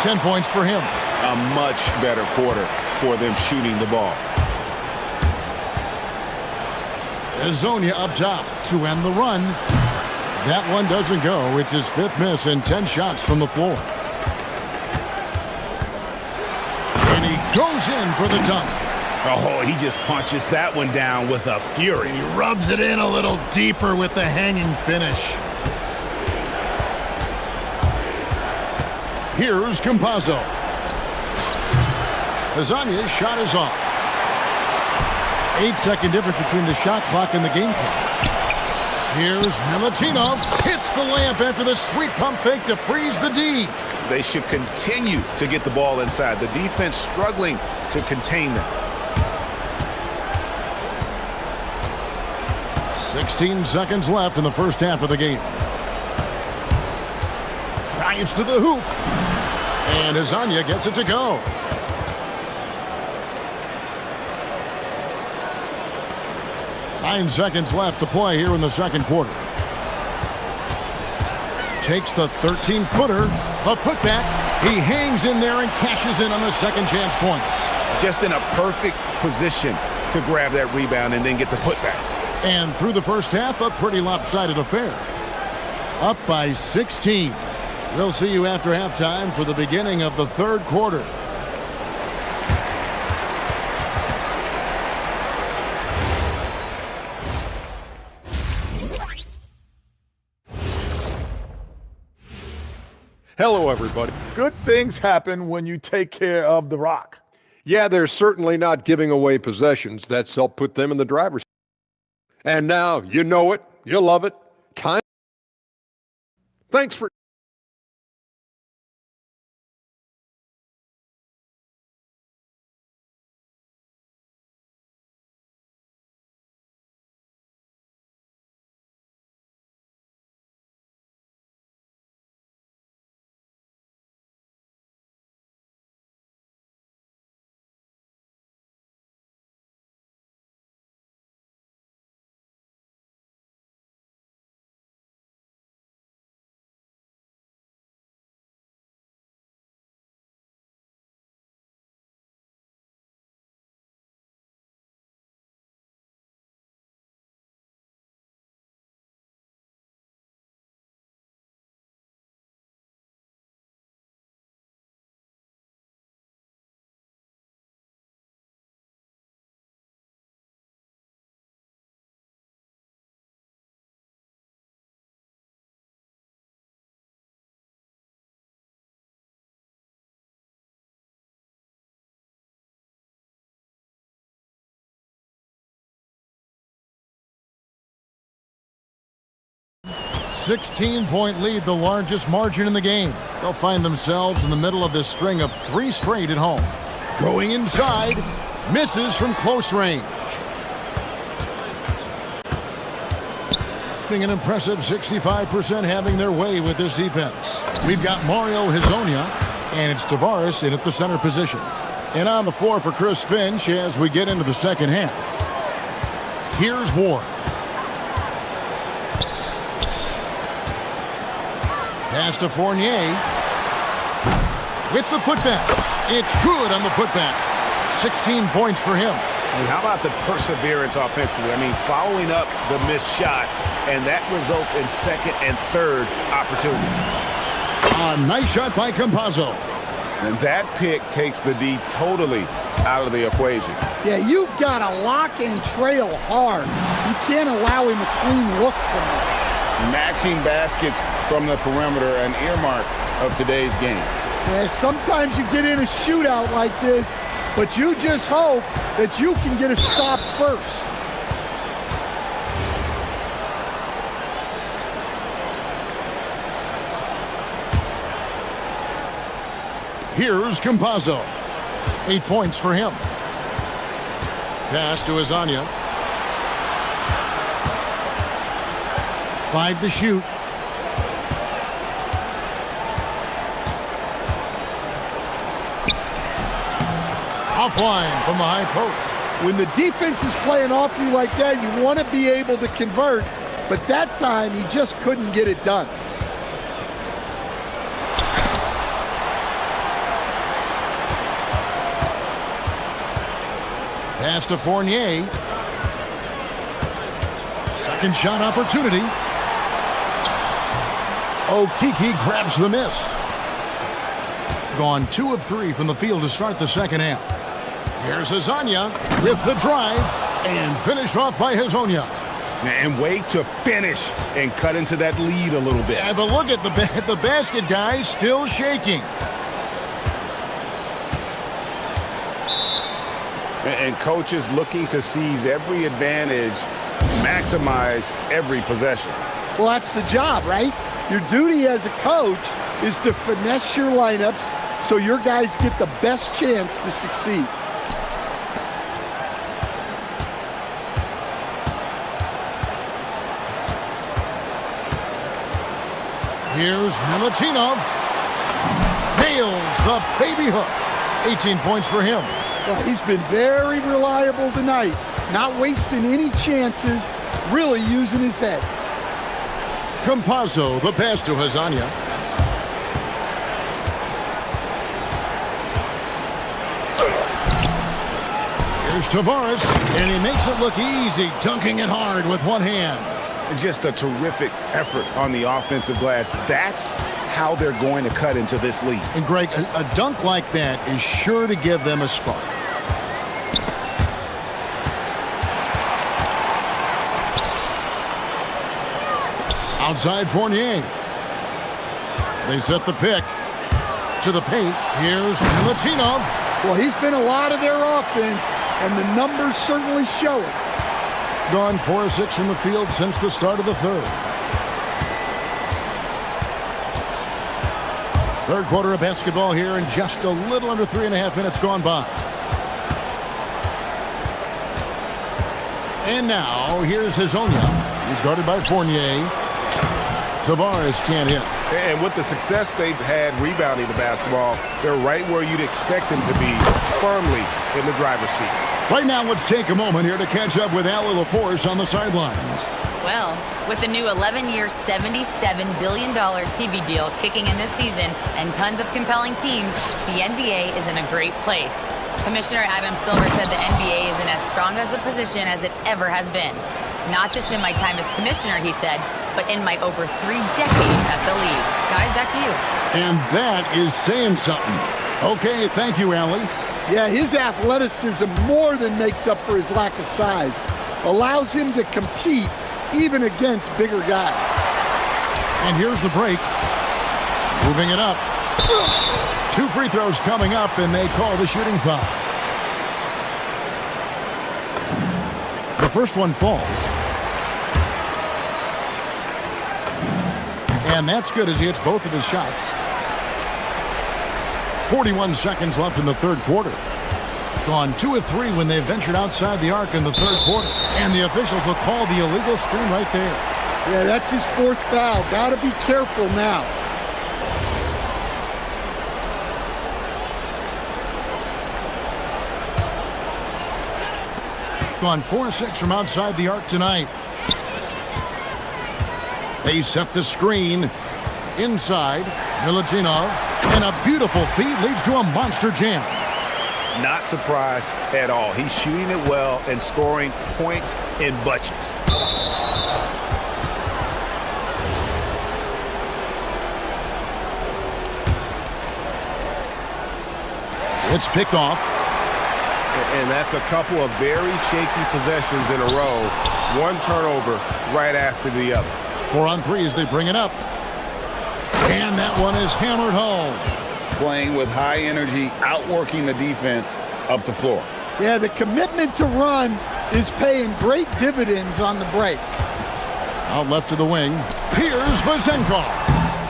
10 points for him. A much better quarter for them shooting the ball. Azonia up top to end the run. That one doesn't go. It's his 5th miss and 10 shots from the floor. And he goes in for the dunk. Oh, he just punches that one down with a fury. He rubs it in a little deeper with the hanging finish. Here's Campazzo. Azania's shot is off. 8-second difference between the shot clock and the game clock. Here's Milutinov. Hits the layup after the sweet pump fake to freeze the D. They should continue to get the ball inside. The defense struggling to contain them. 16 seconds left in the first half of the game. Drives to the hoop. And Azania gets it to go. Nine seconds left to play here in the second quarter. Takes the 13-footer. A putback. He hangs in there and cashes in on the second chance points. Just in a perfect position to grab that rebound and then get the putback. And through the first half, a pretty lopsided affair. Up by 16. We'll see you after halftime for the beginning of the third quarter. Hello, everybody. Good things happen when you take care of the rock. Yeah, they're certainly not giving away possessions. That's helped put them in the driver's seat. And now, you know it, you love it. Time. Thanks for... .16 lead, the largest margin in the game. They'll find themselves in the middle of this string of 3 straight at home. Going inside, misses from close range. An impressive 65% having their way with this defense. We've got Mario Hezonja, and it's Tavares in at the center position. And on the floor for Chris Finch as we get into the second half. Here's Ward. Pass to Fournier. With the putback. It's good on the putback. 16 points for him. And how about the perseverance offensively? I mean, following up the missed shot, and that results in second and third opportunities. A nice shot by Campazzo. And that pick takes the D totally out of the equation. Yeah, you've got to lock and trail hard. You can't allow him a clean look from that. Matching baskets from the perimeter, an earmark of today's game. Yeah, sometimes you get in a shootout like this, but you just hope that you can get a stop first. Here's Campazzo. 8 points for him. Pass to Azania. 5 to shoot. Offline from the high post. When the defense is playing off you like that, you want to be able to convert, but that time he just couldn't get it done. Pass to Fournier. Second shot opportunity. Okiki grabs the miss. Gone 2 of 3 from the field to start the second half. Here's Azania with the drive and finished off by Hazonia. And wait to finish and cut into that lead a little bit. Yeah, but look at the basket, guys, still shaking. And coaches looking to seize every advantage, maximize every possession. Well, that's the job, right? Your duty as a coach is to finesse your lineups so your guys get the best chance to succeed. Here's Milutinov. Nails the baby hook. 18 points for him. Well, he's been very reliable tonight, not wasting any chances, really using his head. Campazzo, the pass to Hazonia. Here's Tavares, and he makes it look easy, dunking it hard with one hand. Just a terrific effort on the offensive glass. That's how they're going to cut into this lead. And Greg, a dunk like that is sure to give them a spark. Outside Fournier. They set the pick to the paint. Here's Milutinov. Well, he's been a lot of their offense, and the numbers certainly show it. Gone 4 of 6 from the field since the start of the third. Third quarter of basketball here, and just a little under 3.5 minutes gone by. And now, here's Hazonia. He's guarded by Fournier. Tavares can't hit. And with the success they've had rebounding the basketball, they're right where you'd expect them to be, firmly in the driver's seat. Right now, let's take a moment here to catch up with Allie LaForce on the sidelines. Well, with the new 11-year, $77 billion TV deal kicking in this season and tons of compelling teams, the NBA is in a great place. Commissioner Adam Silver said the NBA is in as strong as a position as it ever has been. Not just in my time as commissioner, he said, but in my over 3 decades at the league. Guys, back to you. And that is saying something. Okay, thank you, Allie. Yeah, his athleticism more than makes up for his lack of size. Allows him to compete even against bigger guys. And here's the break. Moving it up. 2 free throws coming up, and they call the shooting foul. The first one falls. And that's good as he hits both of his shots. 41 seconds left in the third quarter. Gone 2 of 3 when they ventured outside the arc in the third quarter. And the officials will call the illegal screen right there. Yeah, that's his 4th foul. Got to be careful now. Gone 4 of 6 from outside the arc tonight. They set the screen inside. Milutinov, and a beautiful feed leads to a monster jam. not surprised at all. He's shooting it well and scoring points in bunches. It's picked off. And that's a couple of very shaky possessions in a row. One turnover right after the other. 4 on 3 as they bring it up. And that one is hammered home. Playing with high energy, outworking the defense up the floor. Yeah, the commitment to run is paying great dividends on the break. Out left to the wing. Here's Vazenkov.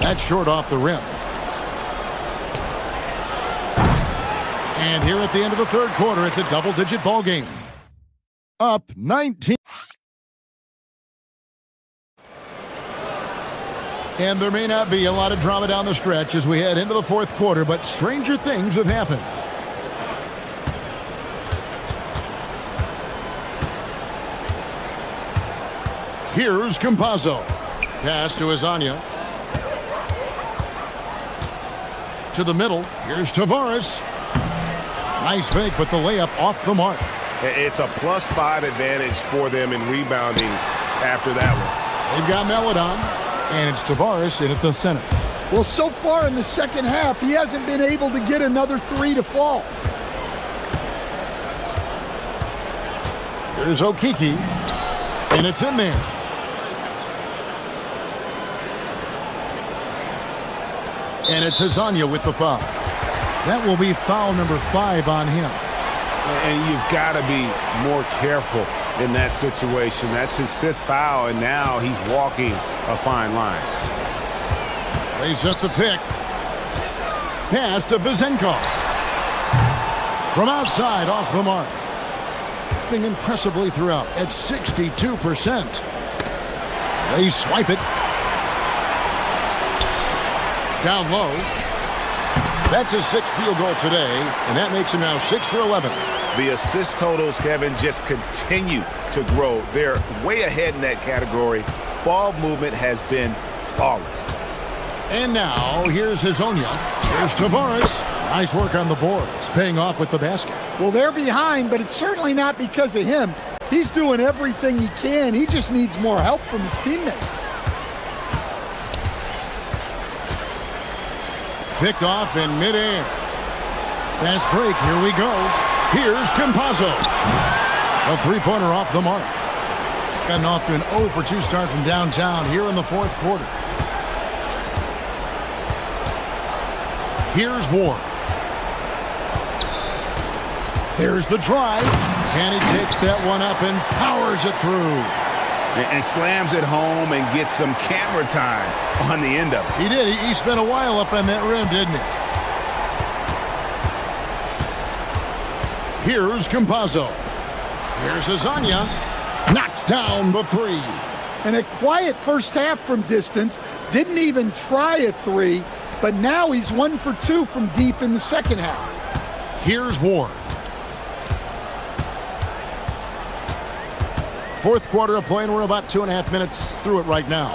That's short off the rim. And here at the end of the third quarter, it's a double-digit ball game. Up 19. And there may not be a lot of drama down the stretch as we head into the fourth quarter, but stranger things have happened. Here's Campazzo. Pass to Azania. To the middle. Here's Tavares. Nice fake, but the layup off the mark. It's a +5 advantage for them in rebounding after that one. They've got Meladon, and it's Tavares in at the center. Well, so far in the second half, he hasn't been able to get another three to fall. Here's Okiki, and it's in there. And it's Azania with the foul. That will be foul number 5 on him. And you've got to be more careful in that situation. That's his 5th foul, and now he's walking a fine line. They set the pick. Pass to Vazenkov. From outside, off the mark. Impressively throughout at 62%. They swipe it. Down low. That's his 6th field goal today, and that makes him now 6 for 11. The assist totals, Kevin, just continue to grow. They're way ahead in that category. Ball movement has been flawless. And now, here's Hazonia. Here's Tavares. Nice work on the boards, paying off with the basket. Well, they're behind, but it's certainly not because of him. He's doing everything he can. He just needs more help from his teammates. Picked off in midair. Fast break, here we go. Here's Campazzo. A three-pointer off the mark. Gotten off to an 0 for 2 start from downtown here in the fourth quarter. Here's Ward. There's the drive. And he takes that one up and powers it through. And slams it home and gets some camera time on the end of it. He did. He spent a while up on that rim, didn't he? Here's Campazzo. Here's Azania. Knocks down the 3. And a quiet first half from distance. Didn't even try a 3, but now he's 1 for 2 from deep in the second half. Here's Ward. Fourth quarter of play, and we're about 2.5 minutes through it right now.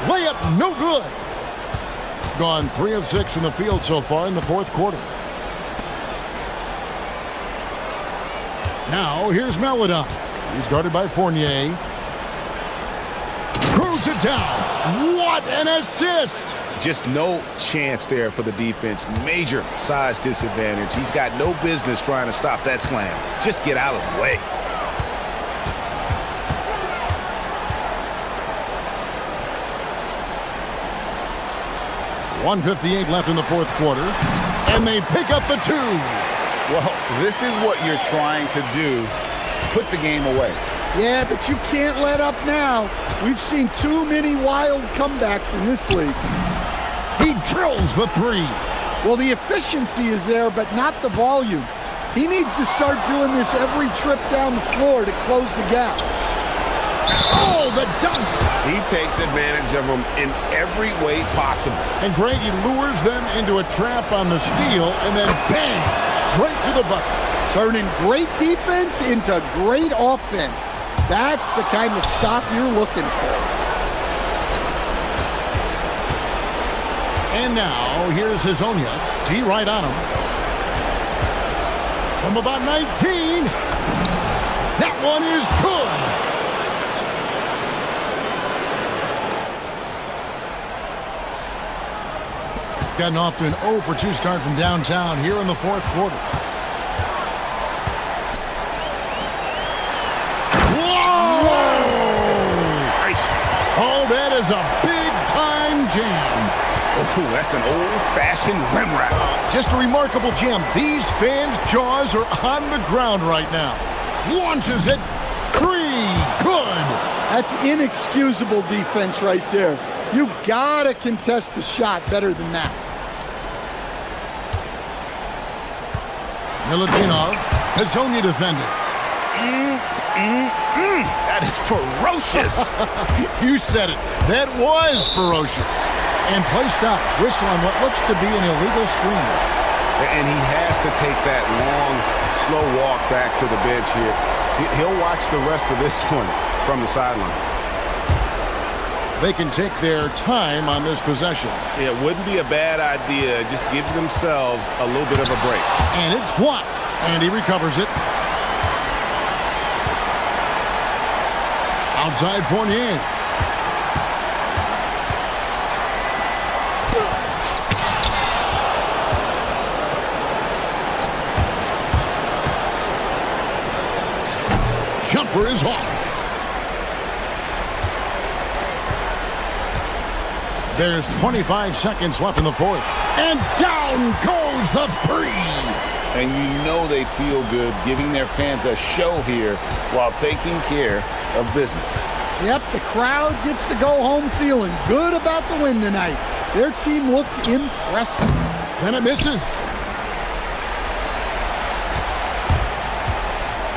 Layup, no good. Gone 3 of 6 from the field so far in the fourth quarter. Now, here's Meladon. He's guarded by Fournier. Throws it down. What an assist! Just no chance there for the defense. Major size disadvantage. He's got no business trying to stop that slam. Just get out of the way. .158 left in the fourth quarter, and they pick up the 2. Well, this is what you're trying to do. Put the game away. Yeah, but you can't let up now. We've seen too many wild comebacks in this league. He drills the 3. Well, the efficiency is there, but not the volume. He needs to start doing this every trip down the floor to close the gap. Oh, the dunk! He takes advantage of them in every way possible. And Greg, he lures them into a trap on the steal, and then bang, straight to the bucket. Turning great defense into great offense. That's the kind of stop you're looking for. And now, here's Hazonia. D right on him. From about 19. That one is good. Gotten off to an 0 for 2 start from downtown here in the fourth quarter. Whoa! Oh, that is a big-time jam. Oh, that's an old-fashioned rim wrap. Just a remarkable jam. These fans' jaws are on the ground right now. Launches it. 3. Good. That's inexcusable defense right there. You gotta contest the shot better than that. Milutinov has only defended. That is ferocious. You said it. That was ferocious. And play stops. Whistle on what looks to be an illegal screen. And he has to take that long, slow walk back to the bench here. He'll watch the rest of this one from the sideline. They can take their time on this possession. It wouldn't be a bad idea. Just give themselves a little bit of a break. And it's blocked. And he recovers it. Outside Fournier. Jumper is off. There's 25 seconds left in the fourth. And down goes the 3. And you know they feel good giving their fans a show here while taking care of business. Yep, the crowd gets to go home feeling good about the win tonight. Their team looked impressive. And it misses.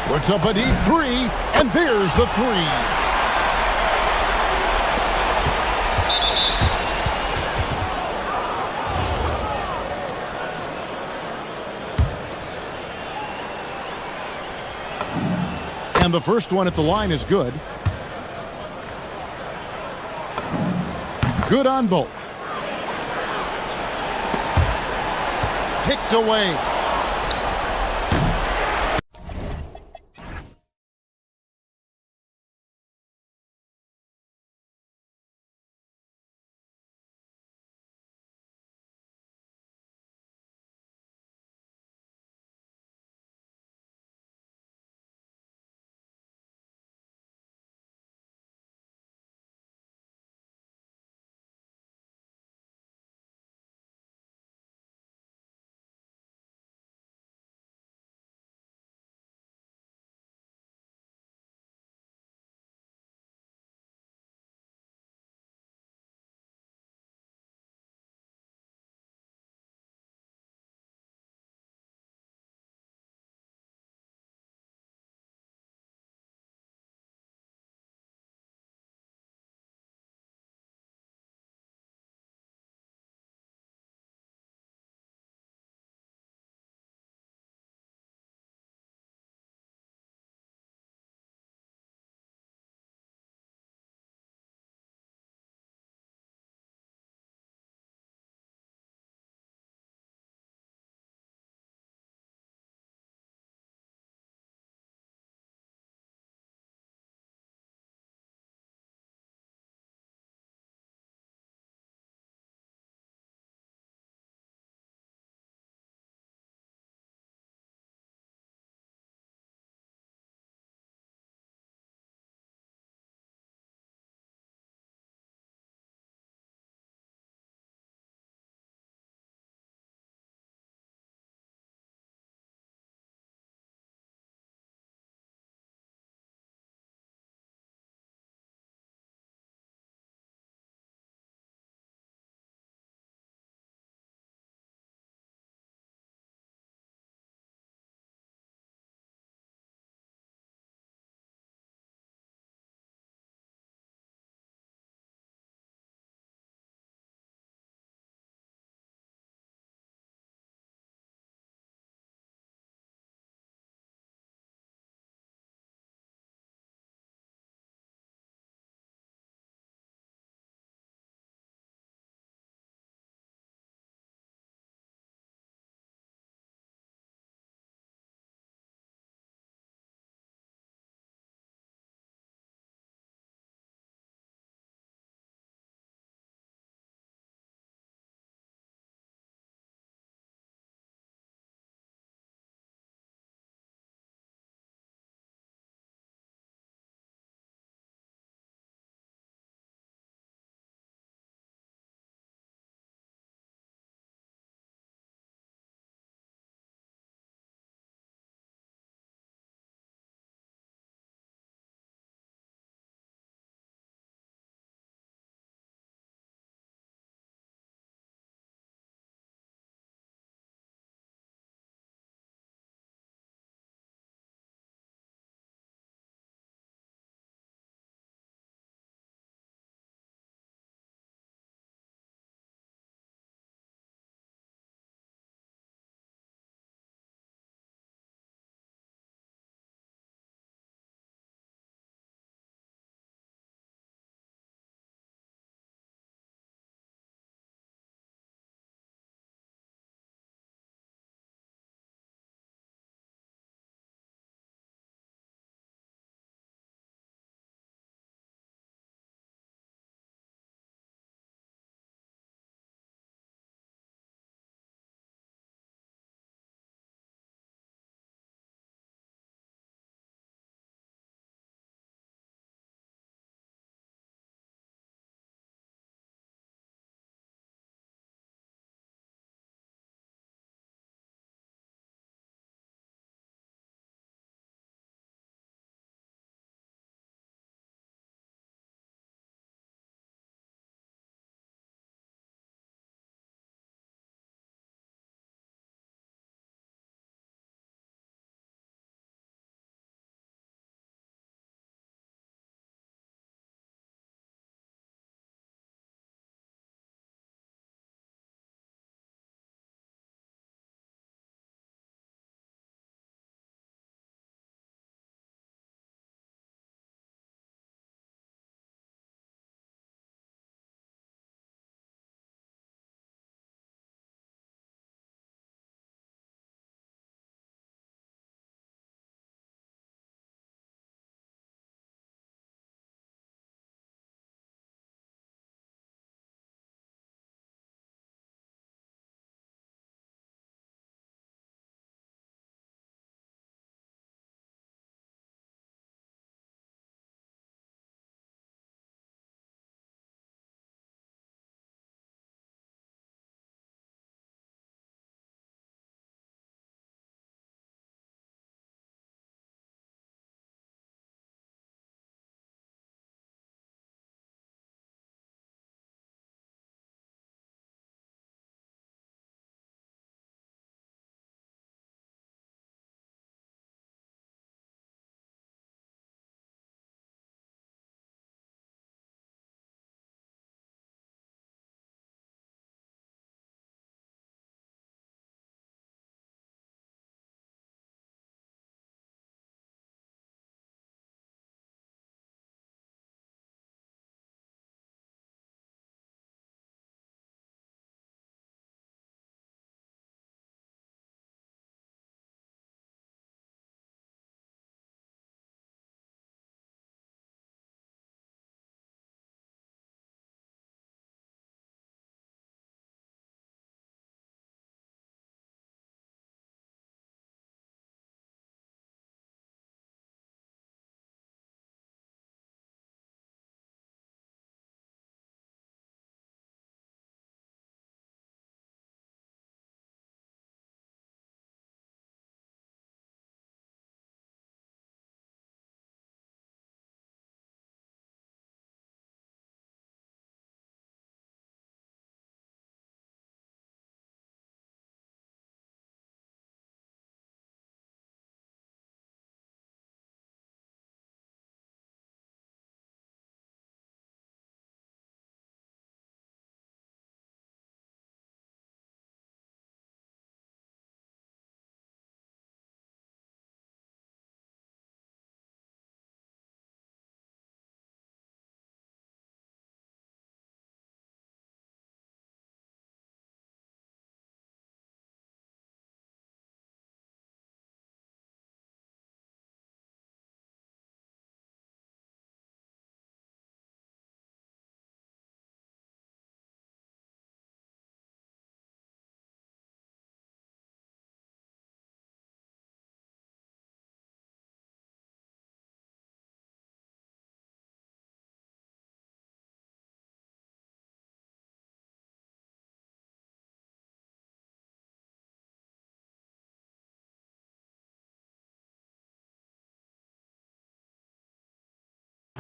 Puts up a deep 3, and there's the 3. And the first one at the line is good. Good on both. Picked away.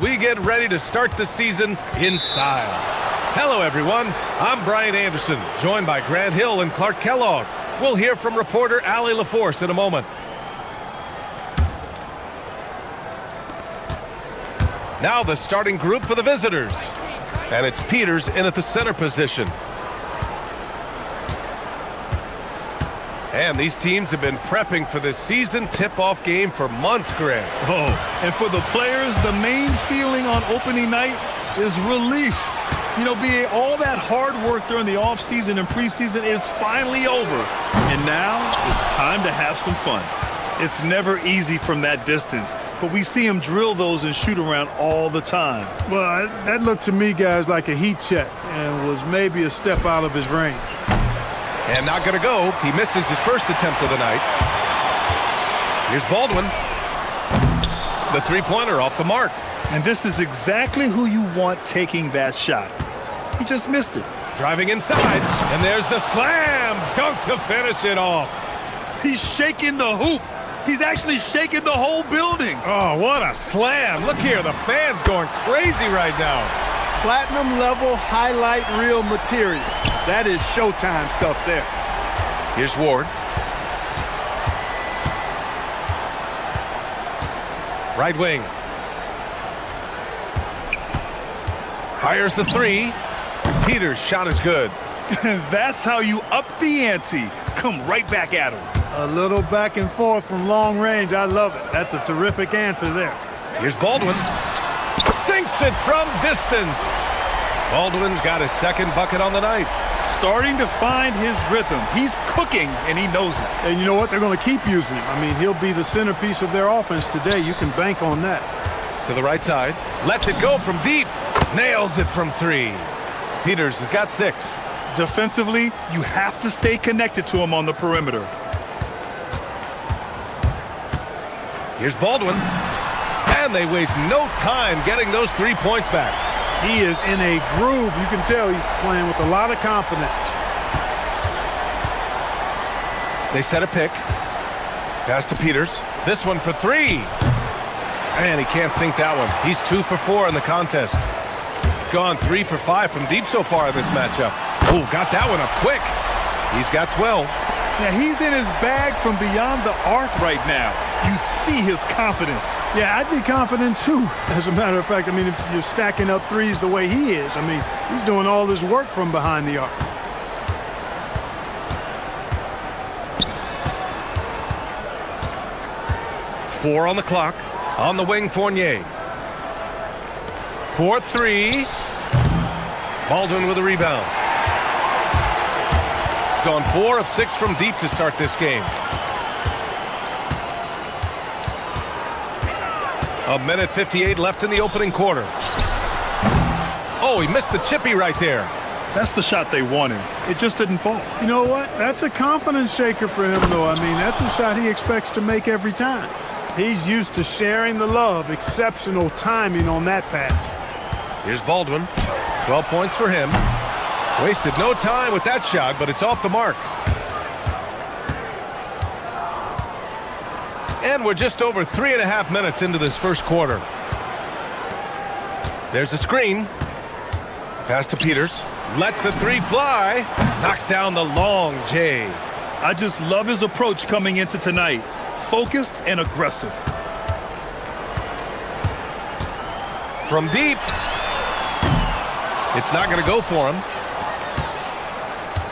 We get ready to start the season in style. Hello, everyone. I'm Brian Anderson, joined by Grant Hill and Clark Kellogg. We'll hear from reporter Allie LaForce in a moment. Now the starting group for the visitors. And it's Peters in at the center position. And these teams have been prepping for this season tip-off game for months, Grant. Oh, and for the players, the main feeling on opening night is relief. You know, all that hard work during the offseason and preseason is finally over. And now it's time to have some fun. It's never easy from that distance, but we see him drill those and shoot around all the time. Well, that looked to me, guys, like a heat check and was maybe a step out of his range. And not going to go. He misses his first attempt of the night. Here's Baldwin. The three-pointer off the mark. And this is exactly who you want taking that shot. He just missed it. Driving inside, and there's the slam dunk to finish it off. He's shaking the hoop. He's actually shaking the whole building. Oh, what a slam. Look here, the fans going crazy right now. Platinum level highlight reel material. That is Showtime stuff there. Here's Ward. Right wing. Fires the three. Peters' shot is good. That's how you up the ante. Come right back at him. A little back and forth from long range. I love it. That's a terrific answer there. Here's Baldwin. Sinks it from distance. Baldwin's got his second bucket on the night. Starting to find his rhythm. He's cooking, and he knows it. And you know what? They're going to keep using him. I mean, he'll be the centerpiece of their offense today. You can bank on that. To the right side. Lets it go from deep. Nails it from three. Peters has got 6. Defensively, you have to stay connected to him on the perimeter. Here's Baldwin. And they waste no time getting those 3 points back. He is in a groove. You can tell he's playing with a lot of confidence. They set a pick. Pass to Peters. This one for 3. And he can't sink that one. He's 2 for 4 in the contest. Gone 3 for 5 from deep so far in this matchup. Oh, got that one up quick. He's got 12. Yeah, he's in his bag from beyond the arc right now. You see his confidence. Yeah, I'd be confident too. As a matter of fact, I mean, if you're stacking up threes the way he is, I mean, he's doing all this work from behind the arc. Four on the clock. On the wing, Fournier. 4-3. Baldwin with a rebound. Gone 4 of 6 from deep to start this game. A minute 58 left in the opening quarter. Oh, he missed the chippy right there. That's the shot they wanted. It just didn't fall. You know what? That's a confidence shaker for him, though. I mean, that's a shot he expects to make every time. He's used to sharing the love. Exceptional timing on that pass. Here's Baldwin. 12 points for him. Wasted no time with that shot, but it's off the mark. And we're just over 3.5 minutes into this first quarter. There's a screen. Pass to Peters. Lets the three fly. Knocks down the long J. I just love his approach coming into tonight. Focused and aggressive. From deep. It's not going to go for him.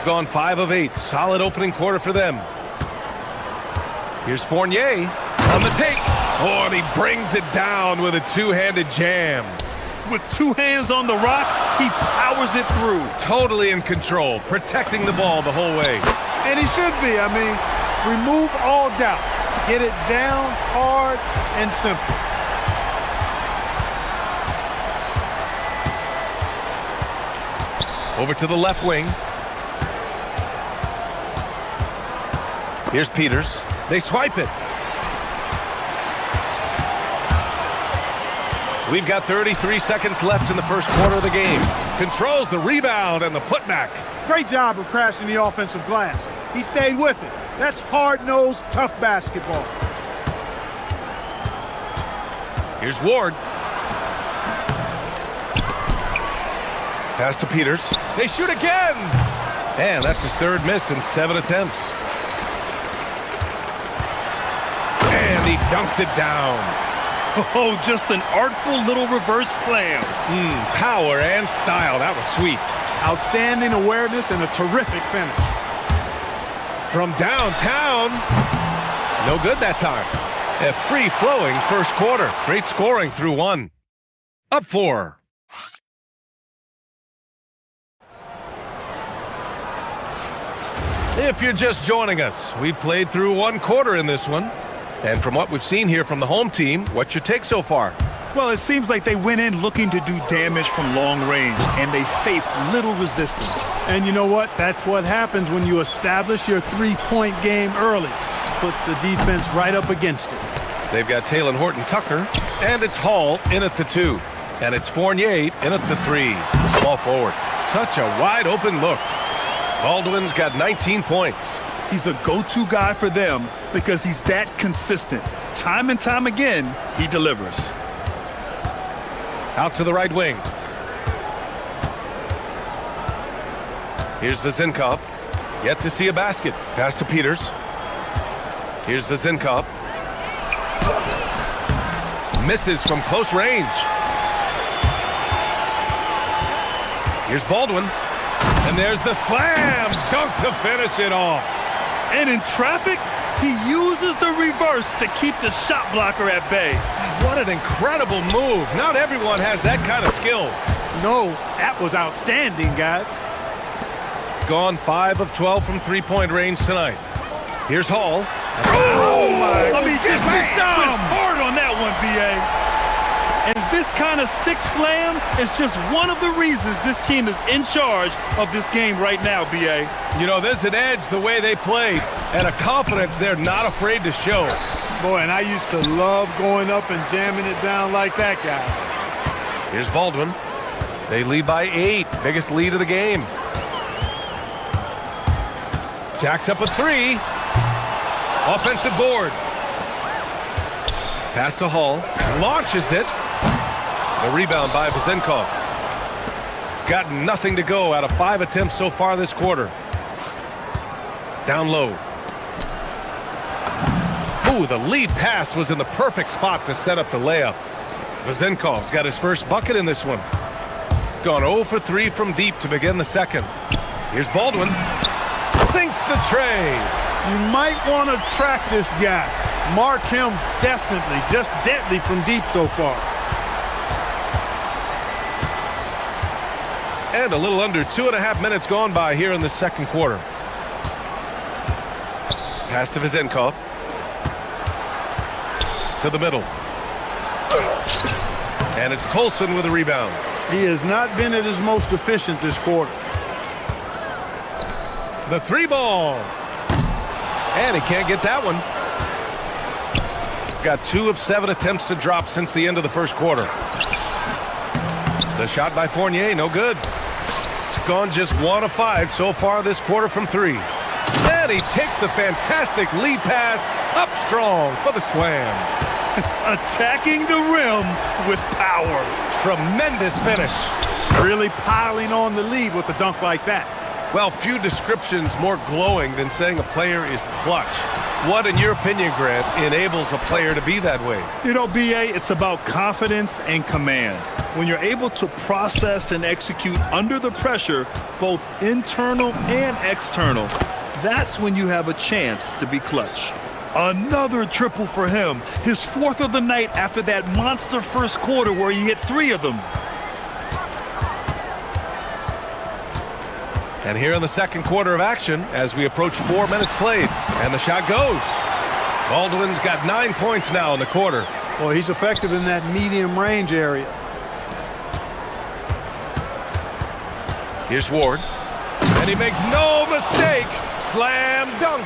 Gone 5 of 8. Solid opening quarter for them. Here's Fournier on the take. Oh, and he brings it down with a two-handed jam. With 2 hands on the rock, he powers it through. Totally in control, protecting the ball the whole way. And he should be. I mean, remove all doubt. Get it down, hard, and simple. Over to the left wing. Here's Peters. They swipe it. We've got 33 seconds left in the first quarter of the game. Controls the rebound and the putback. Great job of crashing the offensive glass. He stayed with it. That's hard-nosed, tough basketball. Here's Ward. Pass to Peters. They shoot again! And that's his third miss in 7 attempts. And he dunks it down. Oh, just an artful little reverse slam. Power and style. That was sweet. Outstanding awareness and a terrific finish. From downtown. No good that time. A free-flowing first quarter. Great scoring through 1. Up 4. If you're just joining us, we played through 1 quarter in this one. And from what we've seen here from the home team, what's your take so far? Well, it seems like they went in looking to do damage from long range, and they faced little resistance. And you know what? That's what happens when you establish your three-point game early. Puts the defense right up against it. They've got Talon Horton-Tucker, and it's Hall in at the 2. And it's Fournier in at the 3, the small forward. Such a wide-open look. Baldwin's got 19 points. He's a go-to guy for them because he's that consistent. Time and time again, he delivers. Out to the right wing. Here's Vezinkov. Yet to see a basket. Pass to Peters. Here's Vezinkov. Misses from close range. Here's Baldwin. And there's the slam dunk to finish it off. And in traffic, he uses the reverse to keep the shot blocker at bay. What an incredible move. Not everyone has that kind of skill. No, that was outstanding, guys. Gone 5 of 12 from three-point range tonight. Here's Hall. Oh my! I mean, just went hard on that one, B.A. And this kind of sick slam is just one of the reasons this team is in charge of this game right now, B.A. You know, there's an edge the way they played and a confidence they're not afraid to show. Boy, and I used to love going up and jamming it down like that, guys. Here's Baldwin. They lead by 8. Biggest lead of the game. Jacks up a 3. Offensive board. Pass to Hall. Launches it. The rebound by Vezinkov. Got nothing to go out of 5 attempts so far this quarter. Down low. Ooh, the lead pass was in the perfect spot to set up the layup. Vezinkov's got his first bucket in this one. Gone 0 for 3 from deep to begin the second. Here's Baldwin. Sinks the tray. You might want to track this guy. Mark him definitely, just deadly from deep so far. And a little under 2.5 minutes gone by here in the second quarter. Pass to Vezinkov. To the middle. And it's Colson with a rebound. He has not been at his most efficient this quarter. The 3 ball. And he can't get that one. Got 2 of 7 attempts to drop since the end of the first quarter. The shot by Fournier, no good. Gone just 1 of 5 so far this quarter from 3. And he takes the fantastic lead pass up strong for the slam. Attacking the rim with power. Tremendous finish. Really piling on the lead with a dunk like that. Well, few descriptions more glowing than saying a player is clutch. What, in your opinion, Grant, enables a player to be that way? You know, B.A., it's about confidence and command. When you're able to process and execute under the pressure, both internal and external, that's when you have a chance to be clutch. Another triple for him. His 4th of the night after that monster first quarter where he hit 3 of them. And here in the second quarter of action as we approach 4 minutes played. And the shot goes. Baldwin's got 9 points now in the quarter. Well, he's effective in that medium range area. Here's Ward. And he makes no mistake. Slam dunk.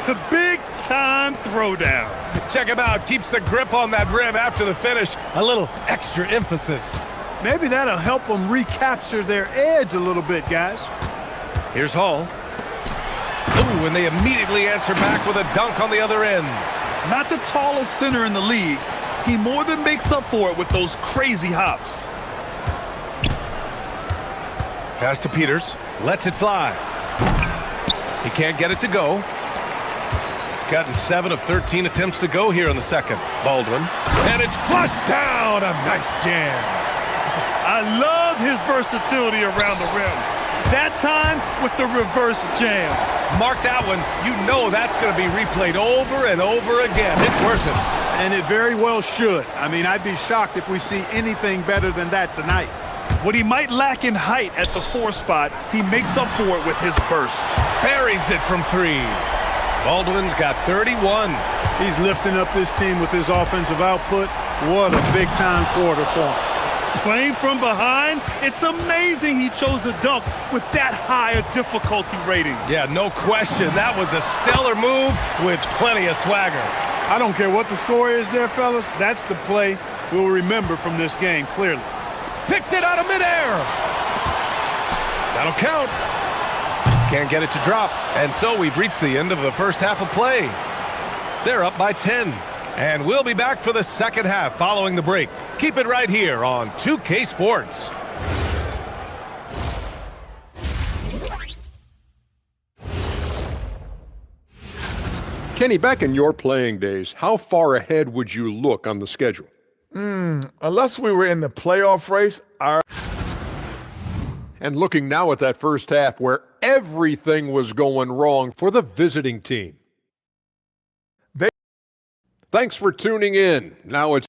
The big time throwdown. Check him out. Keeps the grip on that rim after the finish. A little extra emphasis. Maybe that'll help them recapture their edge a little bit, guys. Here's Hall. Ooh, and they immediately answer back with a dunk on the other end. Not the tallest center in the league. He more than makes up for it with those crazy hops. Pass to Peters. Lets it fly. He can't get it to go. Gotten 7 of 13 attempts to go here in the second. Baldwin. And it's flushed down. A nice jam. I love his versatility around the rim. That time with the reverse jam. Mark that one. You know that's going to be replayed over and over again. It's worth it. And it very well should. I mean, I'd be shocked if we see anything better than that tonight. What he might lack in height at the 4 spot, he makes up for it with his burst. Buries it from 3. Baldwin's got 31. He's lifting up this team with his offensive output. What a big-time quarter for him. Playing from behind, it's amazing he chose a dunk with that high a difficulty rating. Yeah, no question. That was a stellar move with plenty of swagger. I don't care what the score is there, fellas. That's the play we'll remember from this game, clearly. Picked it out of midair. That'll count. Can't get it to drop. And so we've reached the end of the first half of play. They're up by 10. And we'll be back for the second half following the break. Keep it right here on 2K Sports. Kenny, back in your playing days, how far ahead would you look on the schedule? Unless we were in the playoff race, And looking now at that first half where everything was going wrong for the visiting team. Thanks for tuning in. Now it's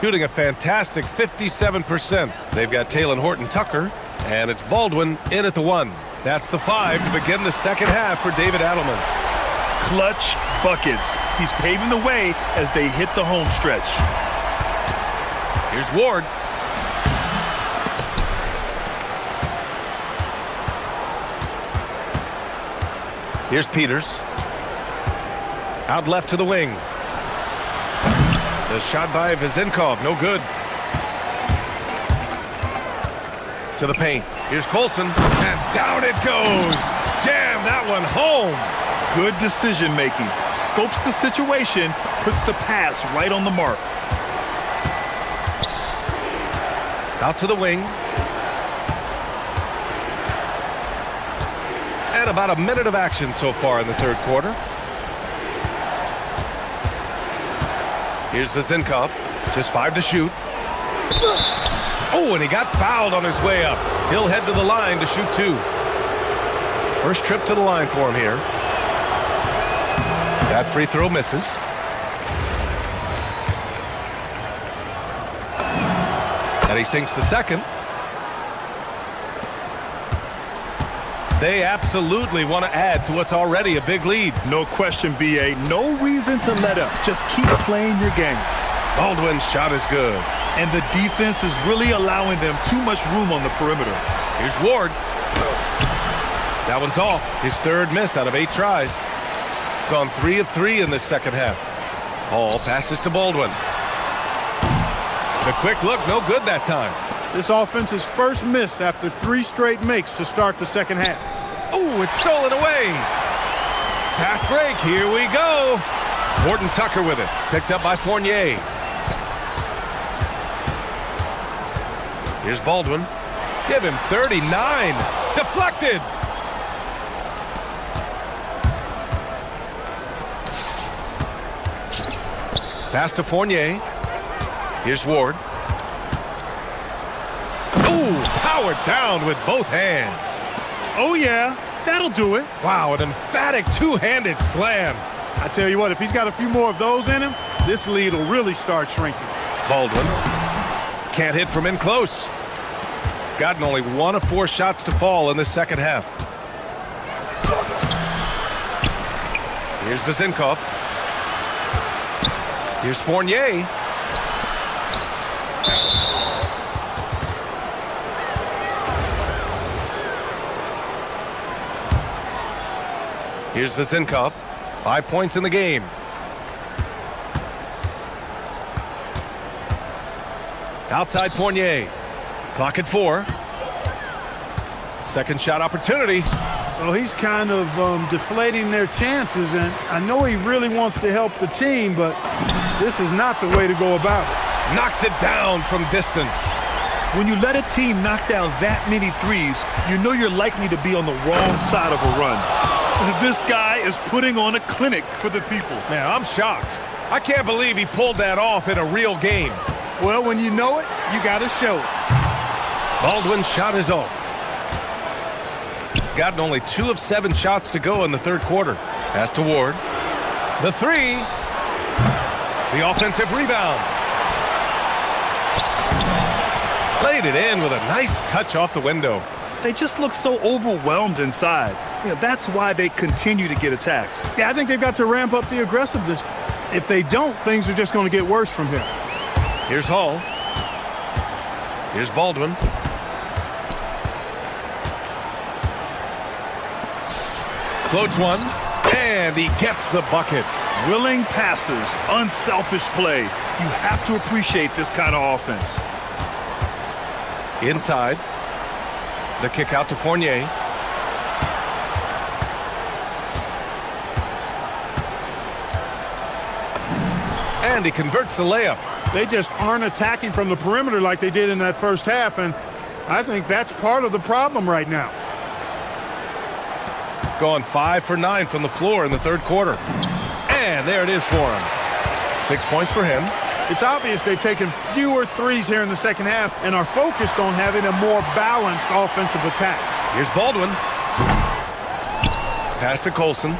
Shooting a fantastic 57%. They've got Taylor Horton Tucker, and it's Baldwin in at the 1. That's the 5 to begin the second half for David Adelman. Clutch buckets. He's paving the way as they hit the home stretch. Here's Ward. Here's Peters. Out left to the wing. The shot by Vizenkov, no good. To the paint. Here's Colson, and down it goes. Jam that one home. Good decision making. Scopes the situation, puts the pass right on the mark. Out to the wing. And about a minute of action so far in the third quarter. Here's Vizenkov, just 5 to shoot. Oh, and he got fouled on his way up. He'll head to the line to shoot 2. First trip to the line for him here. That free throw misses. And he sinks the second. They absolutely want to add to what's already a big lead. No question, B.A. No reason to let up. Just keep playing your game. Baldwin's shot is good. And the defense is really allowing them too much room on the perimeter. Here's Ward. That one's off. His third miss out of 8 tries. Gone 3 of 3 in this second half. All passes to Baldwin. The quick look, no good that time. This offense's first miss after 3 straight makes to start the second half. Oh, it's stolen away. Fast break, here we go. Horton Tucker with it, picked up by Fournier. Here's Baldwin. Give him 39. Deflected. Pass to Fournier. Here's Ward. Ooh, powered down with both hands. Oh, yeah, that'll do it. Wow, an emphatic two-handed slam. I tell you what, if he's got a few more of those in him, this lead will really start shrinking. Baldwin can't hit from in close. Gotten only 1 of 4 shots to fall in the second half. Here's Vezinkov. Here's Fournier. Here's Vezinkov. 5 points in the game. Outside Fournier. Clock at 4. Second shot opportunity. Well, he's kind of deflating their chances, and I know he really wants to help the team, but this is not the way to go about it. Knocks it down from distance. When you let a team knock down that many threes, you know you're likely to be on the wrong side of a run. This guy is putting on a clinic for the people. Man, I'm shocked. I can't believe he pulled that off in a real game. Well, when you know it, you got to show it. Baldwin's shot is off. Gotten only 2 of 7 shots to go in the third quarter. Pass to Ward. The 3. The offensive rebound. Laid it in with a nice touch off the window. They just look so overwhelmed inside. You know, that's why they continue to get attacked. Yeah, I think they've got to ramp up the aggressiveness. If they don't, things are just going to get worse from here. Here's Hall. Here's Baldwin. Floats one, and he gets the bucket. Willing passes, unselfish play. You have to appreciate this kind of offense. Inside. The kick out to Fournier. And he converts the layup. They just aren't attacking from the perimeter like they did in that first half, and I think that's part of the problem right now. Going 5 for 9 from the floor in the third quarter. And there it is for him. 6 points for him. It's obvious they've taken fewer threes here in the second half and are focused on having a more balanced offensive attack. Here's Baldwin. Pass to Colson.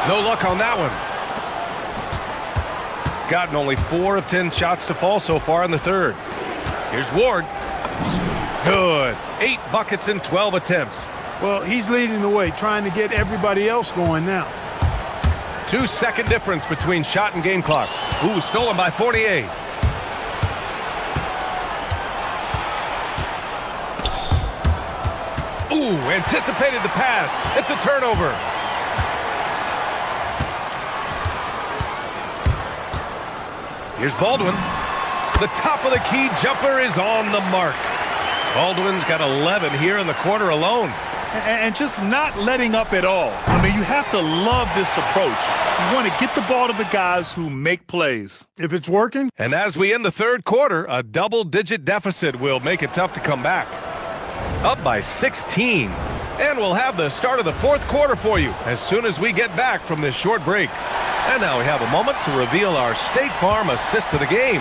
No luck on that one. Gotten only 4 of 10 shots to fall so far in the third. Here's Ward. Good. 8 buckets in 12 attempts. Well, he's leading the way, trying to get everybody else going now. 2-second difference between shot and game clock. Ooh, stolen by Fournier. Ooh, anticipated the pass. It's a turnover. Here's Baldwin. The top of the key jumper is on the mark. Baldwin's got 11 here in the quarter alone. And just not letting up at all. I mean, you have to love this approach. You want to get the ball to the guys who make plays. If it's working. And as we end the third quarter, a double-digit deficit will make it tough to come back. Up by 16. And we'll have the start of the fourth quarter for you as soon as we get back from this short break. And now we have a moment to reveal our State Farm assist of the game.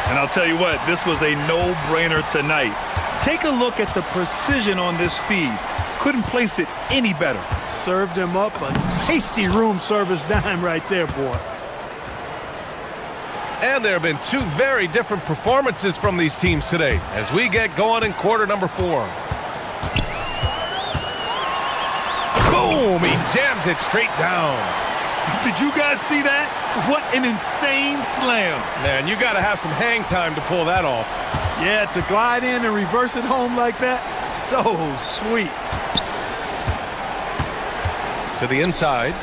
And I'll tell you what, this was a no-brainer tonight. Take a look at the precision on this feed. Couldn't place it any better. Served him up a tasty room service dime right there, boy. And there have been 2 very different performances from these teams today as we get going in quarter number 4. Boom! He jams it straight down. Did you guys see that? What an insane slam. Man, you got to have some hang time to pull that off. Yeah, to glide in and reverse it home like that, so sweet. To the inside.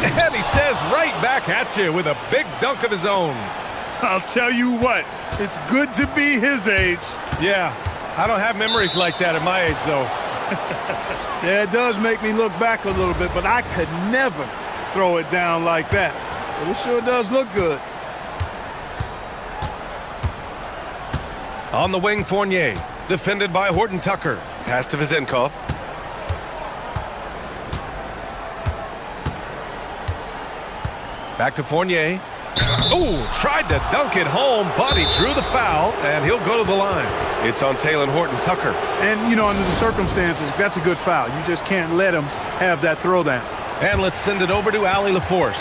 And he says right back at you with a big dunk of his own. I'll tell you what, it's good to be his age. Yeah, I don't have memories like that at my age, though. Yeah, it does make me look back a little bit, but I could never throw it down like that. But it sure does look good. On the wing, Fournier, defended by Horton Tucker. Pass to Vizenkov. Back to Fournier. Ooh, tried to dunk it home, but he drew the foul, and he'll go to the line. It's on Taylor Horton-Tucker. And, you know, under the circumstances, that's a good foul. You just can't let him have that throwdown. And let's send it over to Allie LaForce.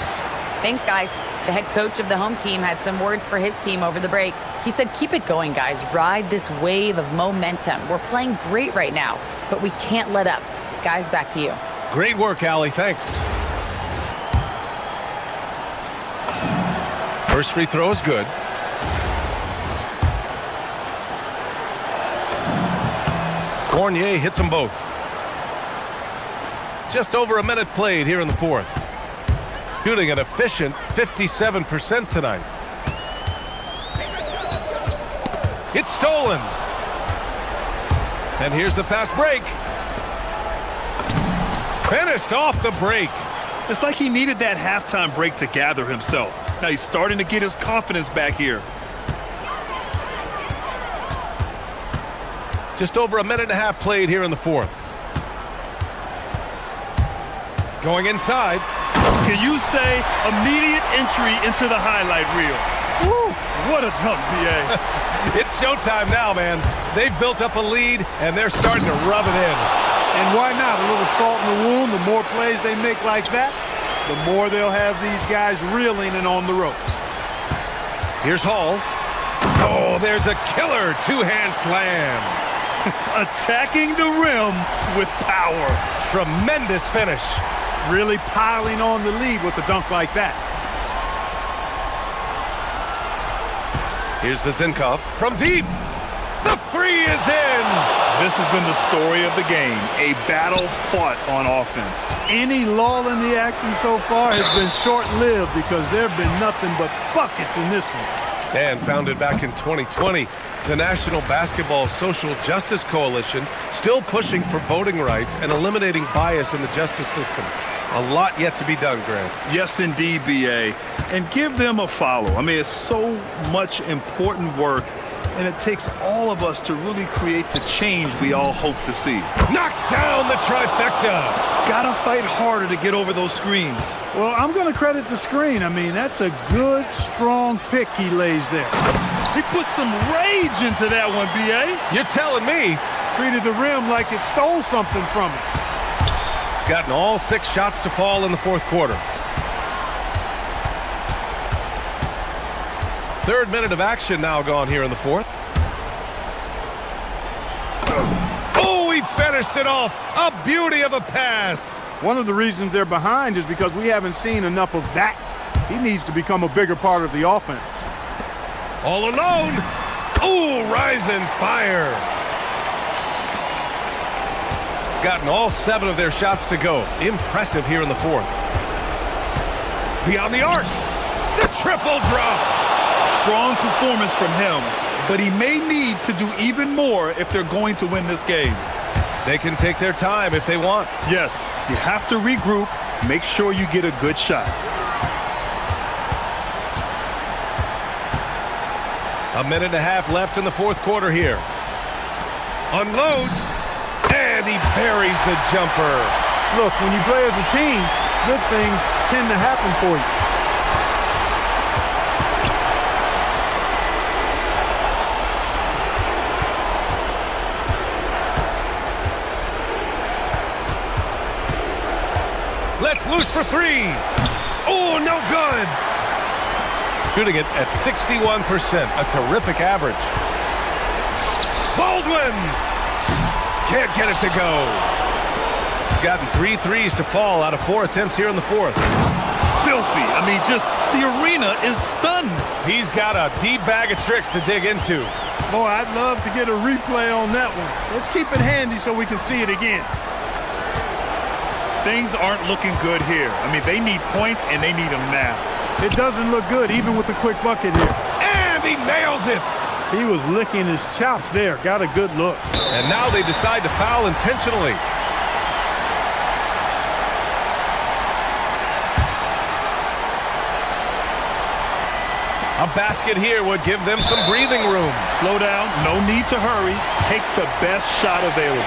Thanks, guys. The head coach of the home team had some words for his team over the break. He said, keep it going, guys. Ride this wave of momentum. We're playing great right now, but we can't let up. Guys, back to you. Great work, Allie. Thanks. First free throw is good. Fournier hits them both. Just over a minute played here in the fourth. Shooting an efficient 57% tonight. It's stolen. And here's the fast break. Finished off the break. It's like he needed that halftime break to gather himself. Now he's starting to get his confidence back here. Just over a minute and a half played here in the fourth. Going inside. Can you say immediate entry into the highlight reel? Woo, what a dunk, B.A. It's showtime now, man. They've built up a lead, and they're starting to rub it in. And why not? A little salt in the wound. The more plays they make like that, the more they'll have these guys reeling and on the ropes. Here's Hall. Oh, there's a killer two-hand slam. Attacking the rim with power. Tremendous finish. Really piling on the lead with a dunk like that. Here's Vizenkov from deep. The three is in. This has been the story of the game. A battle fought on offense. Any lull in the action so far has been short-lived because there have been nothing but buckets in this one. And founded back in 2020, the National Basketball Social Justice Coalition still pushing for voting rights and eliminating bias in the justice system. A lot yet to be done, Grant. Yes, indeed, B.A. And give them a follow. I mean, it's so much important work, and it takes all of us to really create the change we all hope to see. Knocks down the trifecta. Gotta fight harder to get over those screens. Well, I'm going to credit the screen. I mean, that's a good, strong pick he lays there. He put some rage into that one, B.A. You're telling me. Treated the rim like it stole something from him. Gotten all 6 shots to fall in the fourth quarter. Third minute of action now gone here in the fourth. Oh, he finished it off. A beauty of a pass. One of the reasons they're behind is because we haven't seen enough of that. He needs to become a bigger part of the offense. All alone. Oh, rising fire. Gotten all 7 of their shots to go. Impressive here in the fourth. Beyond the arc. The triple drops. Strong performance from him, but he may need to do even more if they're going to win this game. They can take their time if they want. Yes, you have to regroup, make sure you get a good shot. A minute and a half left in the fourth quarter here. Unloads, and he buries the jumper. Look, when you play as a team, good things tend to happen for you. Let's loose for 3. Oh, no good. Shooting it at 61%, a terrific average. Baldwin can't get it to go. Gotten 3 threes to fall out of 4 attempts here in the fourth. Filthy. I mean, just the arena is stunned. He's got a deep bag of tricks to dig into. Boy, I'd love to get a replay on that one. Let's keep it handy so we can see it again. Things aren't looking good here. I mean, they need points, and they need them now. It doesn't look good, even with a quick bucket here. And he nails it. He was licking his chops there. Got a good look. And now they decide to foul intentionally. A basket here would give them some breathing room. Slow down. No need to hurry. Take the best shot available.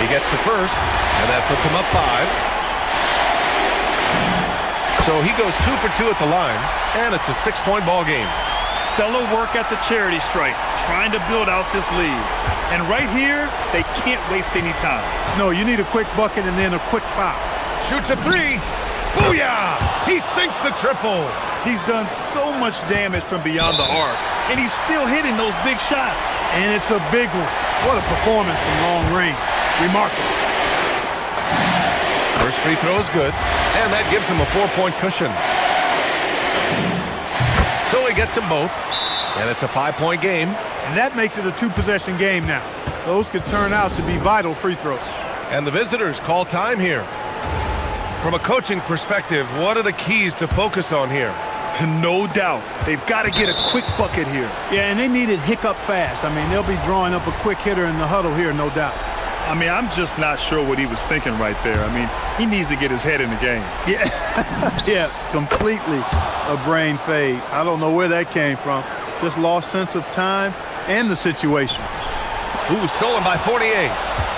He gets the first, and that puts him up 5. So he goes 2 for 2 at the line, and it's a 6-point ball game. Stellar work at the charity stripe, trying to build out this lead. And right here, they can't waste any time. No, you need a quick bucket and then a quick foul. Shoots a 3. Booyah! He sinks the triple. He's done so much damage from beyond the arc, and he's still hitting those big shots. And it's a big one. What a performance from long range. Remarkable. First free throw is good, and that gives him a 4-point cushion. So he gets them both, and it's a 5-point game. And that makes it a 2-possession game now. Those could turn out to be vital free throws. And the visitors call time here. From a coaching perspective, what are the keys to focus on here? No doubt. They've got to get a quick bucket here. Yeah, and they need it hiccup fast. I mean, they'll be drawing up a quick hitter in the huddle here, no doubt. I mean, I'm just not sure what he was thinking right there. I mean, he needs to get his head in the game. Yeah, yeah, completely a brain fade. I don't know where that came from. Just lost sense of time and the situation. Ooh, stolen by 48.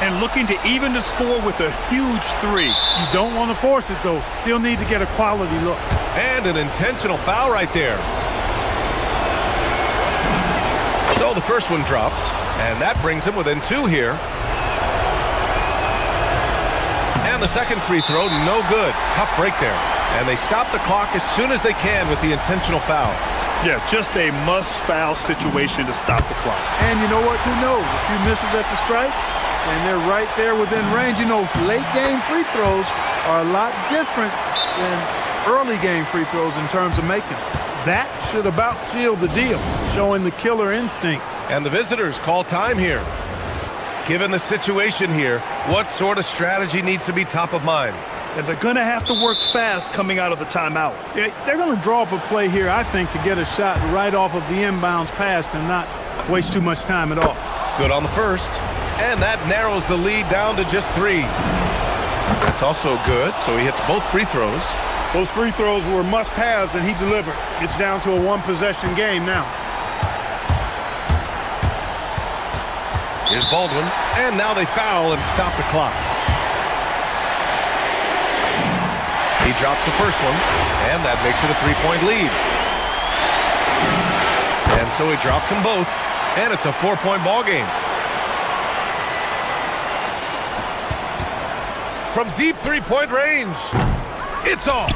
And looking to even the score with a huge 3. You don't want to force it, though. Still need to get a quality look. And an intentional foul right there. So the first one drops, and that brings him within 2 here. And the second free throw, no good. Tough break there. And they stop the clock as soon as they can with the intentional foul. Yeah, just a must-foul situation to stop the clock. And you know what? Who knows? A few misses at the stripe, and they're right there within range. You know, late-game free throws are a lot different than early-game free throws in terms of making. That should about seal the deal, showing the killer instinct. And the visitors call time here. Given the situation here, what sort of strategy needs to be top of mind? And they're going to have to work fast coming out of the timeout. Yeah, they're going to draw up a play here, I think, to get a shot right off of the inbounds pass and not waste too much time at all. Good on the first. And that narrows the lead down to just 3. That's also good, so he hits both free throws. Those free throws were must-haves, and he delivered. It's down to a 1-possession game now. Here's Baldwin, and now they foul and stop the clock. He drops the first one, and that makes it a 3-point lead. And so he drops them both, and it's a 4-point ball game. From deep 3-point range, it's off.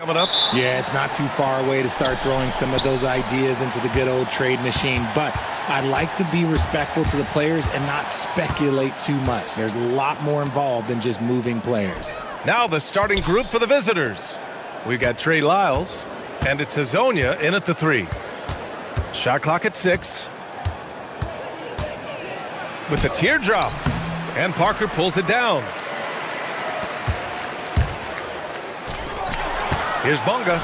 Coming up. Yeah, it's not too far away to start throwing some of those ideas into the good old trade machine, but I like to be respectful to the players and not speculate too much. There's a lot more involved than just moving players. Now the starting group for the visitors. We've got Trey Lyles, and it's Hazonia in at the 3. Shot clock at 6. With the teardrop, and Parker pulls it down. Here's Bunga.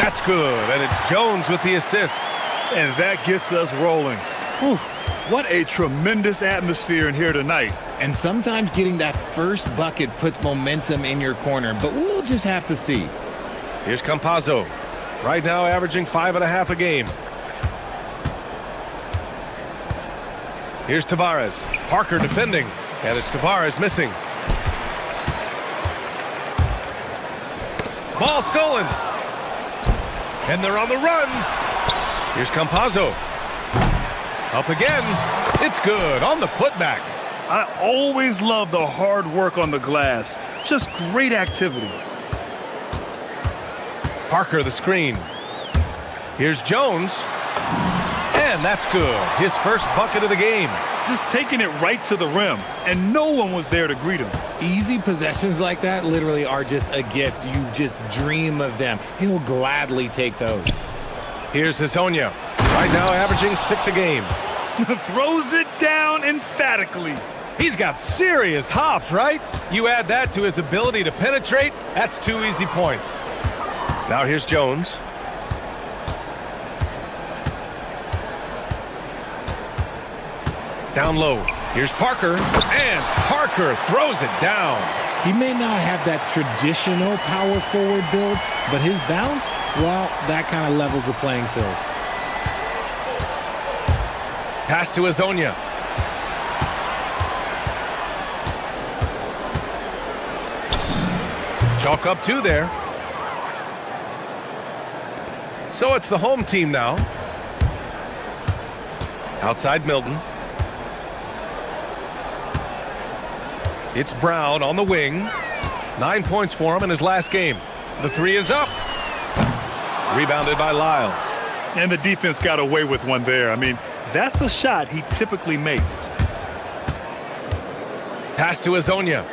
That's good, and it's Jones with the assist. And that gets us rolling. Whew, what a tremendous atmosphere in here tonight. And sometimes getting that first bucket puts momentum in your corner, but we'll just have to see. Here's Campazzo. Right now averaging 5.5 a game. Here's Tavares. Parker defending, and it's Tavares missing. Ball stolen. And they're on the run. Here's Campazzo. Up again. It's good on the putback. I always love the hard work on the glass. Just great activity. Parker the screen. Here's Jones. And that's good. His first bucket of the game. Just taking it right to the rim, and no one was there to greet him. Easy possessions like that literally are just a gift. You just dream of them. He'll gladly take those. Here's Hazonia. Right now averaging 6 a game. Throws it down emphatically. He's got serious hops, right? You add that to his ability to penetrate, that's 2 easy points. Now here's Jones. Down low. Here's Parker, and Parker throws it down. He may not have that traditional power forward build, but his bounce, well, that kind of levels the playing field. Pass to Hazonia. Chalk up 2 there. So it's the home team now. Outside Milton. It's Brown on the wing. 9 points for him in his last game. The 3 is up. Rebounded by Lyles. And the defense got away with one there. I mean, that's a shot he typically makes. Pass to Hazonia.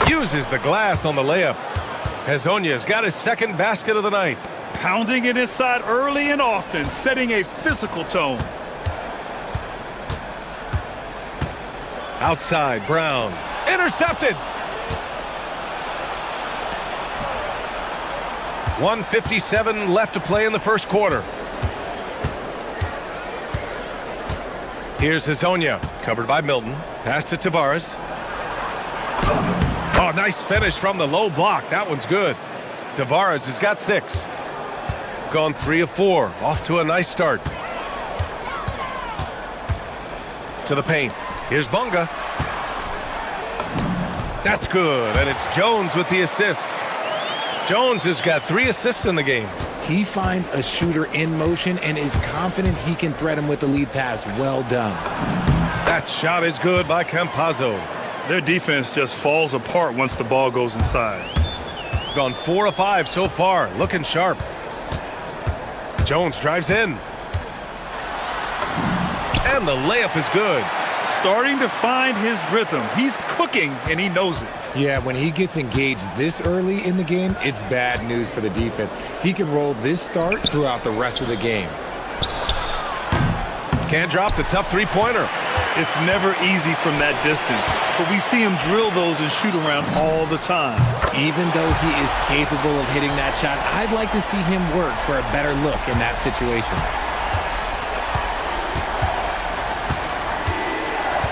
Uses the glass on the layup. Hazonia's got his second basket of the night. Pounding it inside early and often, setting a physical tone. Outside, Brown. Intercepted! 1:57 left to play in the first quarter. Here's Hazonia, covered by Milton. Pass to Tavares. Oh, nice finish from the low block. That one's good. Tavares has got 6. Gone 3 of 4. Off to a nice start. To the paint. Here's Bunga. That's good, and it's Jones with the assist. Jones has got 3 assists in the game. He finds a shooter in motion and is confident he can thread him with the lead pass. Well done. That shot is good by Campazzo. Their defense just falls apart once the ball goes inside. Gone 4 of 5 so far, looking sharp. Jones drives in. And the layup is good. Starting to find his rhythm. He's cooking, and he knows it. Yeah, when he gets engaged this early in the game, it's bad news for the defense. He can roll this start throughout the rest of the game. Can't drop the tough three-pointer. It's never easy from that distance, but we see him drill those and shoot around all the time. Even though he is capable of hitting that shot, I'd like to see him work for a better look in that situation.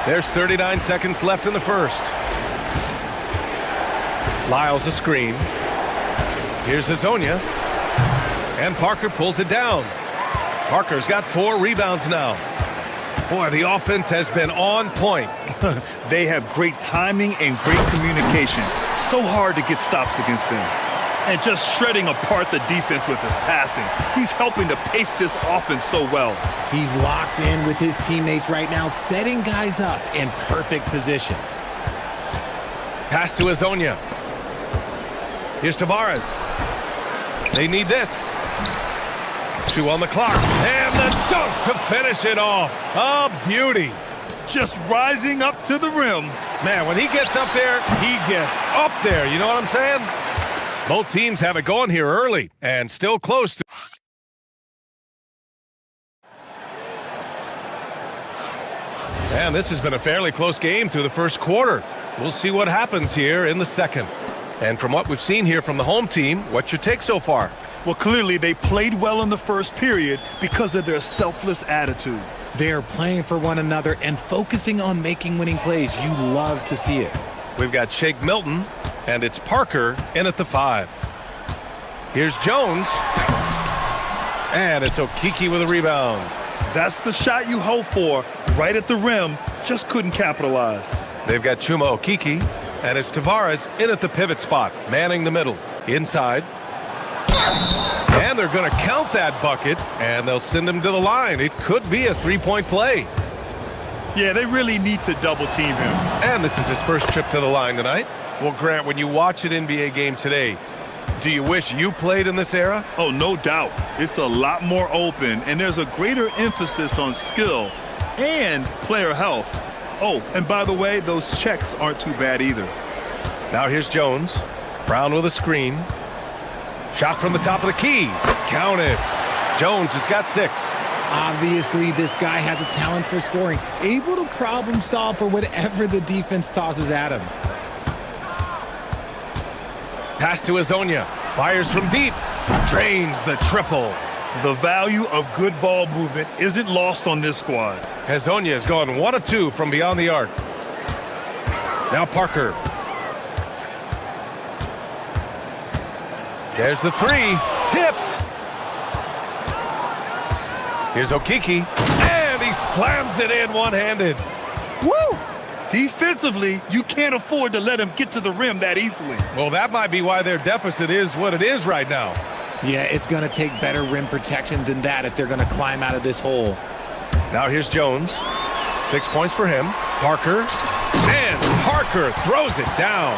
There's 39 seconds left in the first. Lyles a screen. Here's Hazonia. And Parker pulls it down. Parker's got 4 rebounds now. Boy, the offense has been on point. They have great timing and great communication. So hard to get stops against them. And just shredding apart the defense with his passing. He's helping to pace this offense so well. He's locked in with his teammates right now, setting guys up in perfect position. Pass to Azonia. Here's Tavares. They need this. 2 on the clock. And the dunk to finish it off. A beauty. Just rising up to the rim. Man, when he gets up there, he gets up there. You know what I'm saying? Both teams have it going here early and still close to... And this has been a fairly close game through the first quarter. We'll see what happens here in the second. And from what we've seen here from the home team, what's your take so far? Well, clearly they played well in the first period because of their selfless attitude. They are playing for one another and focusing on making winning plays. You love to see it. We've got Shake Milton, and it's Parker in at the 5. Here's Jones. And it's Okiki with a rebound. That's the shot you hope for, right at the rim. Just couldn't capitalize. They've got Chuma Okiki, and it's Tavares in at the pivot spot, manning the middle. Inside. And they're going to count that bucket, and they'll send him to the line. It could be a three-point play. Yeah, they really need to double-team him. And this is his first trip to the line tonight. Well, Grant, when you watch an NBA game today, do you wish you played in this era? Oh, no doubt. It's a lot more open, and there's a greater emphasis on skill and player health. Oh, and by the way, those checks aren't too bad either. Now here's Jones. Brown with a screen. Shot from the top of the key. Counted. Jones has got 6. Obviously, this guy has a talent for scoring, able to problem solve for whatever the defense tosses at him. Pass to Azonia. Fires from deep. Drains the triple. The value of good ball movement isn't lost on this squad. Azonia has gone 1 of 2 from beyond the arc. Now Parker. There's the 3. Tipped. Here's Okiki. And he slams it in one-handed. Woo! Defensively, you can't afford to let him get to the rim that easily. Well, that might be why their deficit is what it is right now. Yeah, it's going to take better rim protection than that if they're going to climb out of this hole. Now here's Jones. 6 points for him. Parker. And Parker throws it down.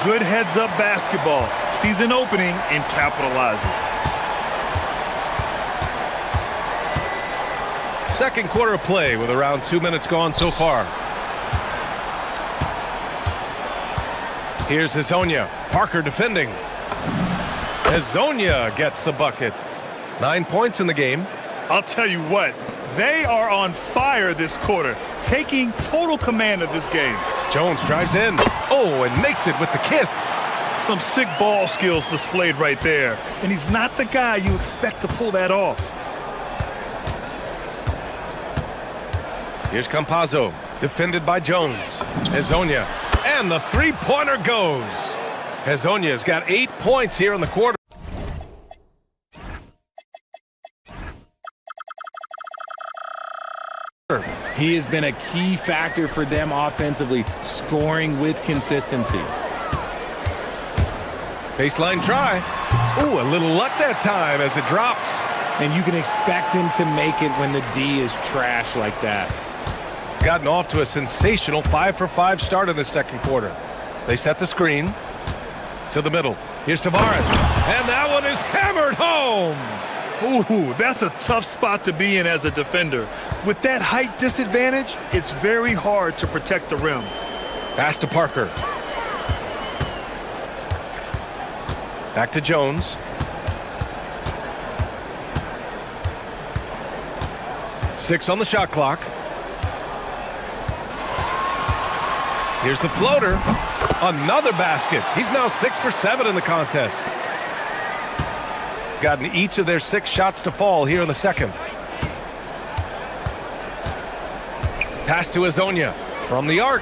Good heads-up basketball. Sees an opening and capitalizes. Second quarter of play with around 2 minutes gone so far. Here's Azonia. Parker defending. Azonia gets the bucket. 9 points in the game. I'll tell you what, they are on fire this quarter, taking total command of this game. Jones drives in. Oh, and makes it with the kiss. Some sick ball skills displayed right there. And he's not the guy you expect to pull that off. Here's Campazzo, defended by Jones. Azonia, and the three-pointer goes. Azonia's got 8 points here in the quarter. He has been a key factor for them offensively, scoring with consistency. Baseline try. Ooh, a little luck that time as it drops. And you can expect him to make it when the D is trash like that. Gotten off to a sensational 5-for-5 start in the second quarter. They set the screen to the middle. Here's Tavares. And that one is hammered home. Ooh, that's a tough spot to be in as a defender. With that height disadvantage, it's very hard to protect the rim. Pass to Parker. Back to Jones. Six on the shot clock. Here's the floater. Another basket. He's now 6 for 7 in the contest. Gotten each of their 6 shots to fall here in the second. Pass to Azonia from the arc.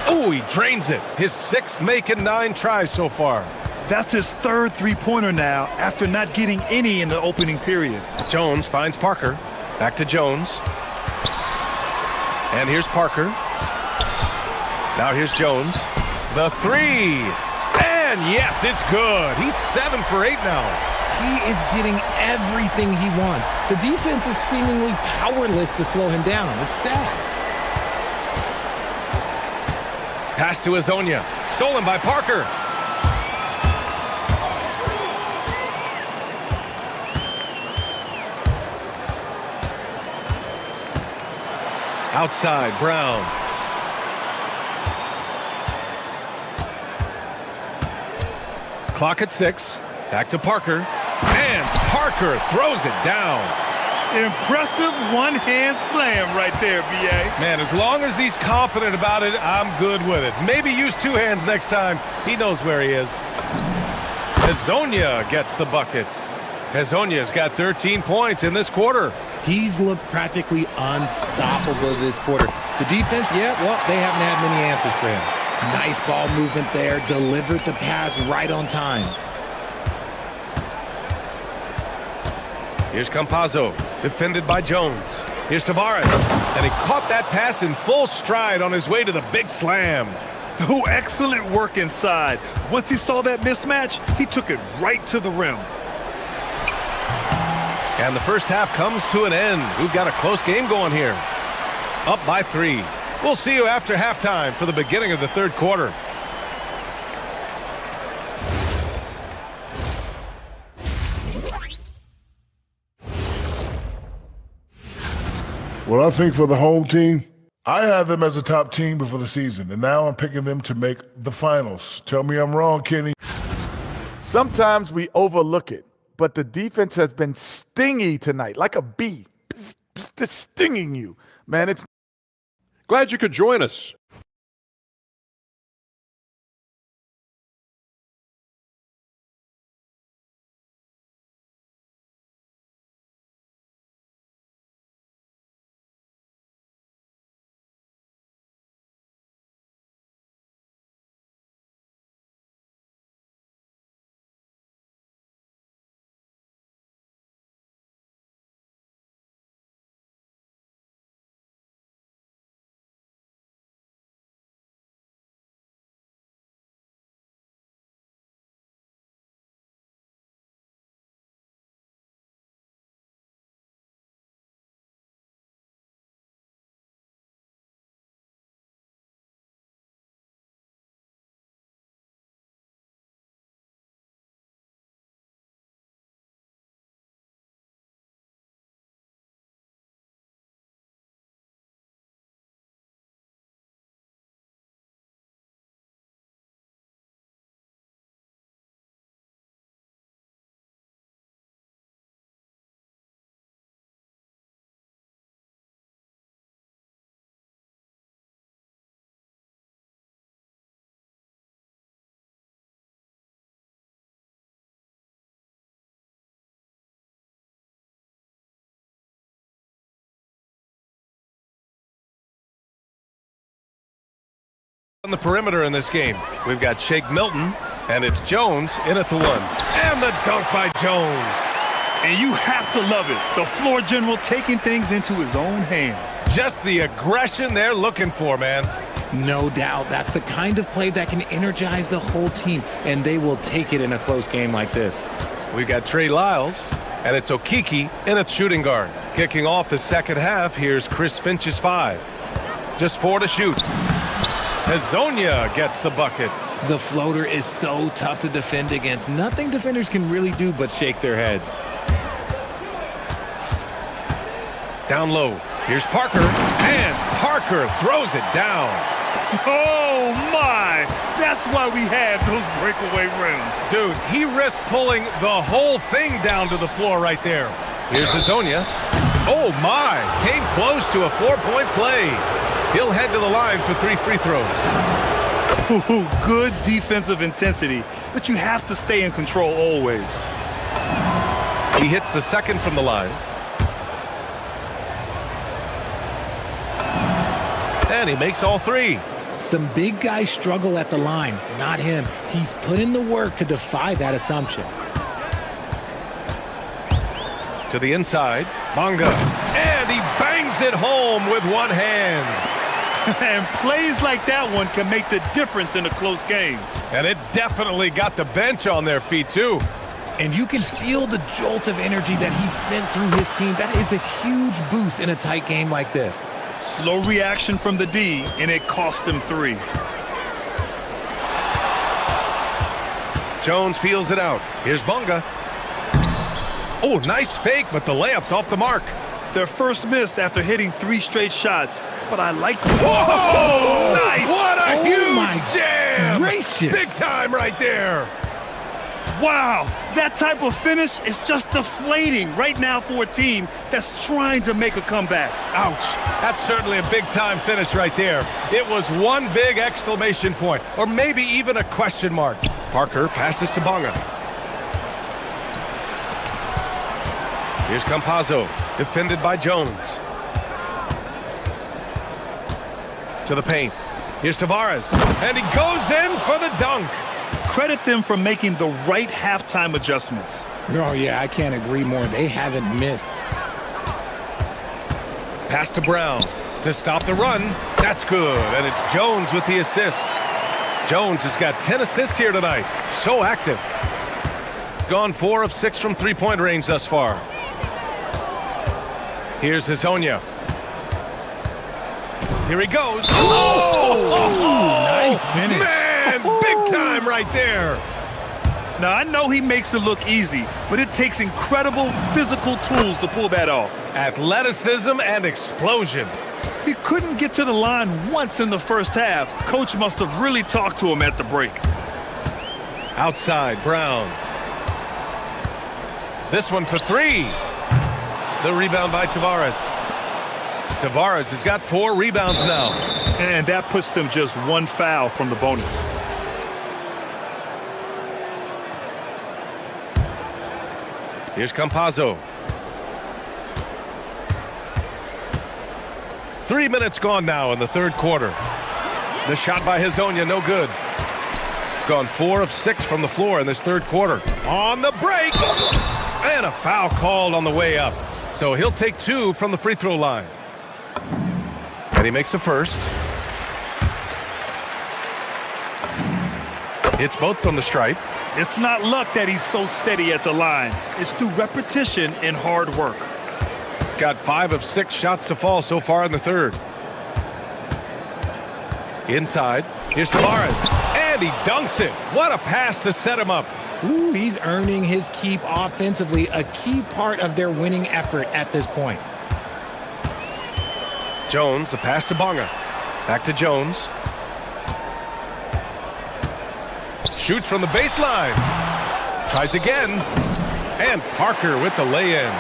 Oh, he drains it. His 6th make and 9 tries so far. That's his 3rd three-pointer now after not getting any in the opening period. Jones finds Parker. Back to Jones. And here's Parker. Now here's Jones. The 3. And yes, it's good. He's 7 for 8 now. He is getting everything he wants. The defense is seemingly powerless to slow him down. It's sad. Pass to Azonia. Stolen by Parker. Outside, Brown. Clock at 6. Back to Parker. And Parker throws it down. Impressive one-hand slam right there, B.A. Man, as long as he's confident about it, I'm good with it. Maybe use two hands next time. He knows where he is. Hezonja gets the bucket. Hezonja's got 13 points in this quarter. He's looked practically unstoppable this quarter. The defense, yeah, well, they haven't had many answers for him. Nice ball movement there. Delivered the pass right on time. Here's Campazzo, defended by Jones. Here's Tavares, and he caught that pass in full stride on his way to the big slam. Oh, excellent work inside. Once he saw that mismatch, he took it right to the rim. And the first half comes to an end. We've got a close game going here. Up by 3. We'll see you after halftime for the beginning of the third quarter. Well, I think for the home team, I had them as a top team before the season, and now I'm picking them to make the finals. Tell me I'm wrong, Kenny. Sometimes we overlook it, but the defense has been stingy tonight, like a bee, just stinging you. Man, it's... Glad you could join us. On the perimeter in this game, we've got Shake Milton, and it's Jones in at the 1. And the dunk by Jones. And you have to love it. The floor general taking things into his own hands. Just the aggression they're looking for, man. No doubt. That's the kind of play that can energize the whole team, and they will take it in a close game like this. We've got Trey Lyles, and it's Okiki in at shooting guard. Kicking off the second half, here's Chris Finch's 5. Just 4 to shoot. Hezonja gets the bucket. The floater is so tough to defend against. Nothing defenders can really do but shake their heads. Down low. Here's Parker. And Parker throws it down. Oh, my. That's why we have those breakaway rims. Dude, he risked pulling the whole thing down to the floor right there. Here's Hezonja. Oh, my. Came close to a 4-point play. He'll head to the line for 3 free throws. Ooh, good defensive intensity, but you have to stay in control always. He hits the second from the line. And he makes all 3. Some big guys struggle at the line, not him. He's put in the work to defy that assumption. To the inside, Bonga. And he bangs it home with one hand. And plays like that one can make the difference in a close game. And it definitely got the bench on their feet, too. And you can feel the jolt of energy that he sent through his team. That is a huge boost in a tight game like this. Slow reaction from the D, and it cost him 3. Jones feels it out. Here's Bunga. Oh, nice fake, but the layup's off the mark. Their first missed after hitting 3 straight shots, but I like the... Whoa! Nice! What a huge my jam! gracious. Big time right there. Wow, that type of finish is just deflating right now for a team that's trying to make a comeback. Ouch. That's certainly a big-time finish right there. It was one big exclamation point, or maybe even a question mark. Parker passes to Bunga. Here's Campazzo, defended by Jones. To the paint. Here's Tavares, and he goes in for the dunk. Credit them for making the right halftime adjustments. Oh, yeah, I can't agree more. They haven't missed. Pass to Brown to stop the run. That's good, and it's Jones with the assist. Jones has got 10 assists here tonight. So active. Gone 4 of 6 from three-point range thus far. Here's Hezonja. Here he goes. Oh, nice finish. Man, big time right there. Now, I know he makes it look easy, but it takes incredible physical tools to pull that off. Athleticism and explosion. He couldn't get to the line once in the first half. Coach must have really talked to him at the break. Outside, Brown. This one for 3. The rebound by Tavares. Tavares has got 4 rebounds now. And that puts them just 1 foul from the bonus. Here's Campazzo. 3 minutes gone now in the third quarter. The shot by Hezonja, no good. Gone 4 of 6 from the floor in this third quarter. On the break! And a foul called on the way up. So he'll take 2 from the free throw line. And he makes the first. Hits both from the stripe. It's not luck that he's so steady at the line. It's through repetition and hard work. Got 5 of 6 shots to fall so far in the third. Inside. Here's Tavares. And he dunks it. What a pass to set him up. Ooh, he's earning his keep offensively, a key part of their winning effort at this point. Jones, the pass to Bunga. Back to Jones. Shoots from the baseline. Tries again. And Parker with the lay-in.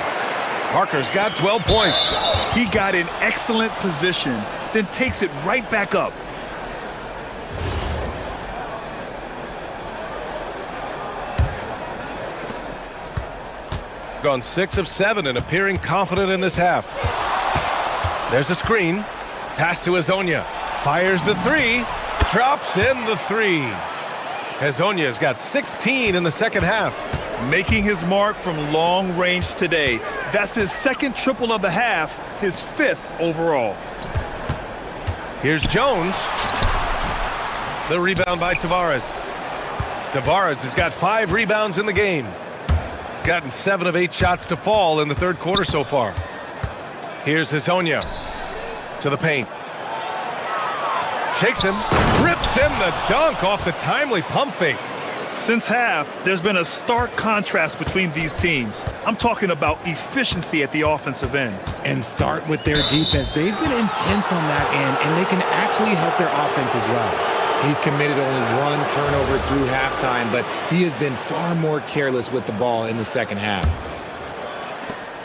Parker's got 12 points. He got in excellent position, then takes it right back up. Gone 6 of 7 and appearing confident in this half. There's a screen. Pass to Hezonja. Fires the 3. Drops in the 3. Hezonja's got 16 in the second half. Making his mark from long range today. That's his second triple of the half, his 5th overall. Here's Jones. The rebound by Tavares. Tavares has got 5 rebounds in the game. Gotten 7 of 8 shots to fall in the third quarter so far. Here's Hezonja to the paint. Shakes him, rips in the dunk off the timely pump fake. Since half, there's been a stark contrast between these teams. I'm talking about efficiency at the offensive end. And start with their defense. They've been intense on that end, and they can actually help their offense as well. He's committed only 1 turnover through halftime, but he has been far more careless with the ball in the second half.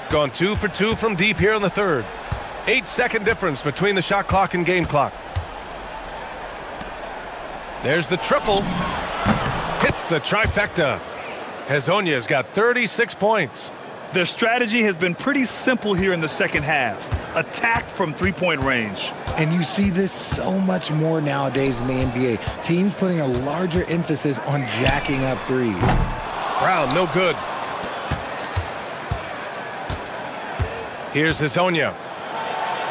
Gone 2 for 2 from deep here in the third. 8-second difference between the shot clock and game clock. There's the triple. Hits the trifecta. Hezonja's got 36 points. Their strategy has been pretty simple here in the second half. Attack from three-point range. And you see this so much more nowadays in the NBA. Teams putting a larger emphasis on jacking up threes. Brown, no good. Here's Hezonja.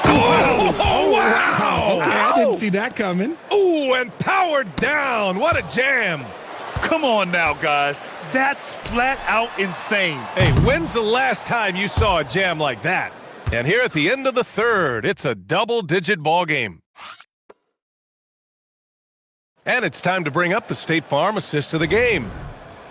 Oh, wow! Okay, I didn't see that coming. Ooh, and powered down. What a jam. Come on now, guys. That's flat out insane. Hey, when's the last time you saw a jam like that? And here at the end of the third, it's a double-digit ball game. And it's time to bring up the State Farm assist of the game.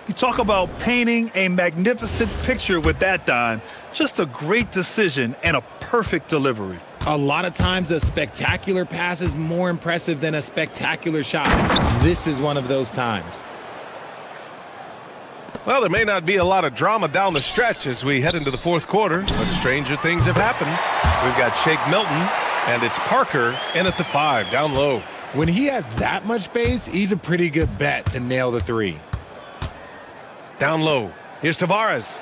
You talk about painting a magnificent picture with that dime. Just a great decision and a perfect delivery. A lot of times a spectacular pass is more impressive than a spectacular shot. This is one of those times. Well, there may not be a lot of drama down the stretch as we head into the fourth quarter, but stranger things have happened. We've got Shake Milton, and it's Parker in at the 5, down low. When he has that much space, he's a pretty good bet to nail the 3. Down low. Here's Tavares.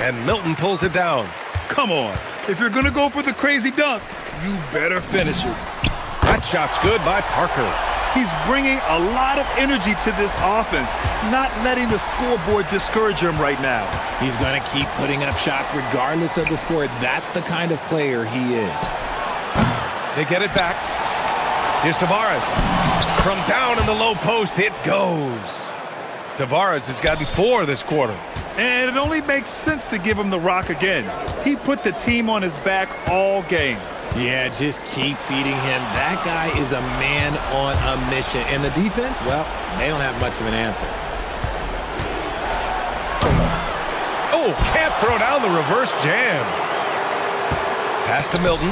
And Milton pulls it down. Come on. If you're going to go for the crazy dunk, you better finish it. That shot's good by Parker. He's bringing a lot of energy to this offense, not letting the scoreboard discourage him right now. He's going to keep putting up shots regardless of the score. That's the kind of player he is. They get it back. Here's Tavares. From down in the low post, it goes. Tavares has gotten 4 this quarter. And it only makes sense to give him the rock again. He put the team on his back all game. Yeah, just keep feeding him. That guy is a man on a mission. And the defense, well, they don't have much of an answer. Oh, can't throw down the reverse jam. Pass to Milton.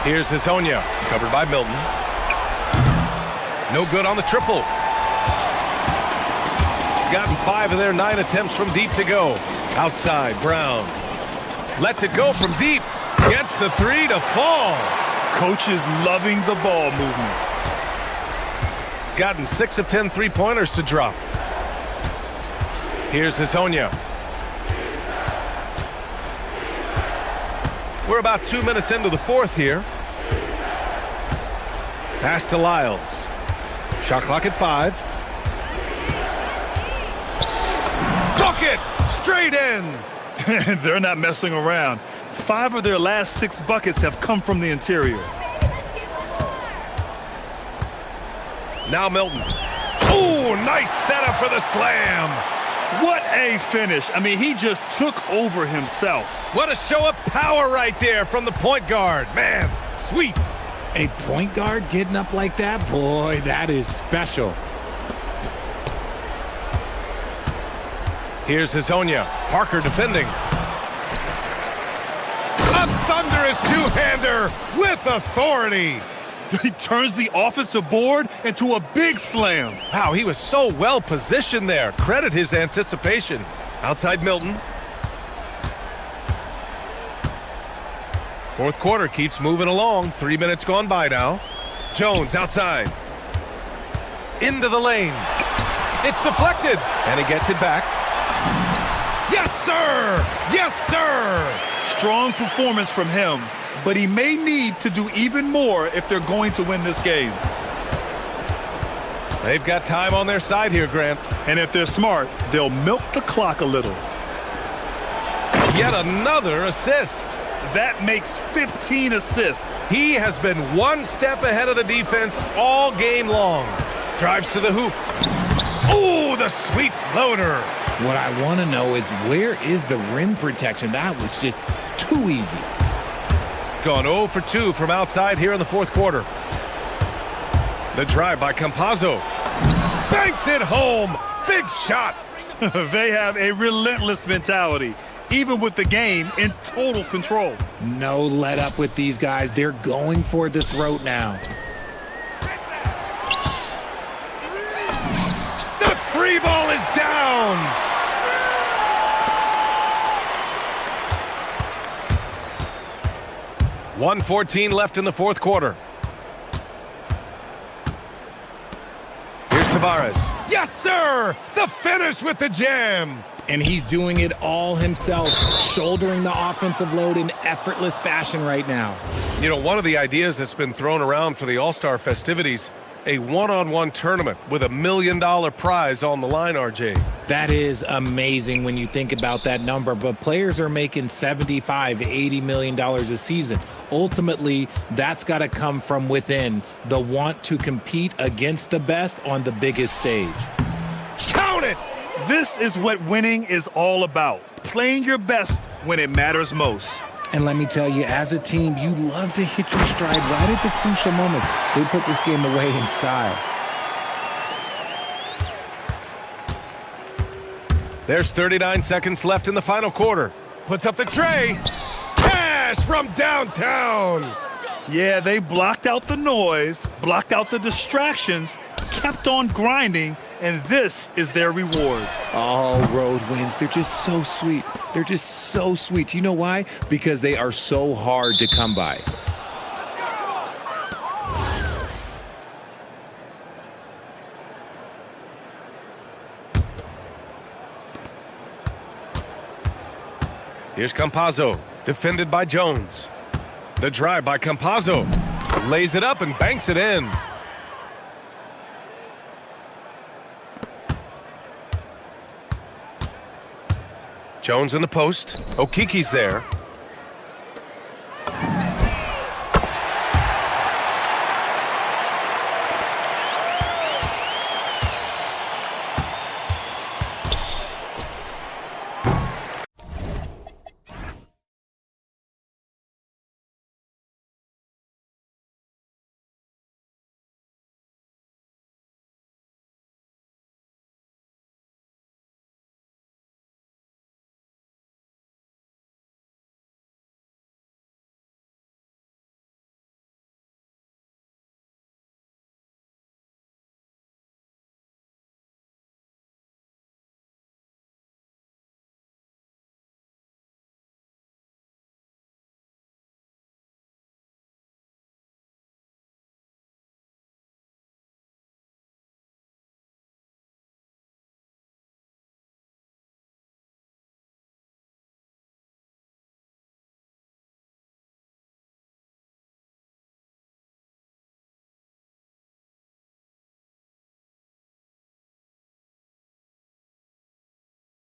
Here's Hazonia, covered by Milton. No good on the triple. Gotten 5 of their 9 attempts from deep to go. Outside, Brown. Lets it go from deep. Gets the 3 to fall. Coach is loving the ball movement. Gotten 6 of 10 3-pointers to drop. Here's Hazonia. We're about 2 minutes into the fourth here. Pass to Lyles. Shot clock at 5. Bucket! Straight in! They're not messing around. 5 of their last 6 buckets have come from the interior. Now Milton. Oh, nice setup for the slam. What a finish. I mean, he just took over himself. What a show of power right there from the point guard. Man, sweet. A point guard getting up like that? Boy, that is special. Here's Hazonia. Parker defending. A thunderous two-hander with authority. He turns the offensive board into a big slam. Wow, he was so well positioned there. Credit his anticipation. Outside Milton. Fourth quarter keeps moving along. 3 minutes gone by now. Jones outside. Into the lane. It's deflected. And he gets it back. Yes, sir! Yes, sir! Strong performance from him, but he may need to do even more if they're going to win this game. They've got time on their side here, Grant. And if they're smart, they'll milk the clock a little. Yet another assist. That makes 15 assists. He has been one step ahead of the defense all game long. Drives to the hoop. Oh, the sweet floater. What I want to know is, where is the rim protection? That was just too easy. Gone 0 for 2 from outside here in the fourth quarter. The drive by Campazzo. Banks it home. Big shot. They have a relentless mentality, even with the game in total control. No let up with these guys. They're going for the throat now. The free ball is down. .114 left in the fourth quarter. Here's Tavares. Yes, sir! The finish with the jam. And he's doing it all himself, shouldering the offensive load in effortless fashion right now. You know, one of the ideas that's been thrown around for the All-Star festivities, a one-on-one tournament with $1 million prize on the line, RJ. That is amazing when you think about that number, but players are making $75, $80 million a season. Ultimately, that's got to come from within, the want to compete against the best on the biggest stage. Count it! This is what winning is all about, playing your best when it matters most. And let me tell you, as a team, you love to hit your stride right at the crucial moments. They put this game away in style. There's 39 seconds left in the final quarter. Puts up the tray. Cash from downtown. Yeah, they blocked out the noise, blocked out the distractions, kept on grinding, and this is their reward. All road wins, they're just so sweet. They're just so sweet. You know why? Because they are so hard to come by. Here's Campazzo, defended by Jones. The drive by Campazzo. Lays it up and banks it in. Jones in the post. Okiki's there.